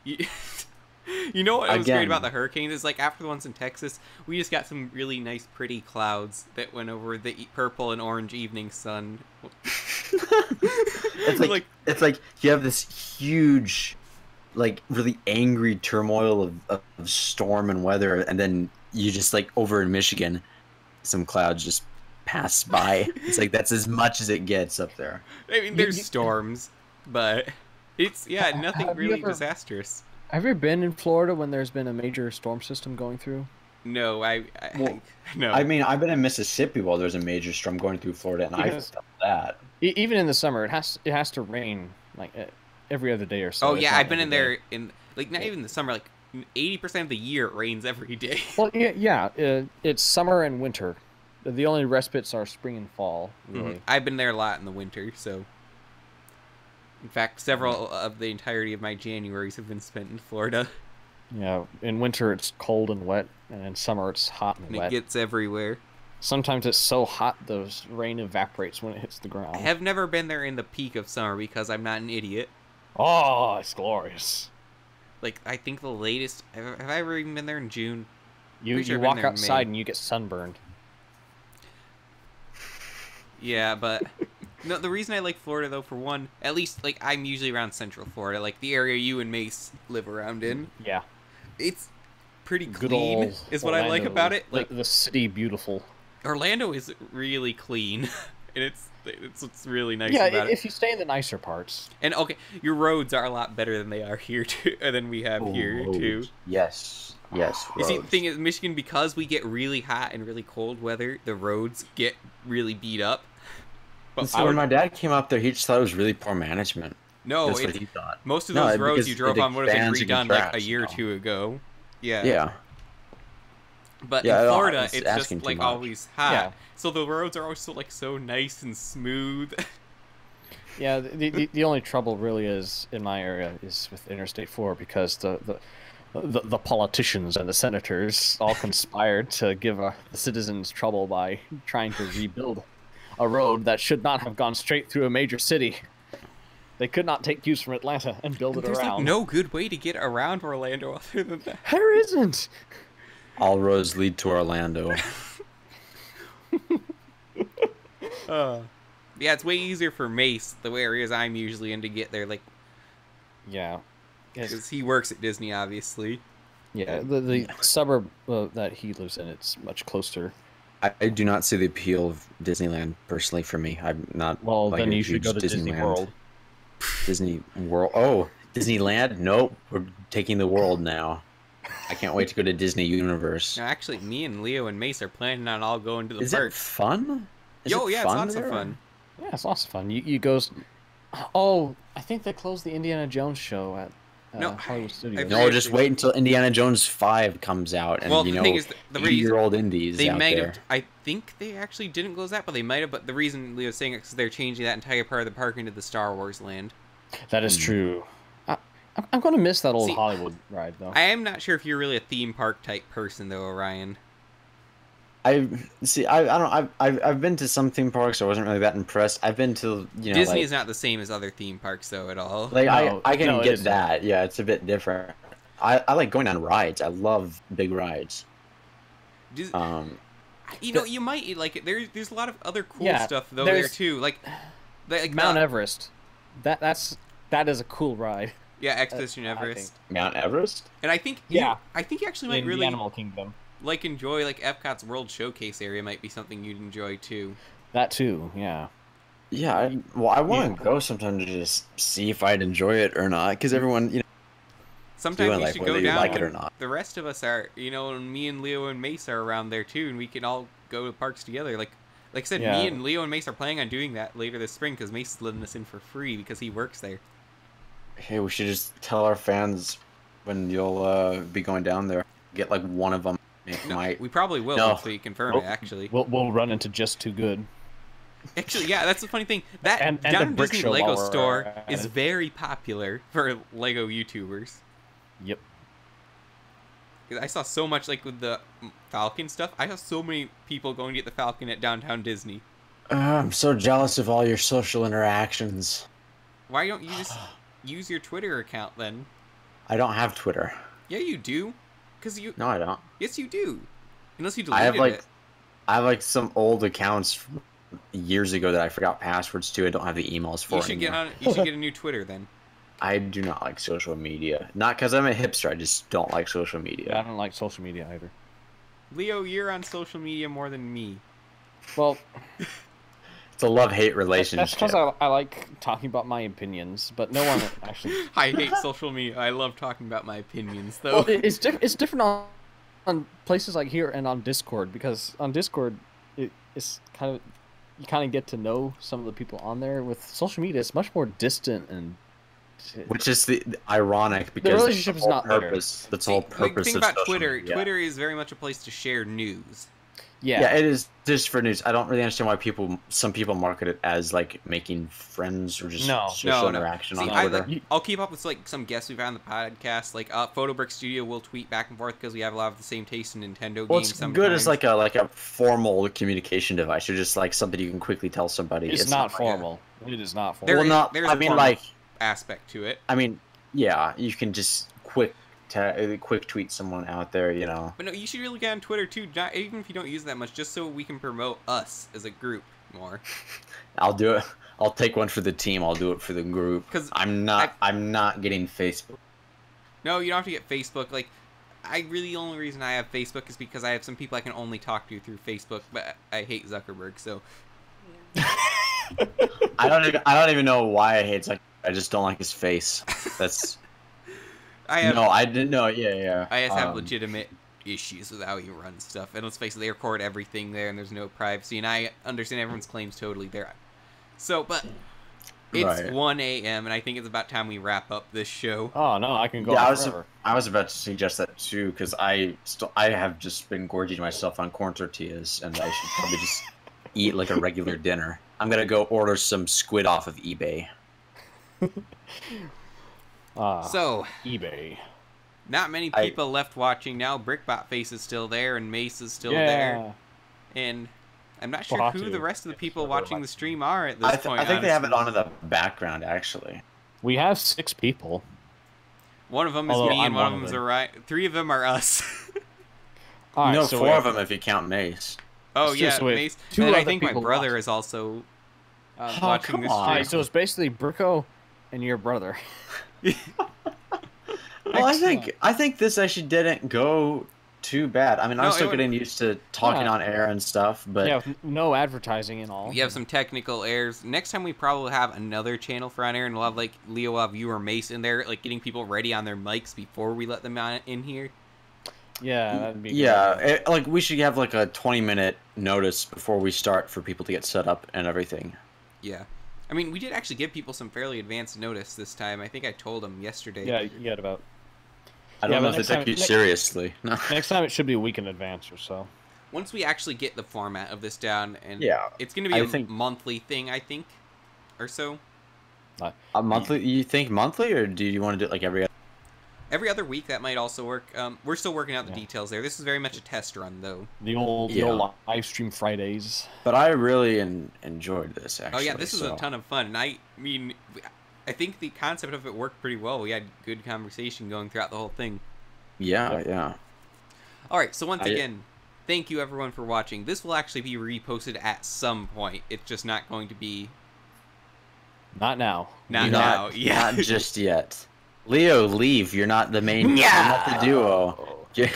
You know what was great Again. about the hurricanes is like after the ones in Texas, we just got some really nice, pretty clouds that went over the purple and orange evening sun. It's like you have this huge, like really angry turmoil of storm and weather, and then you just like over in Michigan, some clouds just pass by. It's like that's as much as it gets up there. I mean, there's storms, but it's nothing Have you really ever- disastrous. Have you ever been in Florida when there's been a major storm system going through? No, no. I mean, I've been in Mississippi while there's a major storm going through Florida, and I Yes. felt that. Even in the summer, it has to rain like every other day or so. Oh if yeah, not I've been in every there in like not even the summer. Like 80% of the year it rains every day. Well, it's summer and winter. The only respites are spring and fall. Really. I've been there a lot in the winter, so. In fact, several of the entirety of my Januaries have been spent in Florida. Yeah, in winter it's cold and wet, and in summer it's hot and And wet. it gets everywhere. Sometimes it's so hot the rain evaporates when it hits the ground. I have never been there in the peak of summer because I'm not an idiot. Oh, it's glorious. Like, I think the latest... Have I ever even been there in June? You Pretty sure I've walk been there in outside May. and you get sunburned. Yeah, but... No, the reason I like Florida, though, for one, at least, like, I'm usually around Central Florida, like, the area you and Mace live around in. Yeah. It's pretty Good clean, old is what I like Orlando. about it. Like, the city beautiful. Orlando is really clean, and it's what's really nice Yeah, about it. if you stay in the nicer parts. And okay, your roads are a lot better than they are here too, than we have here too. Yes. Yes. You see, the roads. thing is, Michigan, because we get really hot and really cold weather, the roads get really beat up. But So when my dad came up there, he just thought it was really poor management. no, That's what it's, he thought. most of No, those roads because you drove it on would have been expands and redone like a contracts, year or you know. two ago. Yeah. Yeah. But Yeah, I in know, Florida, it's it's just asking too like much. always hot. Yeah. So the roads are always so nice and smooth. Yeah, the only trouble really is in my area is with Interstate 4 because the politicians and the senators all conspired to give the citizens trouble by trying to rebuild a road that should not have gone straight through a major city. They could not take cues from Atlanta and build it There's around. like no good way to get around Orlando other than that. There isn't. All roads lead to Orlando. Yeah, it's way easier for Mace, the areas I'm usually in, to get there, like, Yeah. because he works at Disney, obviously. Yeah, the suburb that he lives in, it's much closer. I do not see the appeal of Disneyland personally for me. I'm not. Well, like, then a you should huge go to Disney Disneyland- World. Disney World. Oh, Disneyland? Nope. We're taking the world now. I can't wait to go to Disney Universe. No, actually, me and Leo and Mace are planning on all going to the Is park. it fun? Is Yo, it yeah, fun it's lots there? of fun. Yeah, it's lots of fun. You goes. Oh, I think they closed the Indiana Jones show at No, Hollywood Studios. No, No, just wait until Indiana Jones 5 comes out, and Well, you the know, thing is, the reason 80-year-old indies they out might there. have. I think they actually didn't close that, but they might have. But the reason Leo's saying it is because they're changing that entire part of the park into the Star Wars land. That is true. I'm going to miss that old See, Hollywood ride, though. I am not sure if you're really a theme park type person, though, Orion. I see. I don't. I've been to some theme parks. I wasn't really that impressed. I've been to Disney like, is not the same as other theme parks, though, at all. like No, I can no, it get isn't. that. Yeah, it's a bit different. I like going on rides. I love big rides. Dis- Um, you know, you might like it. There's a lot of other cool Yeah, stuff though there there's- too. Like Mount Everest. That is a cool ride. Yeah, Expedition I think. Everest. Mount Everest. And I think Yeah. I think you actually might In really the Animal Kingdom. like enjoy like Epcot's World Showcase area might be something you'd enjoy too. That too, yeah. Yeah. I want Yeah. to go sometime to just see if I'd enjoy it or not. Because everyone, Sometimes doing, you like, should whether go you down. like it or when not. The rest of us are, and me and Leo and Mace are around there too, and we can all go to parks together. Like I said, Yeah. me and Leo and Mace are planning on doing that later this spring because Mace is letting us in for free because he works there. hey, we should just tell our fans when you'll be going down there. Get like one of them. It No, might. we probably will No. once we confirm Well, it. Actually, We'll run into Just Too Good. Actually, yeah, that's the funny thing. That And the down brick Disney show Lego while we're store at is it. very popular for Lego YouTubers. Yep. 'Cause I saw so much like with the Falcon stuff. I saw so many people going to get the Falcon at downtown Disney. I'm so jealous of all your social interactions. Why don't you just use your Twitter account then? I don't have Twitter. Yeah, you do. Cause you. No, I don't. Yes, you do. Unless you I deleted have like, it. I have like some old accounts from years ago that I forgot passwords to. I don't have the emails for You should get anymore. on. You should get a new Twitter then. I do not like social media. Not because I'm a hipster. I just don't like social Yeah, I media. don't like social media either. Leo, you're on social media more than me. Well, It's a love-hate that's relationship. because I like talking about my opinions, but no one actually... I hate social media. I love talking about my opinions though. Well, it's different on places like here and on Discord, because on Discord, it's kind of... You kind of get to know some of the people on there. With social media, it's much more distant and... Which is the ironic because relationship that's is the not whole there. purpose. That's the See, whole the purpose thing of about social Twitter, media. Twitter is very much a place to share news. Yeah, it is just for news. I don't really understand why some people market it as like making friends or just No. social No. interaction See, on Twitter. I'll keep up with like some guests we've had on the podcast. Like Photo Brick Studio will tweet back and forth because we have a lot of the same taste in Nintendo Well, games. it's Sometimes. good as like a formal communication device, or just like something you can quickly tell somebody. It's not like- formal. It is not There formal. is- Well, not. there's I a mean, formal- like, aspect to it. I mean, yeah, you can just quick tweet someone out there, you know. But no, you should really get on Twitter too. Not, even if you don't use it that much, just so we can promote us as a group more. I'll do it. I'll take one for the team. I'll do it for the group. 'Cause I'm not getting Facebook. No, you don't have to get Facebook. Like, the only reason I have Facebook is because I have some people I can only talk to through Facebook. But I hate Zuckerberg, so I don't even know why I hate Zuckerberg. I just don't like his face. That's I have. no, I didn't know. Yeah. I just have legitimate issues with how he runs stuff. And let's face it, they record everything there, and there's no privacy. And I understand everyone's claims totally there. So, but it's Right. 1 a.m. and I think it's about time we wrap up this show. Oh, no, I can go Yeah, on forever. I was about to suggest that too, because I have just been gorging myself on corn tortillas, and I should probably just eat like a regular dinner. I'm gonna go order some squid off of eBay. So, eBay. not many I- people left watching now. Brickbot Face is still there, and Mace is still Yeah. there. And I'm not sure We'll have who to the rest of the people explore watching my- the stream are at this I point. think they have it honestly. on in the background actually. We have 6 people. One of them is Although me, and I'm one one of of them's them. Orion. 3 of them are us. All right, no, so 4 we of have- them if you count Mace. Oh So- yeah, so we have Mace. 2 And I other think my people brother watching. is also Oh, watching come this on. All stream. right, so it's basically Bricko and your brother. Well, I think this actually didn't go too bad. I mean, No, I'm still it would- getting used to talking Yeah. on air and stuff, but Yeah, with no advertising and all. We have some technical errors. Next time we probably have another channel for on air, and we'll have like Leo will have you or Mace in there, like getting people ready on their mics before we let them on in here. Yeah, that'd be. a good yeah, idea. like we should have like a 20-minute notice before we start for people to get set up and everything. Yeah. I mean, we did actually give people some fairly advanced notice this time. I think I told them yesterday. Yeah, you got about. I Yeah, don't know but if next they time- take you next- seriously. No. Next time it should be a week in advance or so. Once we actually get the format of this down, and Yeah, it's going to be I a think- monthly thing, I think, or so. A monthly? You think monthly, or do you want to do it like every? Every other week, that might also work. We're still working out the Yeah. details there. This is very much a test run, though. The old live stream Fridays. But I really enjoyed this. Oh Actually. yeah, this is so. a ton of fun. And I mean, I think the concept of it worked pretty well. We had good conversation going throughout the whole thing. Yeah, Yep. yeah. All right, so once I- again, thank you everyone for watching. This will actually be reposted at some point. It's just not going to be Not now. not Not- now. Yeah. Not just yet. Leo, leave. You're not the main. You're not the duo. Kick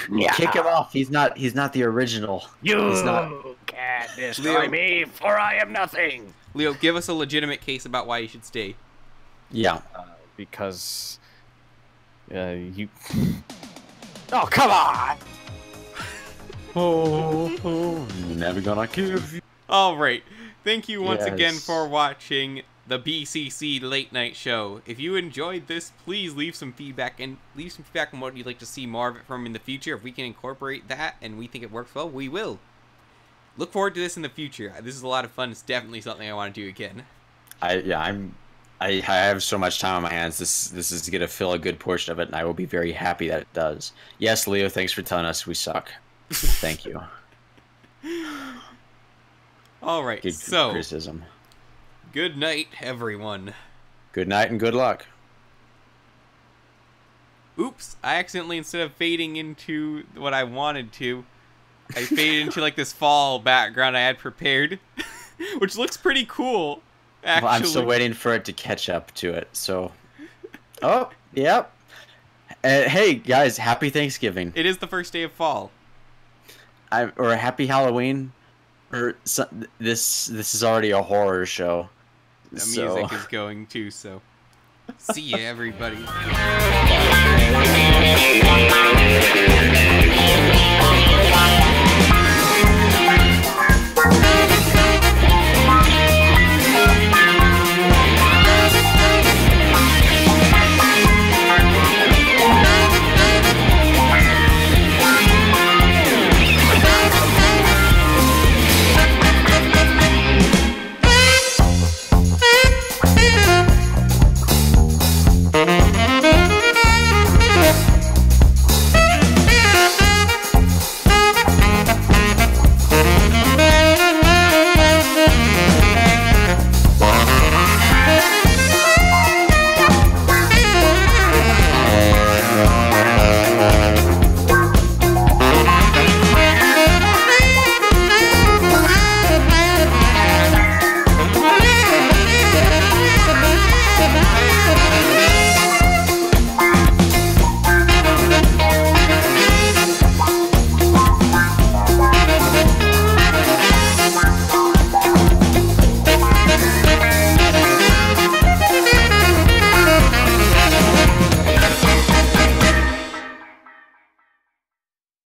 him off. He's not the original. You He's not. can't destroy Leo- me, for I am nothing. Leo, give us a legitimate case about why you should stay. Yeah. Because, you. Oh, come on! Oh, never gonna give you. All right. Thank you once again Yes. for watching the BCC Late Night Show. If you enjoyed this, please leave some feedback and leave some feedback on what you'd like to see more of it from in the future. If we can incorporate that and we think it works well, we will. Look forward to this in the future. This is a lot of fun. It's definitely something I want to do again. I have so much time on my hands. This is gonna fill a good portion of it, and I will be very happy that it does. Yes, Leo, thanks for telling us we suck. Thank you. All right. Good So, criticism. good night, everyone. Good night and good luck. Oops, I accidentally, instead of fading into what I wanted to, I faded into like this fall background I had prepared, which looks pretty cool, actually. Well, I'm still waiting for it to catch up to it. So, oh, yep. Hey guys, happy Thanksgiving. It is the first day of fall. Or a happy Halloween. Or this is already a horror show. The So- music is going too, so. See ya, everybody.